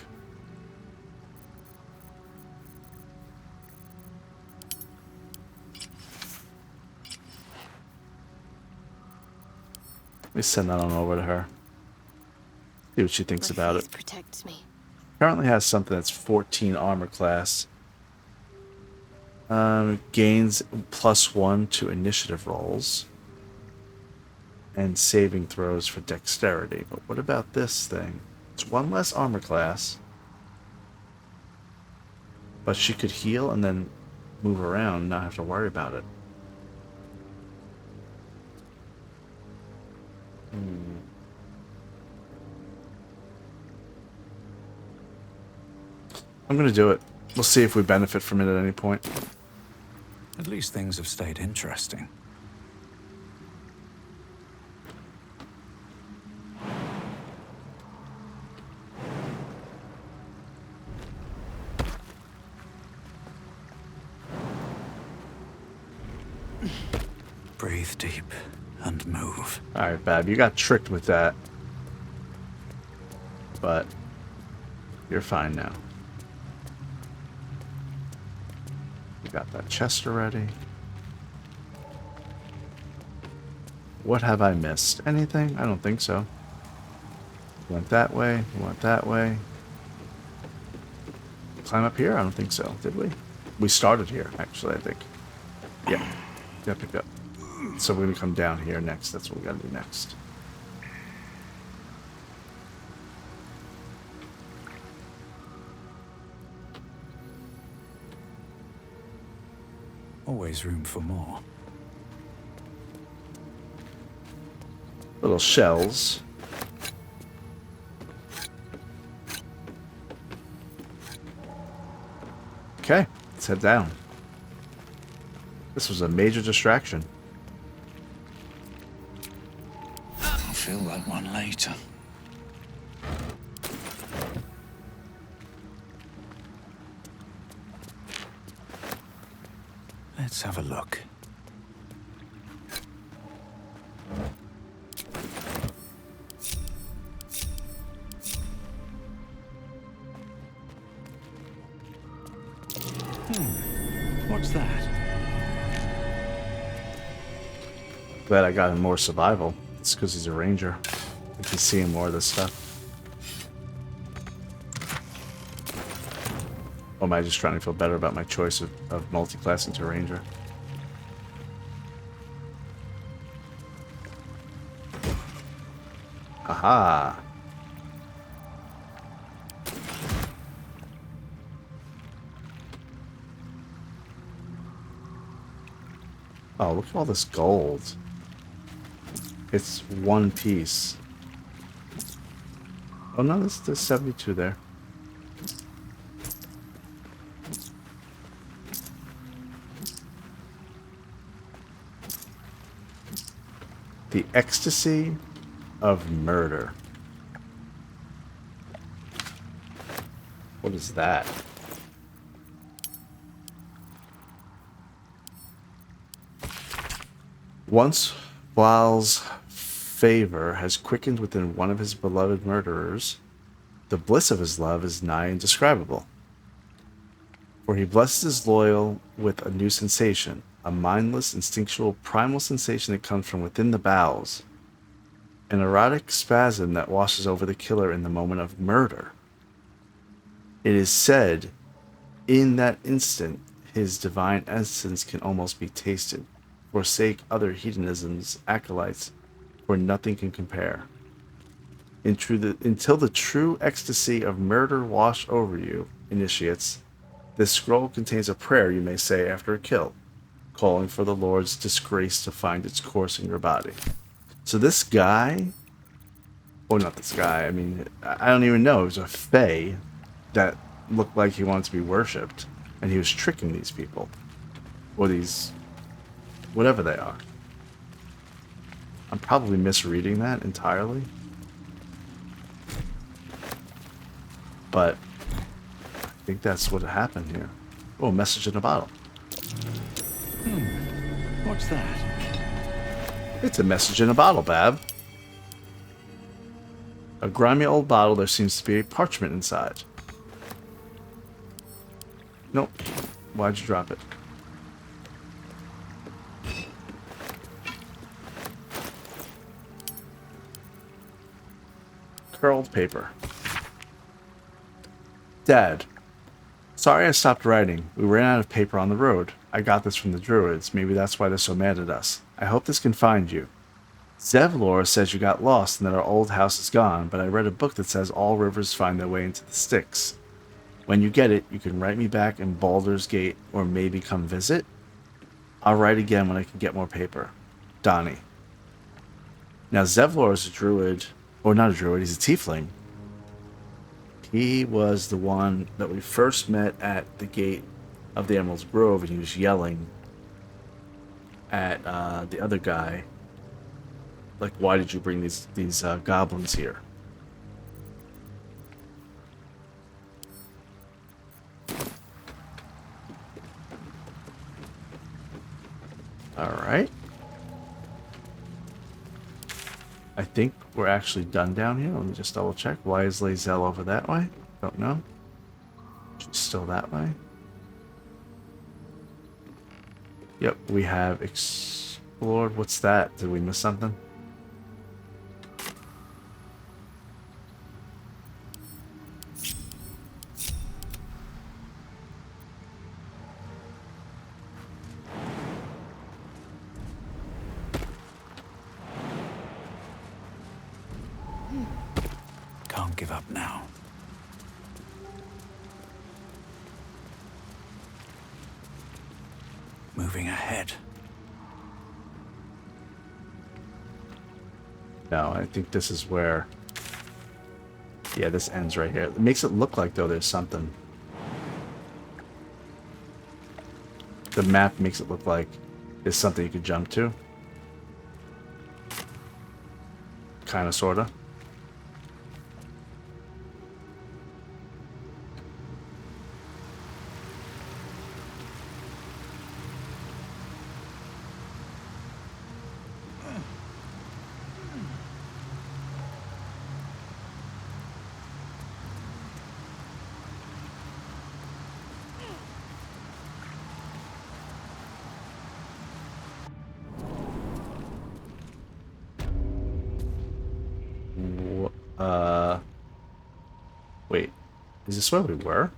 Let me send that on over to her. See what she thinks about it. Protects me. Currently has something that's 14 armor class. Gains +1 to initiative rolls. And saving throws for dexterity. But what about this thing? It's 1 less armor class. But she could heal and then move around and not have to worry about it. I'm gonna do it. We'll see if we benefit from it at any point. At least things have stayed interesting. Breathe deep and move. Alright, Bab, you got tricked with that. But you're fine now. You got that chest already. What have I missed? Anything? I don't think so. Went that way, went that way. Climb up here? I don't think so, did we? We started here, actually, I think. Yeah. Yep, yep. So we're gonna come down here next. That's what we gotta do next. Always room for more. Little shells. Okay, let's head down. This was a major distraction. I'll feel that one later. Let's have a look. What's that? Glad I got him more survival. It's because he's a ranger. I can see more of this stuff. Or am I just trying to feel better about my choice of multi-classing to ranger? Aha! Oh, look at all this gold. It's one piece. Oh no, there's 72 there. The ecstasy of murder. What is that? Once Wild's favor has quickened within one of his beloved murderers, the bliss of his love is nigh indescribable. For he blesses his loyal with a new sensation, a mindless, instinctual, primal sensation that comes from within the bowels, an erotic spasm that washes over the killer in the moment of murder. It is said, in that instant, his divine essence can almost be tasted. Forsake other hedonism's acolytes, for nothing can compare. Until the true ecstasy of murder wash over you, initiates, this scroll contains a prayer you may say after a kill, calling for the Lord's disgrace to find its course in your body. So this guy, or not this guy, I mean, I don't even know, it was a fae that looked like he wanted to be worshipped, and he was tricking these people, or these, whatever they are. I'm probably misreading that entirely, but I think that's what happened here. Oh, message in a bottle. What's that? It's a message in a bottle, Bab. A grimy old bottle, there seems to be a parchment inside. Nope. Why'd you drop it? Curled paper. Dad. Sorry I stopped writing. We ran out of paper on the road. I got this from the druids. Maybe that's why they're so mad at us. I hope this can find you. Zevlor says you got lost and that our old house is gone, but I read a book that says all rivers find their way into the Styx. When you get it, you can write me back in Baldur's Gate or maybe come visit. I'll write again when I can get more paper. Donnie. Now Zevlor is a druid, or not a druid, he's a tiefling. He was the one that we first met at the gate of the Emerald's Grove, and he was yelling at the other guy, like, why did you bring these goblins here? Alright. I think we're actually done down here. Let me just double check. Why is Lae'zel over that way? Don't know. She's still that way. Yep, we have explored. What's that? Did we miss something? Can't give up now. Moving ahead. No, I think this is where... Yeah, this ends right here. It makes it look like, though, there's something. The map makes it look like there's something you could jump to. Kinda, sorta. Wait, is this where we were?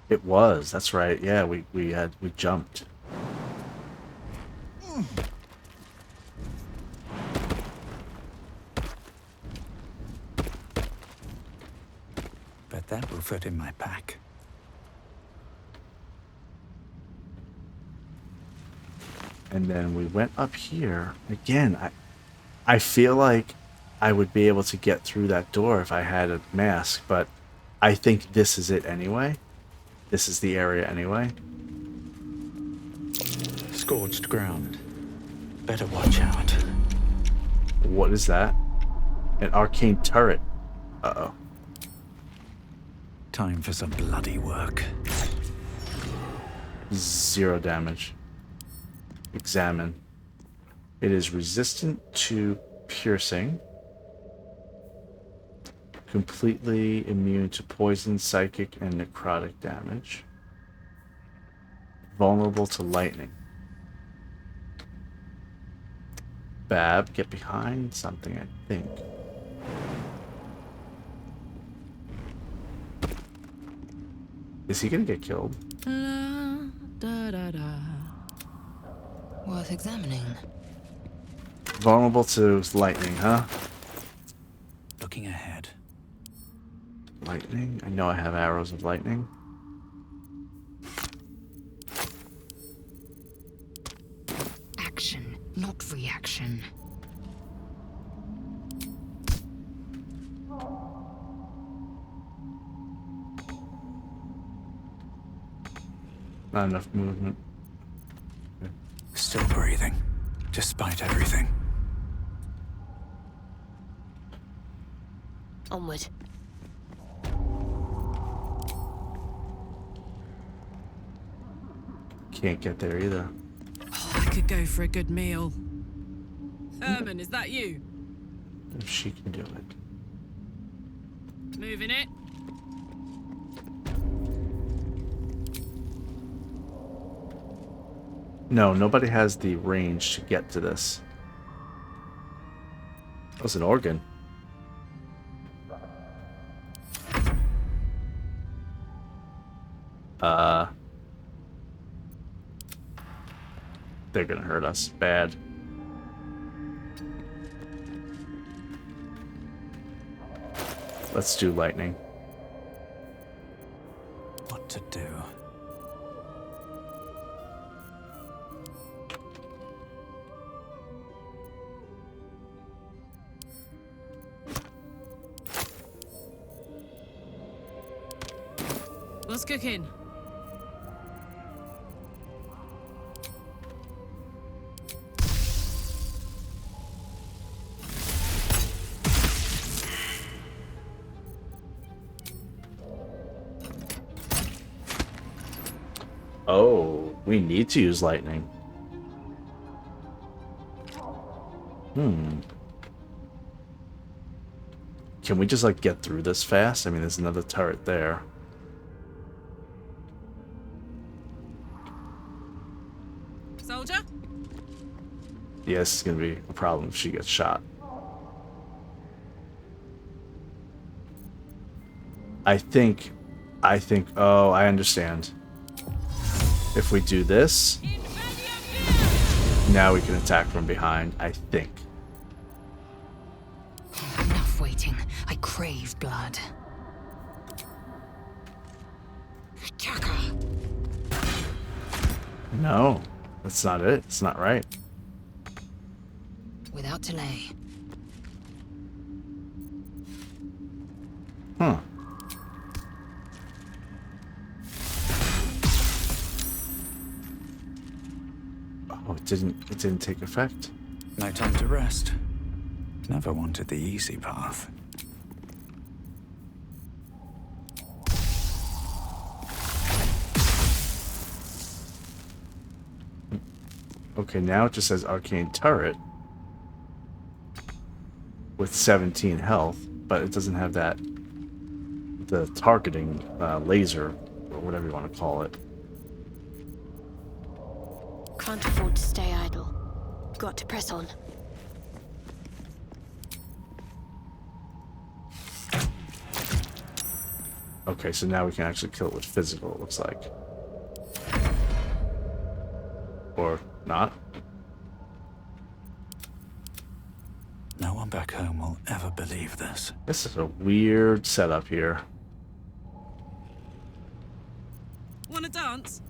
It was, that's right. Yeah, we jumped. Bet that will fit in my pack. And then we went up here. Again, I feel like I would be able to get through that door if I had a mask, but I think this is it anyway. This is the area anyway. Scorched ground. Better watch out. What is that? An arcane turret. Uh-oh. Time for some bloody work. 0 damage. Examine. It is resistant to piercing. Completely immune to poison, psychic, and necrotic damage. Vulnerable to lightning. Bab, get behind something, I think. Is he gonna get killed? Worth examining. Vulnerable to lightning, huh? Looking ahead. Lightning? I know I have arrows of lightning. Action, not reaction. Not enough movement. Still breathing, despite everything. Onward. Can't get there either. Oh, I could go for a good meal. Herman, is that you? If she can do it. Moving it. No, nobody has the range to get to this. That was an organ. They're gonna hurt us bad. Let's do lightning. What to do? What's cooking? Oh, we need to use lightning. Can we just like get through this fast? I mean, there's another turret there. Soldier? Yes, it's gonna be a problem if she gets shot. I think, oh, I understand. If we do this, now we can attack from behind, I think. Enough waiting. I crave blood. Chaka. No, that's not it. It's not right. Without delay. Huh. Oh, it didn't take effect. No time to rest. Never wanted the easy path. Okay, now it just says arcane turret with 17 health, but it doesn't have that the targeting laser or whatever you want to call it. Can't afford to stay idle. Got to press on. Okay, so now we can actually kill it with physical, it looks like. Or not. No one back home will ever believe this. This is a weird setup here. Wanna dance?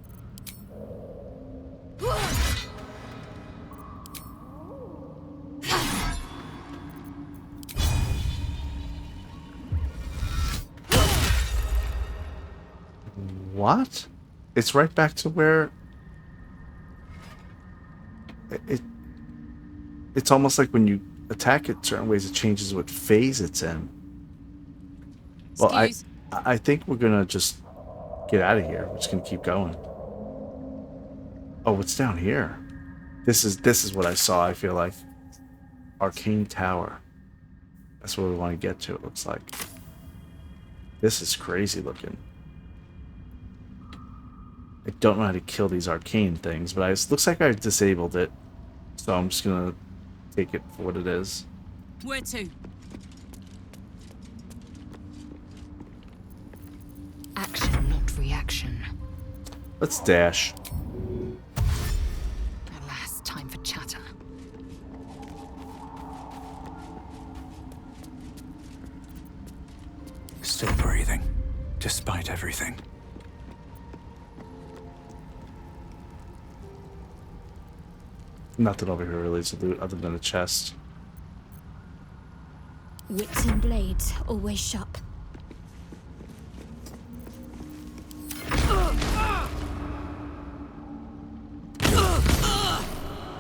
What? It's right back to where it's almost like when you attack it certain ways, it changes what phase it's in. Well, I think we're gonna just get out of here. We're just gonna keep going. Oh, what's down here? This is what I saw. I feel like Arcane Tower. That's where we want to get to. It looks like this is crazy looking. I don't know how to kill these arcane things, but it looks like I've disabled it. So I'm just gonna take it for what it is. Where to? Action, not reaction. Let's dash. Alas, time for chatter. Still breathing, despite everything. Nothing over here really to loot other than a chest. Wits and blades, always sharp.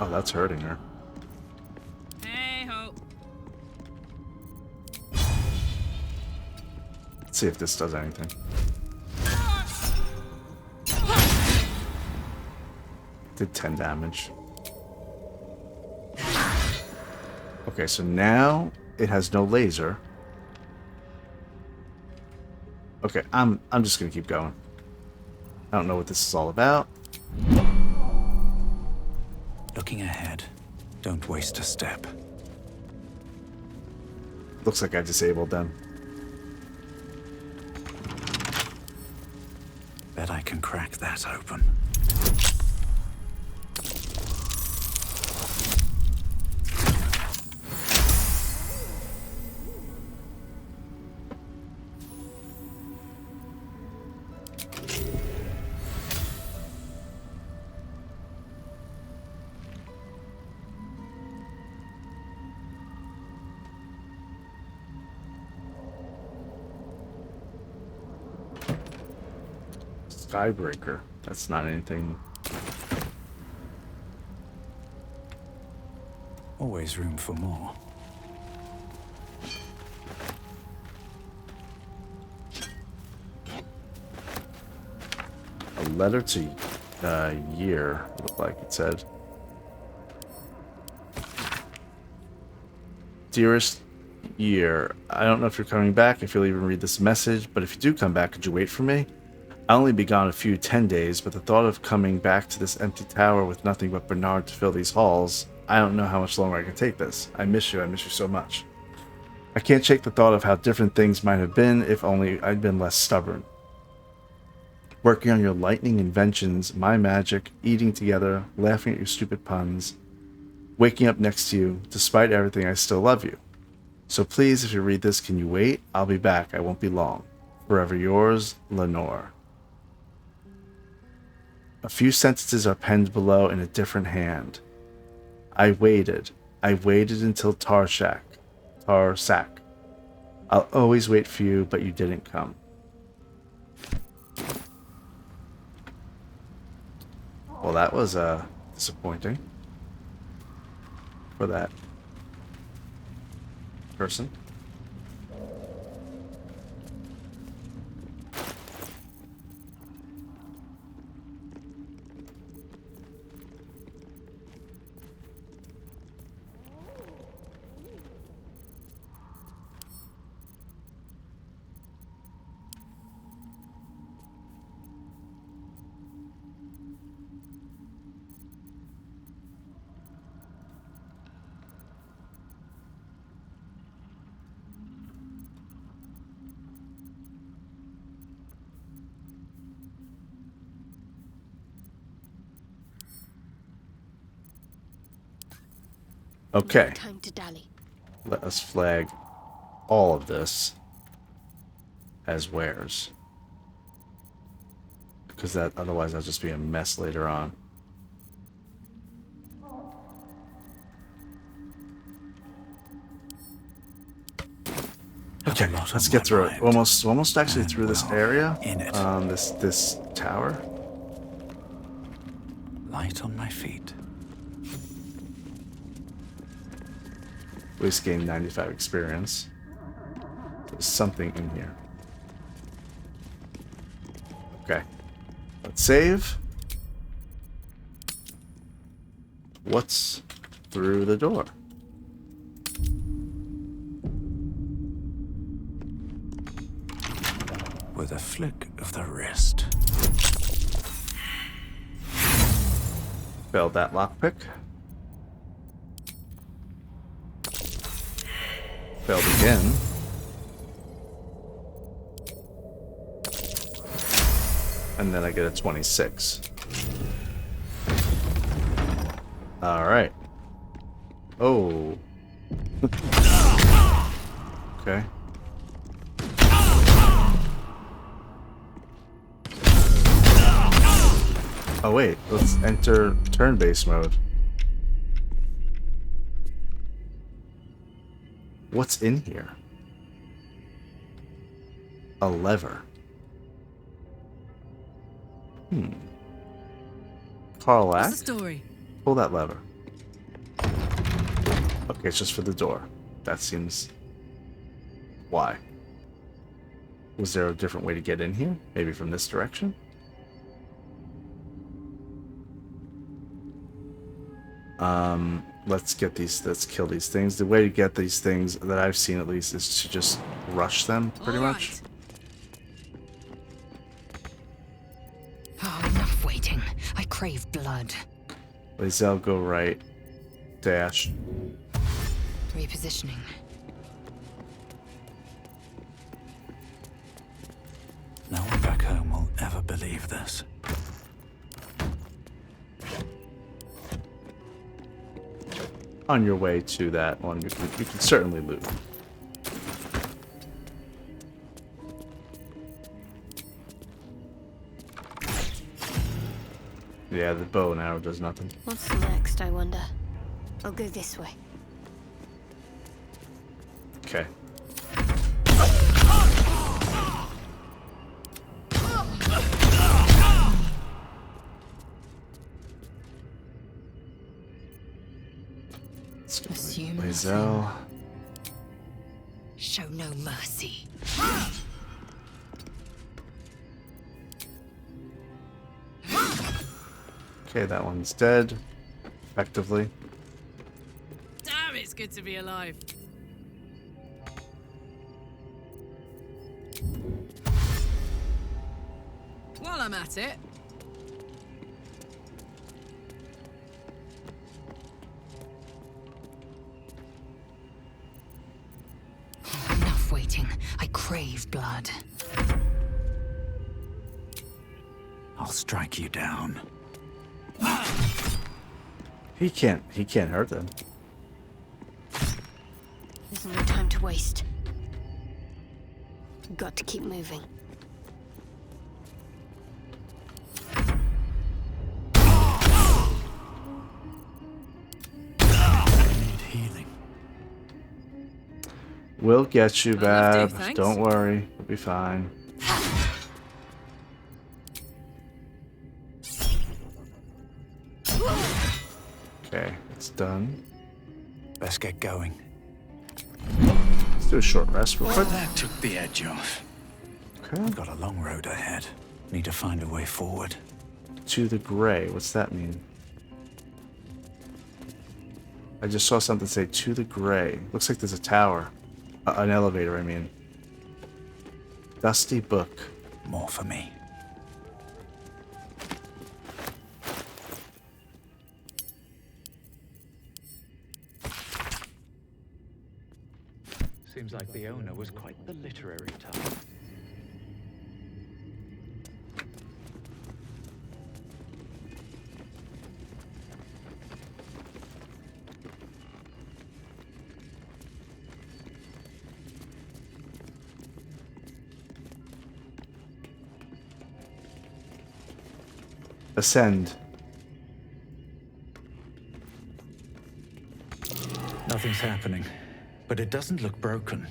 Oh, that's hurting her. Hey ho. Let's see if this does anything. Did 10 damage. Okay, so now it has no laser. Okay, I'm just gonna keep going. I don't know what this is all about. Looking ahead. Don't waste a step. Looks like I disabled them. Bet I can crack that open. Skybreaker. That's not anything. Always room for more. A letter to Year, looked like it said. Dearest Year, I don't know if you're coming back, if you'll even read this message, but if you do come back, could you wait for me? I'll only be gone a few 10 days, but the thought of coming back to this empty tower with nothing but Bernard to fill these halls, I don't know how much longer I can take this. I miss you so much. I can't shake the thought of how different things might have been if only I'd been less stubborn. Working on your lightning inventions, my magic, eating together, laughing at your stupid puns, waking up next to you, despite everything I still love you. So please, if you read this, can you wait? I'll be back, I won't be long. Forever yours, Lenore. A few sentences are penned below in a different hand. I waited until Tarsak. I'll always wait for you, but you didn't come. Well, that was disappointing for that person. Okay. Time to dally. Let us flag all of this as wares. Because that otherwise that'll just be a mess later on. Okay, a lot let's on get my through it. mind. Almost actually And, through this well, area. in it. This tower. Light on my feet. We just gained 95 experience. There's something in here. Okay. Let's save. What's through the door? With a flick of the wrist. Failed that lockpick. Failed again. And then I get a 26. Alright. Oh. Okay. Oh wait, let's enter turn-based mode. What's in here? A lever. Carlac? What's the story? Pull that lever. Okay, it's just for the door. That seems... Why? Was there a different way to get in here? Maybe from this direction? Let's kill these things. The way to get these things, that I've seen at least, is to just rush them, pretty much. Oh, enough waiting. I crave blood. Lae'zel, go right. Dash. Repositioning. No one back home will ever believe this. On your way to that one, you can certainly loot. Yeah, the bow and arrow does nothing. What's next, I wonder? I'll go this way. Okay. Assume Lae'zel. Show no mercy. Okay, that one's dead. Effectively. Damn, it's good to be alive. While I'm at it, enough waiting. I crave blood. I'll strike you down. He can't hurt them. There's no time to waste. Got to keep moving. Need healing. We'll get you, I'll Bab. do, thanks. Don't worry. We'll be fine. Okay, it's done. Let's get going. Let's do a short rest real quick. That took the edge off. Okay. I've got a long road ahead. Need to find a way forward. To the gray. What's that mean? I just saw something say to the gray. Looks like there's a tower. An elevator, I mean. Dusty book. More for me. Seems like the owner was quite the literary type. Ascend. Nothing's happening, but it doesn't look broken.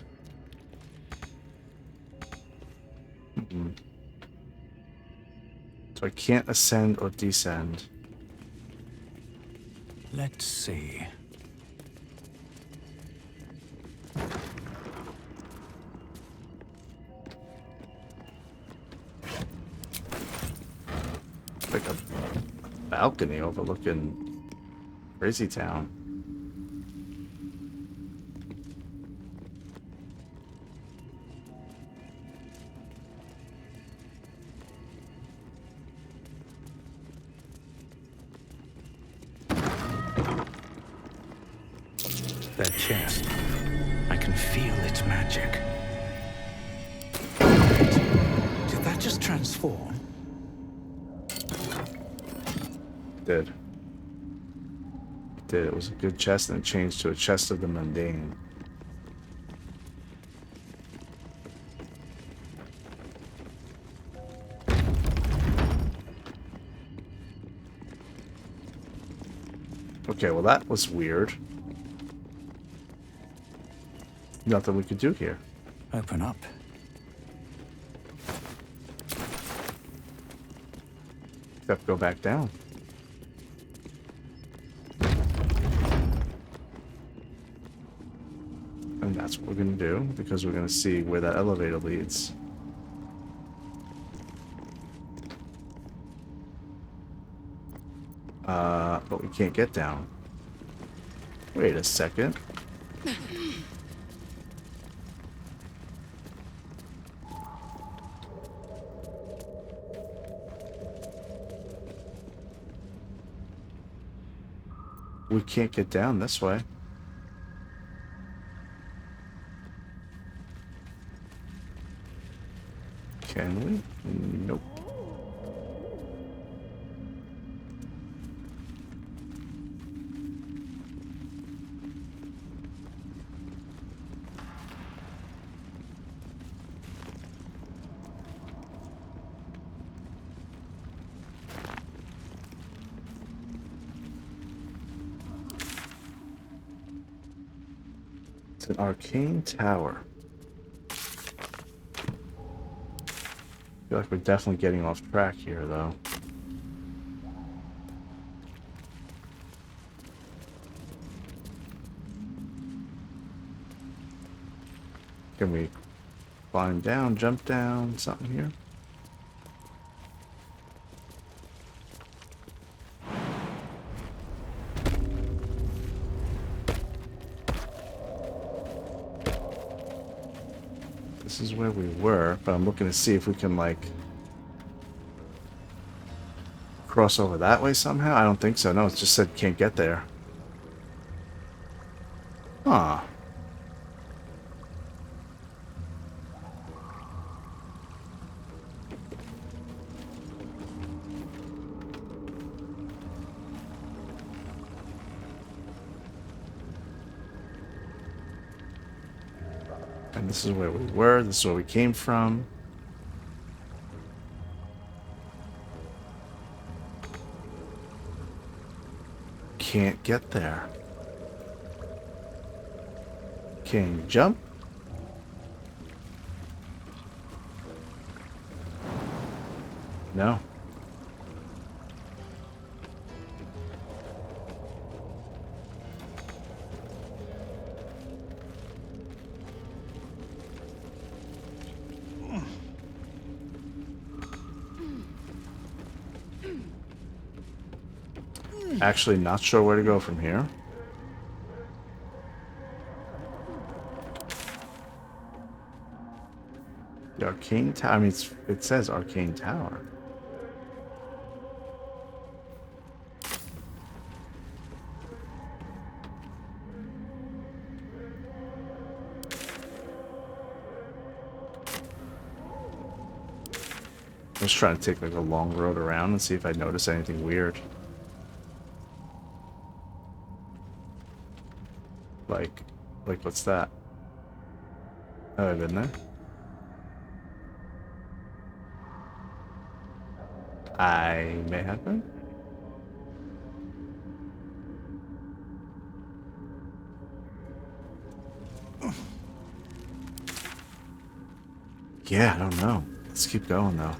So I can't ascend or descend. Let's see. Like a balcony overlooking Crazy Town. That chest. I can feel its magic. Did that just transform? Did. It was a good chest and it changed to a chest of the mundane. Okay, well that was weird. Nothing we could do here. Open up. Except go back down. And that's what we're going to do, because we're going to see where that elevator leads. But we can't get down. Wait a second. We can't get down this way. Can we? Nope. It's an arcane tower. I feel like we're definitely getting off track here, though. Can we climb down, jump down, something here? This is where we were, but I'm looking to see if we can, like, cross over that way somehow. I don't think so. No, it just said can't get there. Huh. And this is where we were. This is where we came from. Can't get there. Can you jump? No. Actually, not sure where to go from here. The Arcane Tower. I mean, it says Arcane Tower. I was trying to take like a long road around and see if I notice anything weird. Like what's that? Oh, I've been there. I may have been. Yeah, I don't know. Let's keep going though.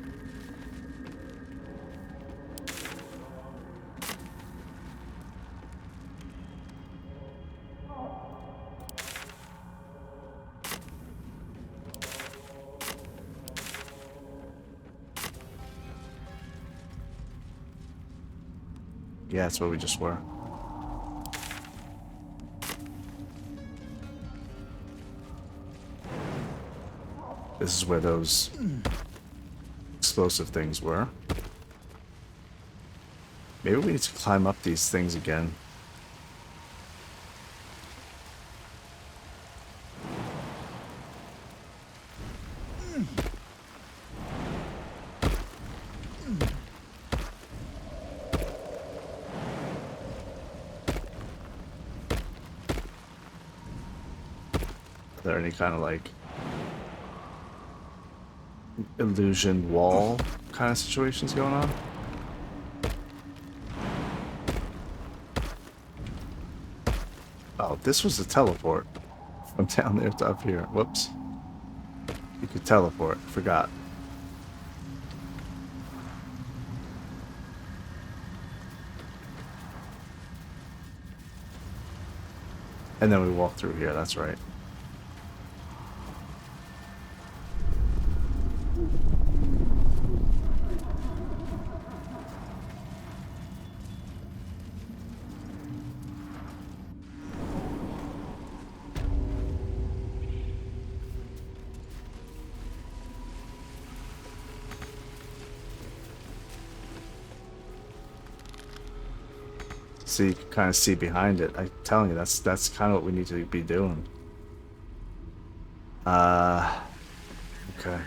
Yeah, that's where we just were. This is where those explosive things were. Maybe we need to climb up these things again. Are there any kind of like illusion wall kind of situations going on? Oh, this was a teleport from down there to up here. Whoops. You could teleport. Forgot. And then we walk through here. That's right. So you can kind of see behind it. I'm telling you, that's kind of what we need to be doing. Okay.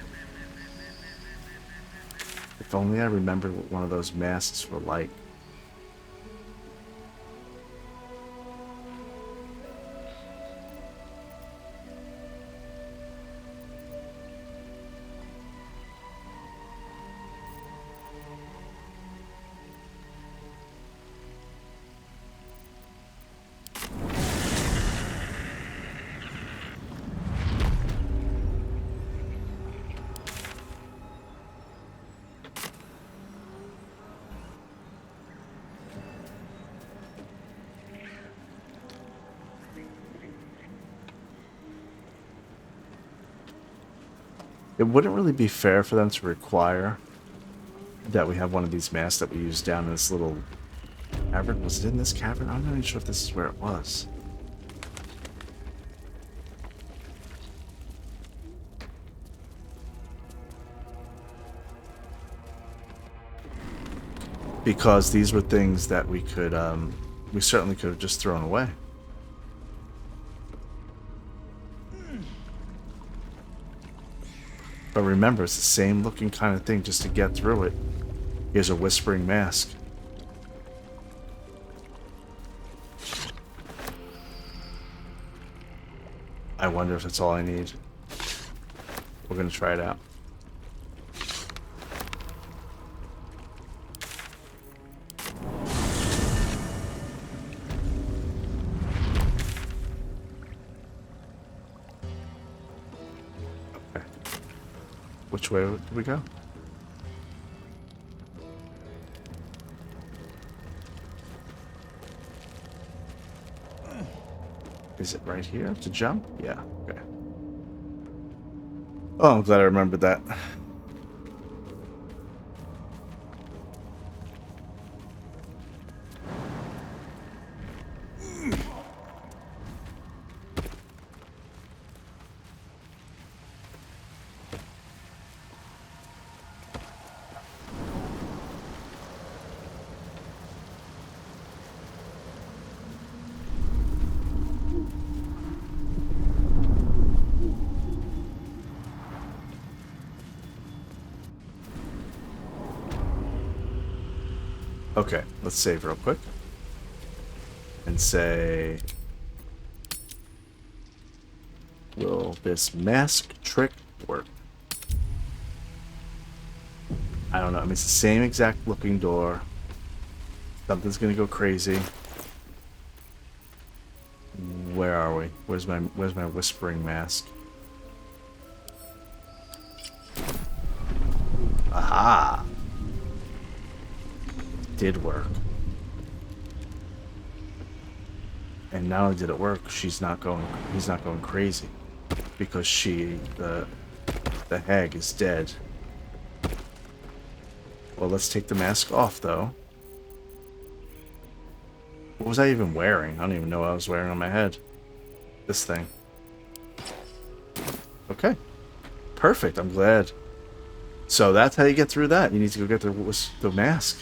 If only I remembered what one of those masks were like. It wouldn't really be fair for them to require that we have one of these masks that we use down in this little cavern. Was it in this cavern? I'm not even sure if this is where it was. Because these were things that we could, we certainly could have just thrown away. But remember, it's the same looking kind of thing just to get through it. Here's a whispering mask. I wonder if that's all I need. We're gonna try it out. Which way do we go? Is it right here to jump? Yeah, okay. Oh, I'm glad I remembered that. Okay, let's save real quick. And say... Will this mask trick work? I don't know. I mean, it's the same exact looking door. Something's gonna go crazy. Where are we? Where's my whispering mask? Aha! Did work. And not only did it work, he's not going crazy. Because the hag is dead. Well, let's take the mask off, though. What was I even wearing? I don't even know what I was wearing on my head. This thing. Okay. Perfect, I'm glad. So that's how you get through that. You need to go get the mask.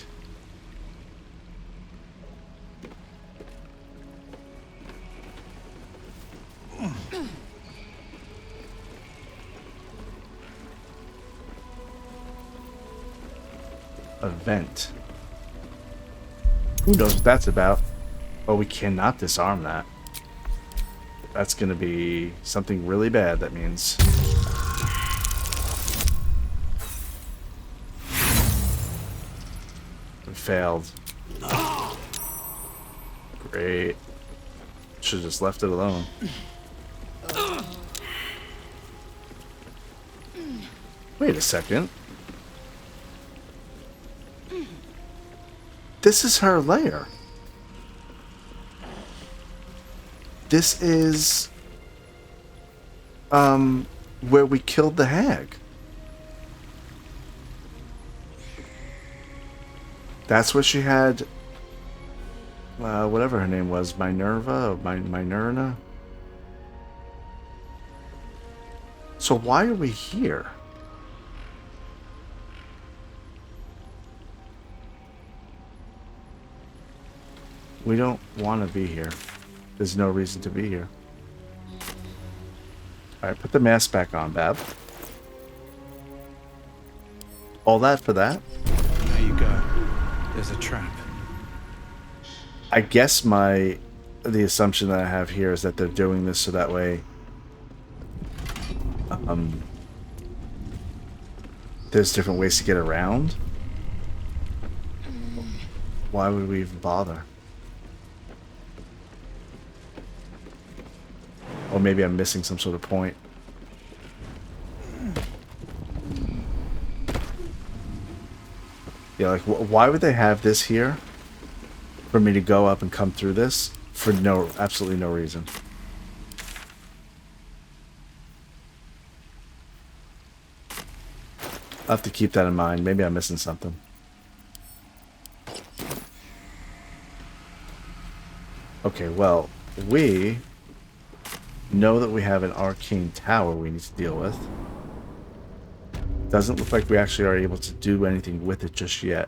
Event. Who knows what that's about? Oh, we cannot disarm that. That's gonna be something really bad, that means. We failed. Great. Should've just left it alone. Wait a second. This is her lair. This is where we killed the hag. That's where she had whatever her name was, Minerva or Minerna. So why are we here? We don't want to be here. There's no reason to be here. Alright, put the mask back on, Bab. All that for that? There you go. There's a trap. I guess the assumption that I have here is that they're doing this so that way there's different ways to get around. Why would we even bother? Or maybe I'm missing some sort of point. Yeah, like, why would they have this here for me to go up and come through this for absolutely no reason? I'll have to keep that in mind. Maybe I'm missing something. Okay, well, we know that we have an arcane tower we need to deal with. Doesn't look like we actually are able to do anything with it just yet.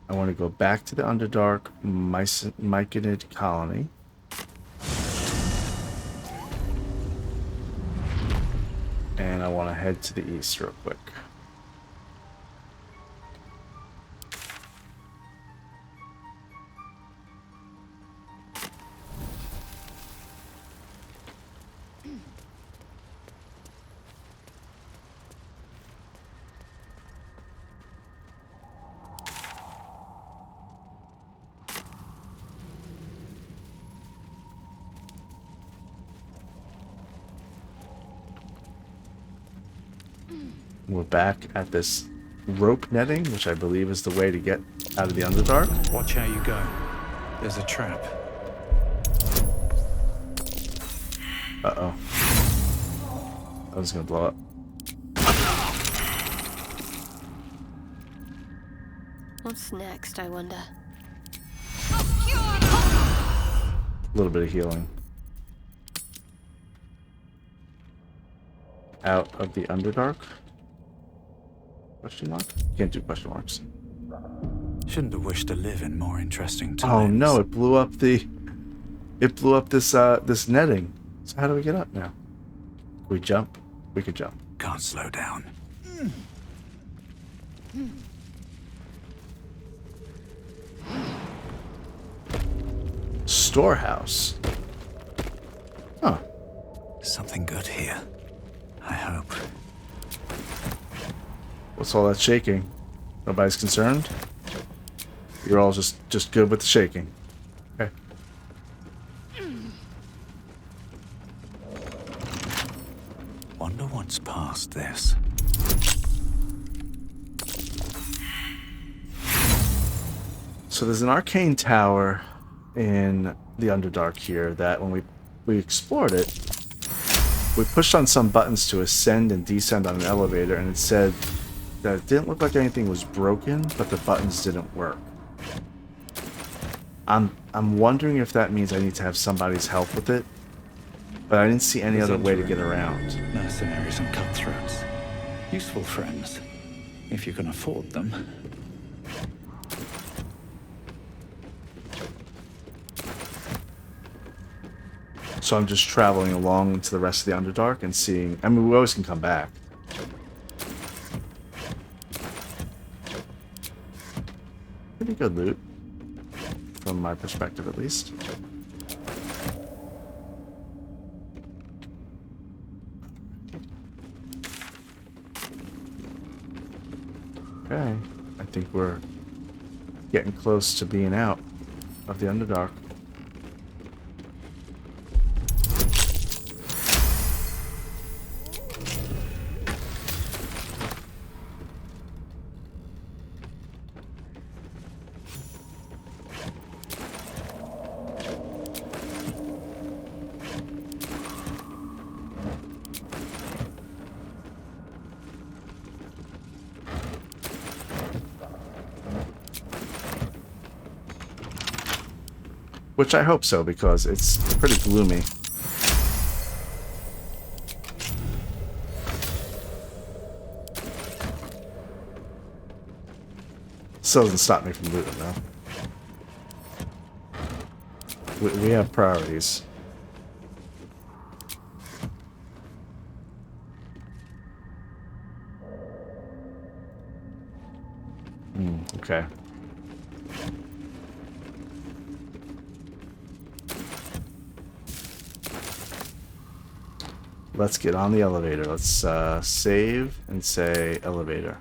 I want to go back to the Underdark Myconid colony. And I want to head to the east real quick. We're back at this rope netting, which I believe is the way to get out of the Underdark. Watch how you go. There's a trap. Uh-oh. That was gonna blow up. What's next, I wonder? A little bit of healing. Out of the Underdark? Question mark? Can't do question marks. Shouldn't have wished to live in more interesting times. Oh no, it blew up this this netting. So how do we get up now? Can we jump? We could jump. Can't slow down. Storehouse. Huh. Something good here. I hope. What's all that shaking? Nobody's concerned? You're all just good with the shaking. Okay. Wonder what's past this. So there's an arcane tower in the Underdark here that when we explored it, we pushed on some buttons to ascend and descend on an elevator, and it said that it didn't look like anything was broken, but the buttons didn't work. I'm wondering if that means I need to have somebody's help with it, but I didn't see any other way to get around. Mercenaries and cutthroats. Useful friends, if you can afford them. So I'm just traveling along into the rest of the Underdark and seeing... I mean, we always can come back. Pretty good loot. From my perspective, at least. Okay. I think we're getting close to being out of the Underdark. Which I hope so, because it's pretty gloomy. Still doesn't stop me from looting, though. We have priorities. Okay. Let's get on the elevator. Let's save and say elevator.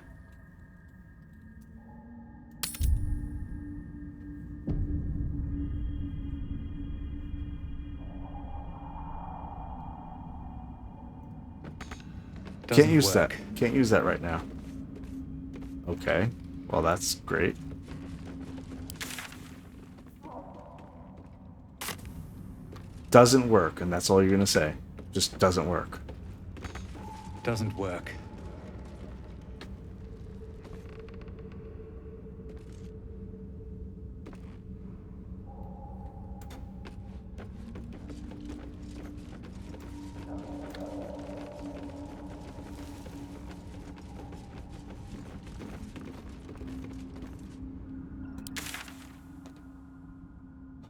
Can't use that. Can't use that right now. Okay. Well, that's great. Doesn't work, and that's all you're gonna say. Just doesn't work. Doesn't work.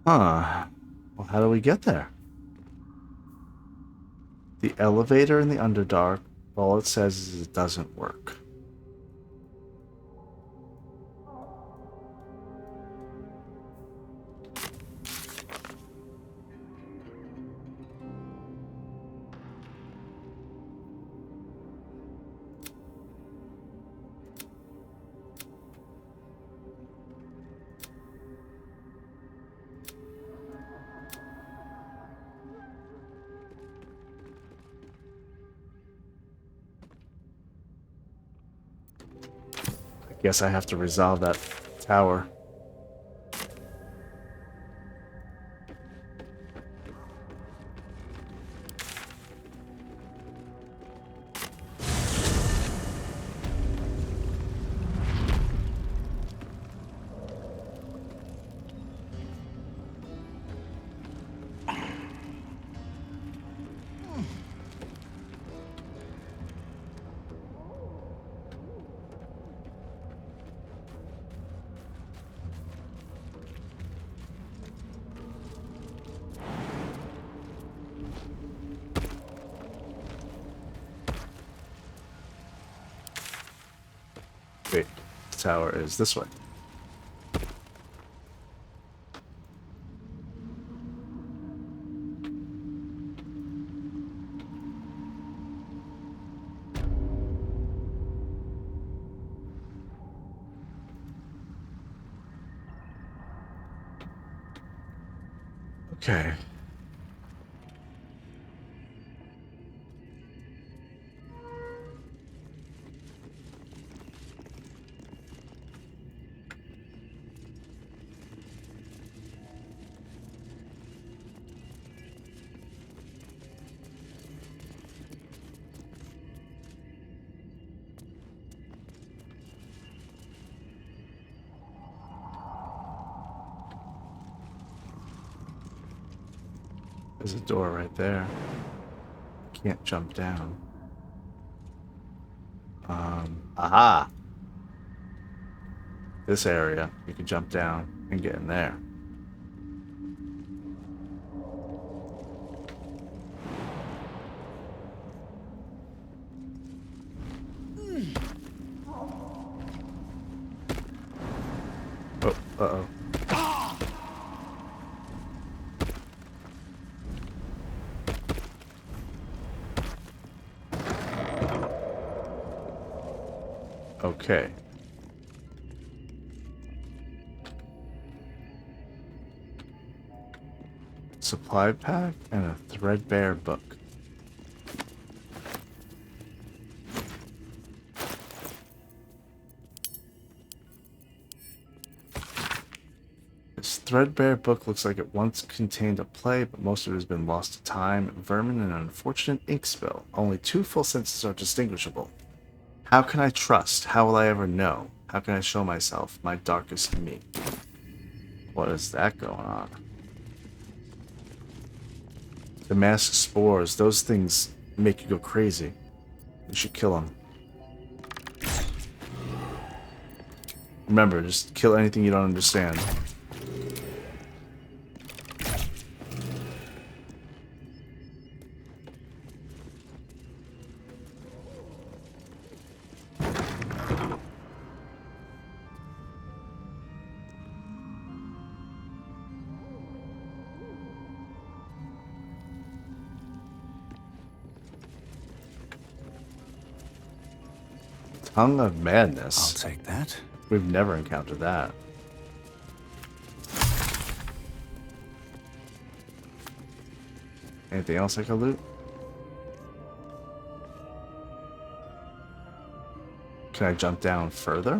Huh. Well, how do we get there? The elevator in the Underdark, all it says is it doesn't work. Guess I have to resolve that tower. Wait, the tower is this way. Okay. There's a door right there. Can't jump down. Aha! This area, you can jump down and get in there. Oh, uh-oh. Okay. Supply pack and a threadbare book. This threadbare book looks like it once contained a play, but most of it has been lost to time, vermin, and an unfortunate ink spill. Only 2 full sentences are distinguishable. How can I trust? How will I ever know? How can I show myself, my darkest me? What is that going on? The masked spores, those things make you go crazy. You should kill them. Remember, just kill anything you don't understand. Tongue of Madness. I'll take that. We've never encountered that. Anything else I can loot? Can I jump down further?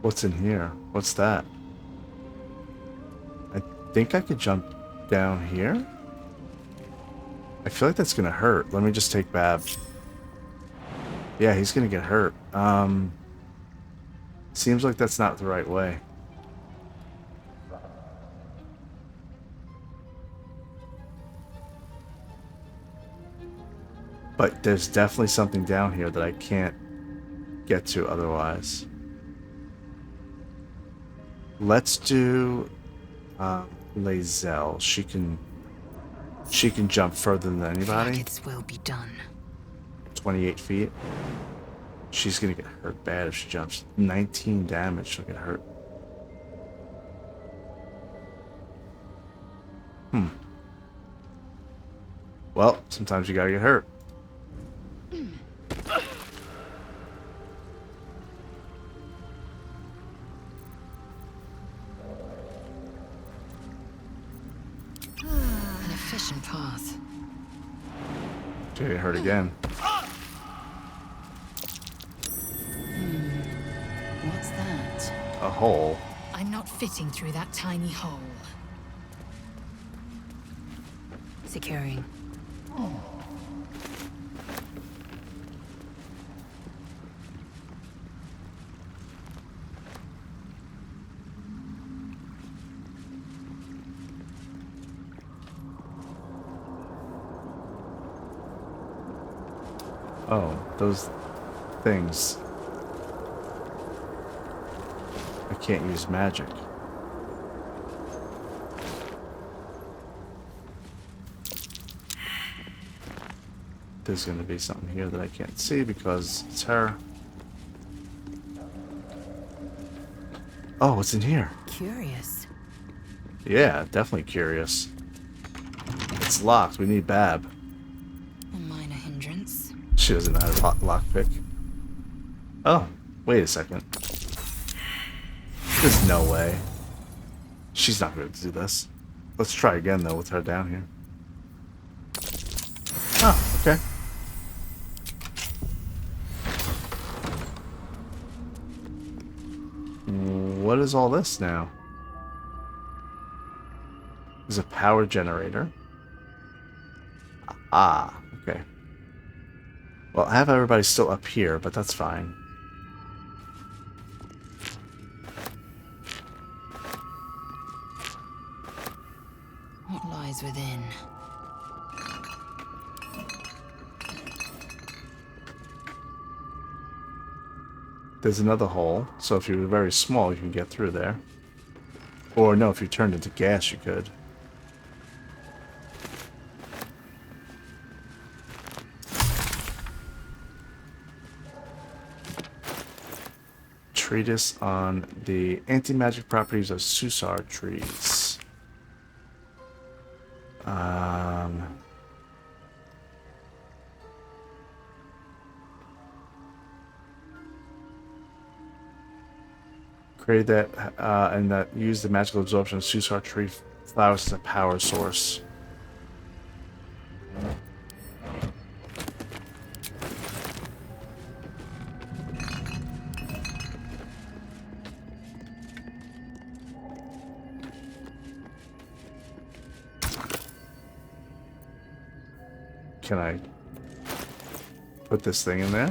What's in here? What's that? I think I could jump down here? I feel like that's gonna hurt. Let me just take Bab. Yeah, he's gonna get hurt. Seems like that's not the right way. But there's definitely something down here that I can't get to otherwise. Let's do Lae'zel. She can jump further than anybody. It will be done. 28 feet. She's gonna get hurt bad if she jumps. 19 damage, she'll get hurt. Well, sometimes you gotta get hurt. An efficient path. She'll get hurt again. What's that? A hole. I'm not fitting through that tiny hole. Securing. Oh, those things. I can't use magic. There's gonna be something here that I can't see because it's her. Oh, what's in here? Curious. Yeah, definitely curious. It's locked. We need Bab. A minor hindrance. She doesn't know how to lockpick. Oh, wait a second. There's no way. She's not going to do this. Let's try again, though, with her down here. Oh, okay. What is all this now? There's a power generator. Ah, okay. Well, I have everybody still up here, but that's fine. lies within. There's another hole, so if you're very small, you can get through there. Or no, if you turned into gas, you could. Treatise on the anti-magic properties of Susar trees. Create that and that use the magical absorption of Susar tree flowers as a power source. Can I put this thing in there?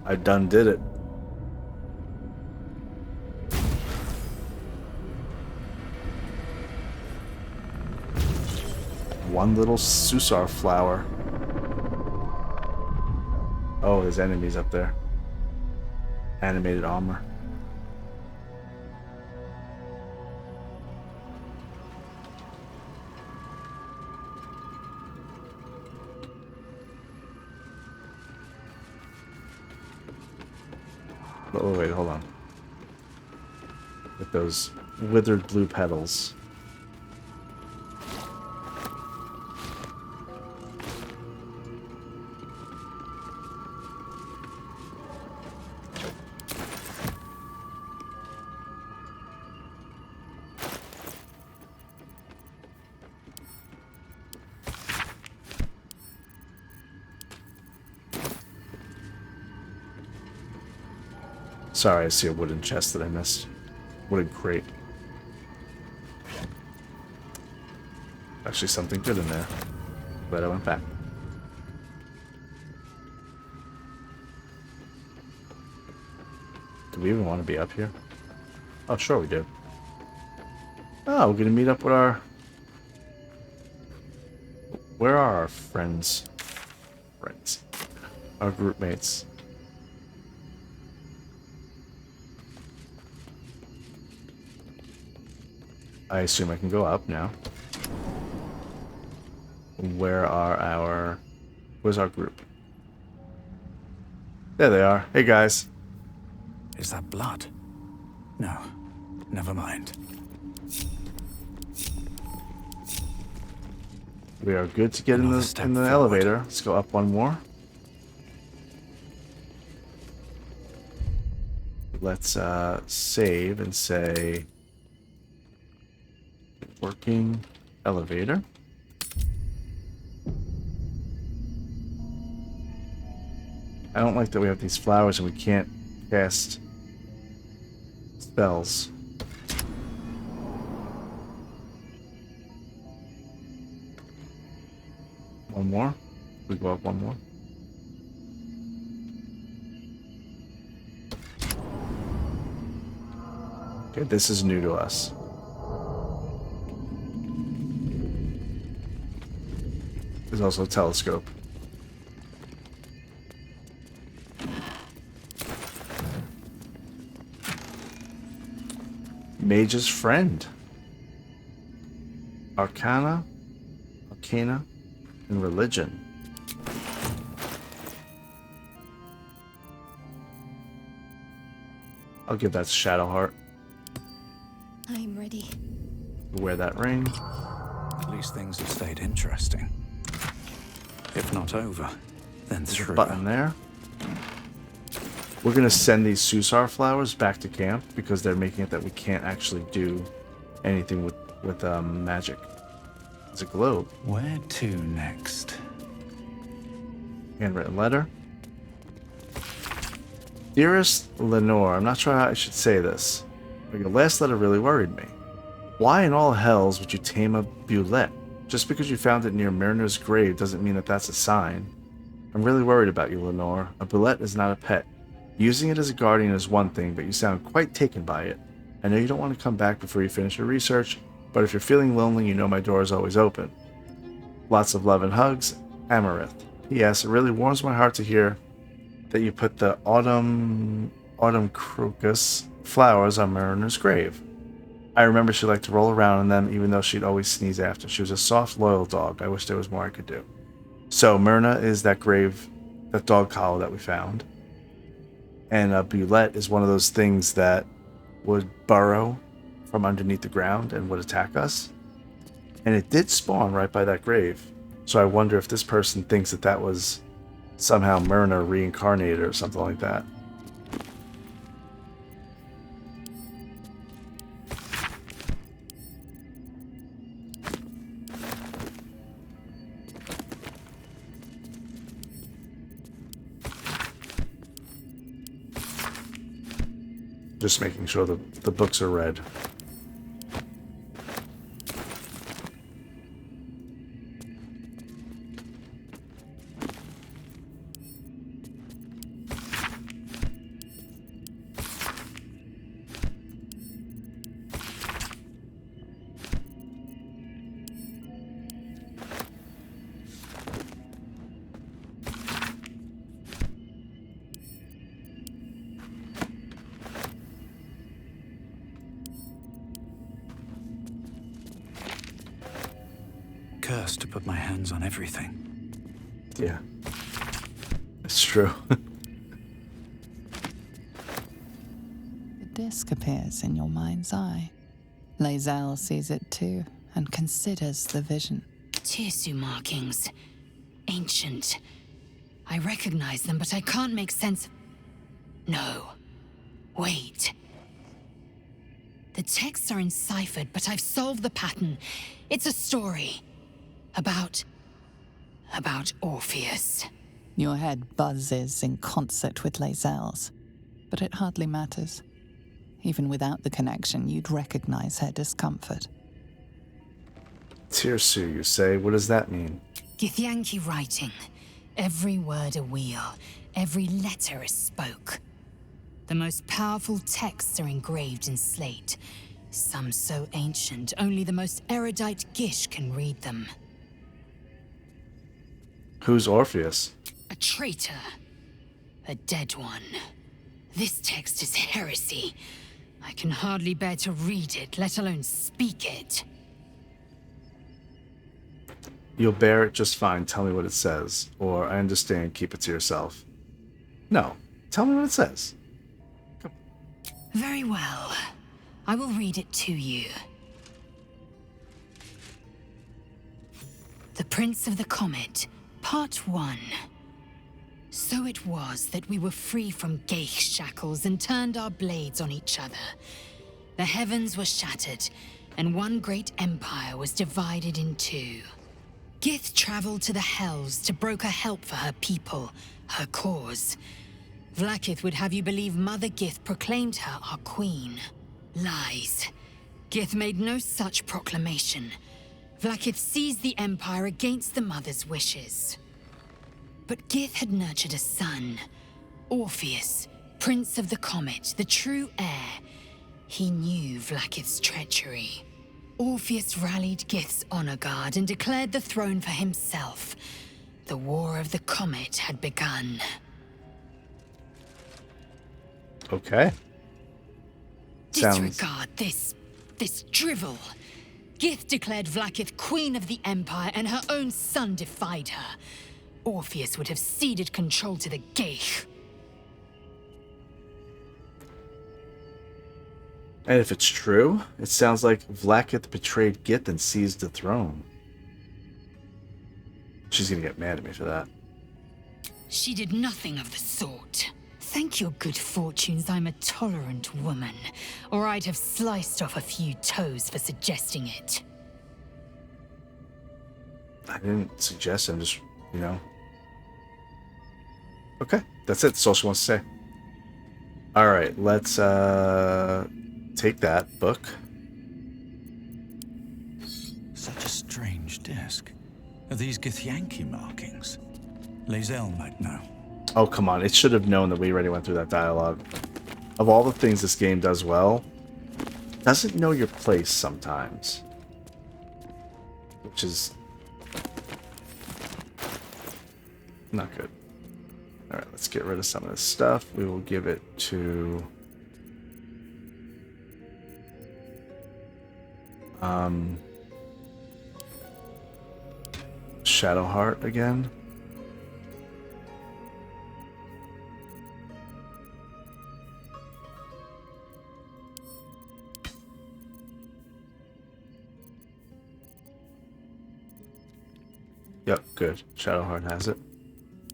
I done did it. One little Susar flower. Oh, there's enemies up there. Animated armor. Oh, wait, hold on. With those withered blue petals. Sorry, I see a wooden chest that I missed. Wooden crate. Actually, something good in there. But I went back. Do we even want to be up here? Oh, sure we do. Oh, we're gonna meet up with our... Where are our friends? Friends. Our group mates. I assume I can go up now. Where are our... Where's our group? There they are. Hey, guys. Is that blood? No. Never mind. We are good to get in the elevator. Let's go up one more. Let's save and say... Working elevator. I don't like that we have these flowers and we can't cast spells. One more. We go up one more. Okay, this is new to us. There's also a telescope. Mage's friend. Arcana, and religion. I'll give that to Shadowheart. I'm ready. Wear that ring. At least things have stayed interesting. If not over, then There's through. a button there. We're gonna send these Susar flowers back to camp because they're making it that we can't actually do anything with magic. It's a globe. Where to next? Handwritten letter. Dearest Lenore, I'm not sure how I should say this, but your last letter really worried me. Why in all hells would you tame a Bulette? Just because you found it near Myrna's grave doesn't mean that that's a sign. I'm really worried about you, Lenore. A Bulette is not a pet. Using it as a guardian is one thing, but you sound quite taken by it. I know you don't want to come back before you finish your research, but if you're feeling lonely, you know my door is always open. Lots of love and hugs, Amarith. Yes, it really warms my heart to hear that you put the autumn crocus flowers on Myrna's grave. I remember she liked to roll around in them even though she'd always sneeze after. She was a soft, loyal dog. I wish there was more I could do. So Myrna is that dog collar that we found. And a Bulette is one of those things that would burrow from underneath the ground and would attack us. And it did spawn right by that grave. So I wonder if this person thinks that that was somehow Myrna reincarnated or something like that. Just making sure the books are read. Cursed to put my hands on everything. Yeah. It's true. The disc appears in your mind's eye. Lae'zel sees it too and considers the vision. Tirsu markings. Ancient. I recognize them, but I can't make sense. No. Wait. The texts are enciphered, but I've solved the pattern. It's a story. About Orpheus. Your head buzzes in concert with Lae'zel's, but it hardly matters. Even without the connection, you'd recognize her discomfort. Tirsu, you say? What does that mean? Githyanki writing. Every word a wheel, every letter a spoke. The most powerful texts are engraved in slate. Some so ancient, only the most erudite Gish can read them. Who's Orpheus? A traitor. A dead one. This text is heresy. I can hardly bear to read it, let alone speak it. You'll bear it just fine. Tell me what it says. Or, I understand, keep it to yourself. No. Tell me what it says. Come. Very well. I will read it to you. The Prince of the Comet, Part 1. So it was that we were free from Geich shackles and turned our blades on each other. The heavens were shattered, and one great empire was divided in two. Gith traveled to the Hells to broker help for her people, her cause. Vlaakith would have you believe Mother Gith proclaimed her our queen. Lies. Gith made no such proclamation. Vlaakith seized the Empire against the Mother's wishes. But Gith had nurtured a son, Orpheus, Prince of the Comet, the true heir. He knew Vlaakith's treachery. Orpheus rallied Gith's honor guard and declared the throne for himself. The War of the Comet had begun. Okay. Disregard this drivel. Gith declared Vlaakith queen of the Empire, and her own son defied her. Orpheus would have ceded control to the Geich. And if it's true, it sounds like Vlaakith betrayed Gith and seized the throne. She's gonna get mad at me for that. She did nothing of the sort. Thank your good fortunes I'm a tolerant woman, or I'd have sliced off a few toes for suggesting it. I didn't suggest it, I'm just, Okay, that's it. That's all she wants to say. Alright, let's take that book. Such a strange disc. Are these Githyanki markings? Lae'zel might know. Oh, come on. It should have known that we already went through that dialogue. Of all the things this game does well, it doesn't know your place sometimes. Which is not good. Alright, let's get rid of some of this stuff. We will give it to... Shadowheart again. Yep, good. Shadowheart has it.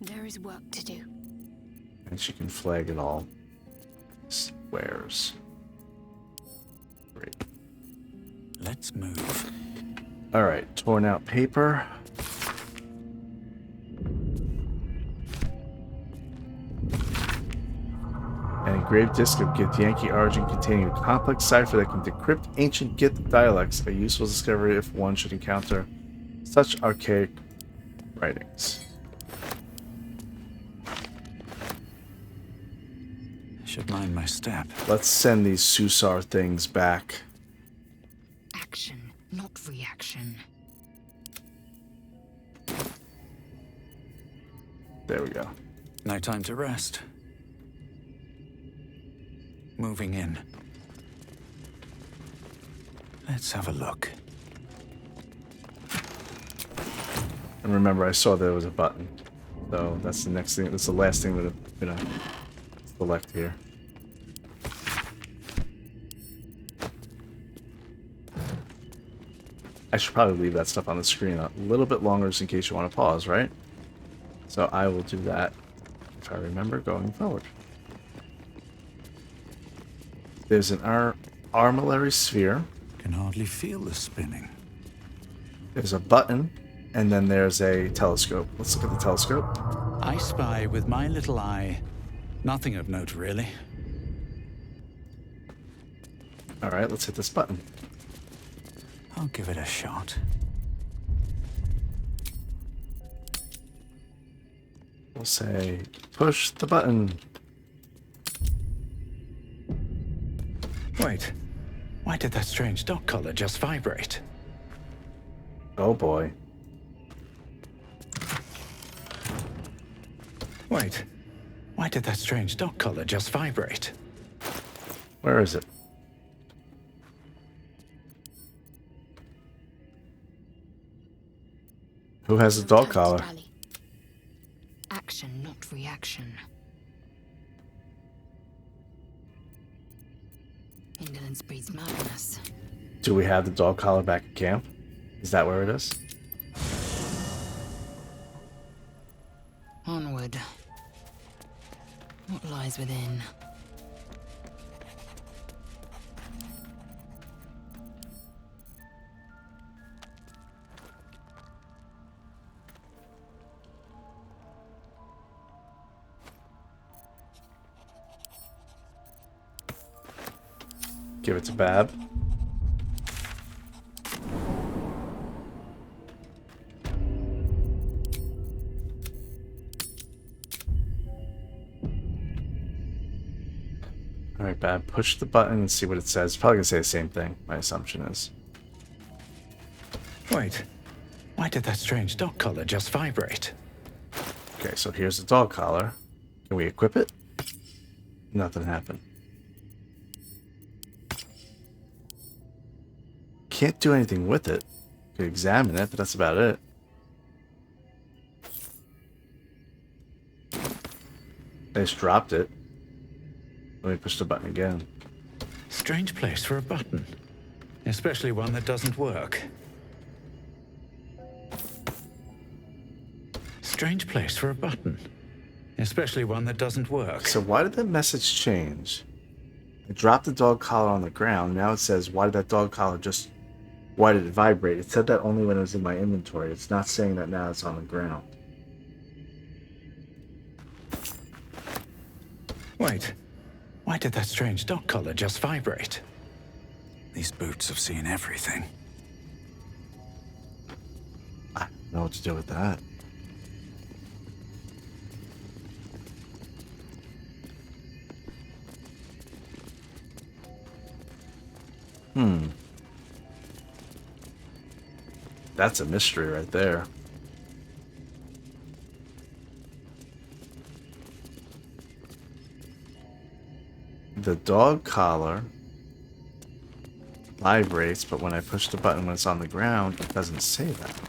There is work to do. And she can flag it all. Squares. Great. Let's move. Alright, torn out paper. An engraved disc of Githyanki origin containing a complex cipher that can decrypt ancient Gith dialects, a useful discovery if one should encounter such archaic writings. Should mind my step. Let's send these Susar things back. Action, not reaction. There we go. No time to rest. Moving in. Let's have a look. And remember, I saw there was a button. So that's the next thing. That's the last thing that I'm gonna select here. I should probably leave that stuff on the screen a little bit longer just in case you want to pause, right? So I will do that if I remember going forward. There's an armillary sphere. Can hardly feel the spinning. There's a button, and then there's a telescope. Let's look at the telescope. I spy with my little eye. Nothing of note, really. Alright, let's hit this button. I'll give it a shot. We'll say, push the button. Wait, why did that strange dog collar just vibrate? Oh boy. Wait, why did that strange dog collar just vibrate? Where is it? Who has a dog collar? Action, not reaction. Indolence breeds madness. Do we have the dog collar back at camp? Is that where it is? Onward. What lies within? Give it to Bab. Alright, Bab, push the button and see what it says. It's probably gonna say the same thing, my assumption is. Wait, why did that strange dog collar just vibrate? Okay, so here's the dog collar. Can we equip it? Nothing happened. Can't do anything with it. Could examine it, but that's about it. I just dropped it. Let me push the button again. Strange place for a button. Especially one that doesn't work. Strange place for a button. Especially one that doesn't work. So why did that message change? I dropped the dog collar on the ground. Now it says, why did that dog collar just... Why did it vibrate? It said that only when it was in my inventory. It's not saying that now it's on the ground. Wait, why did that strange dog collar just vibrate? These boots have seen everything. I don't know what to do with that. That's a mystery right there. The dog collar vibrates, but when I push the button when it's on the ground, it doesn't say that.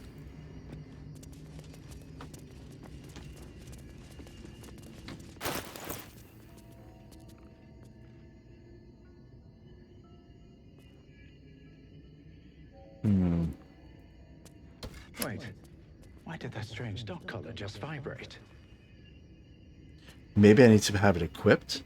Wait, why did that strange dog collar just vibrate? Maybe I need to have it equipped?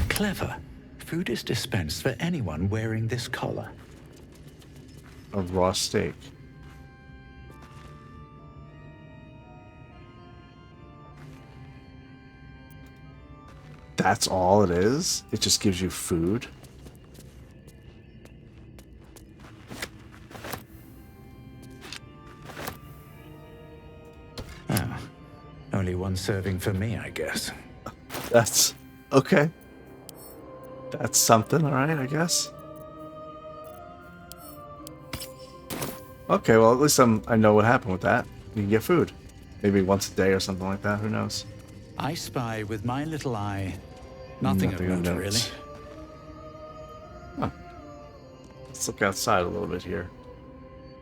Clever. Food is dispensed for anyone wearing this collar. A raw steak. That's all it is? It just gives you food? Oh, only one serving for me, I guess. That's okay. That's something, alright, I guess. Okay, well, at least I know what happened with that. You can get food. Maybe once a day or something like that, who knows? I spy with my little eye. Nothing of note, really. Huh. Let's look outside a little bit here.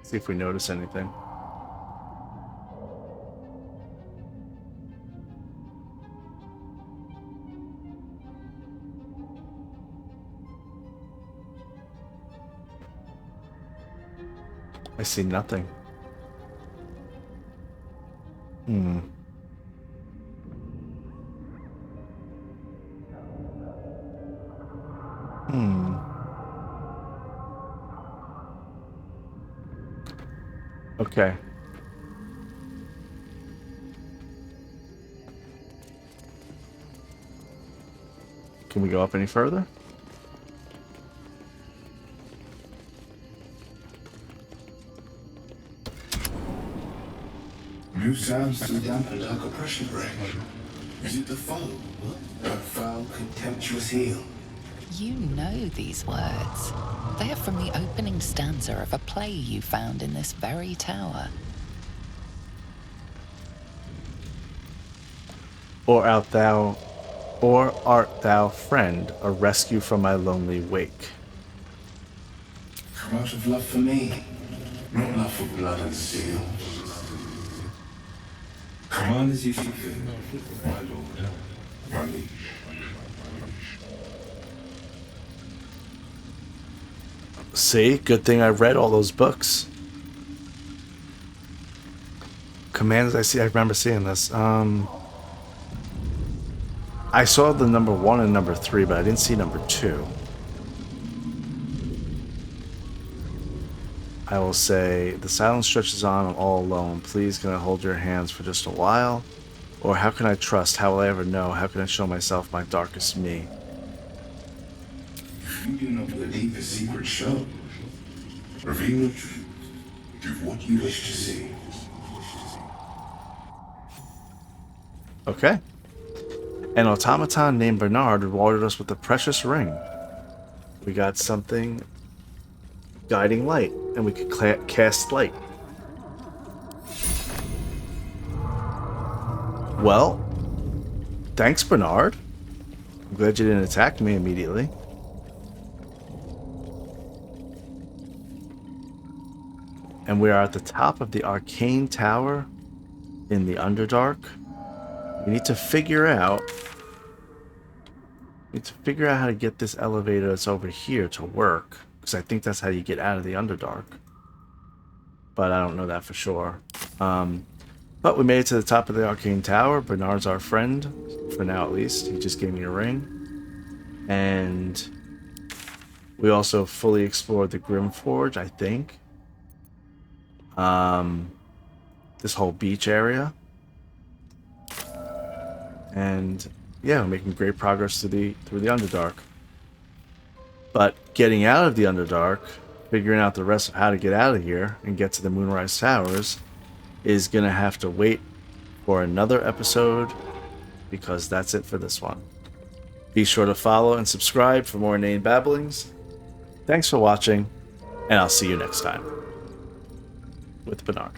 See if we notice anything. I see nothing. Okay. Can we go up any further? New sounds to dampen dark oppression break. Is it the foe? That foul, contemptuous heel? You know these words. They are from the opening stanza of a play you found in this very tower. Or art thou, friend, a rescue from my lonely wake? Come out of love for me, not love for blood and steel. Come on as you see fit, my lord, my liege. See? Good thing I read all those books. Commands I remember seeing this. I saw the number 1 and number 3, but I didn't see number 2. I will say, the silence stretches on, I'm all alone. Please, can I hold your hands for just a while? Or how can I trust? How will I ever know? How can I show myself my darkest me? If you do not believe the secret show, reveal the truth. Give what you wish to see. Okay. An automaton named Bernard rewarded us with a precious ring. We got something guiding light, and we could cast light. Well, thanks, Bernard. I'm glad you didn't attack me immediately. And we are at the top of the arcane tower in the Underdark. We need to figure out how to get this elevator that's over here to work, because I think that's how you get out of the Underdark. But I don't know that for sure. But we made it to the top of the Arcane Tower. Bernard's our friend, for now at least. He just gave me a ring. And we also fully explored the Grimforge, I think. This whole beach area. And yeah, we're making great progress through the Underdark. But getting out of the Underdark, figuring out the rest of how to get out of here and get to the Moonrise Towers, is gonna have to wait for another episode, because that's it for this one. Be sure to follow and subscribe for more inane babblings. Thanks for watching, and I'll see you next time with Bernard.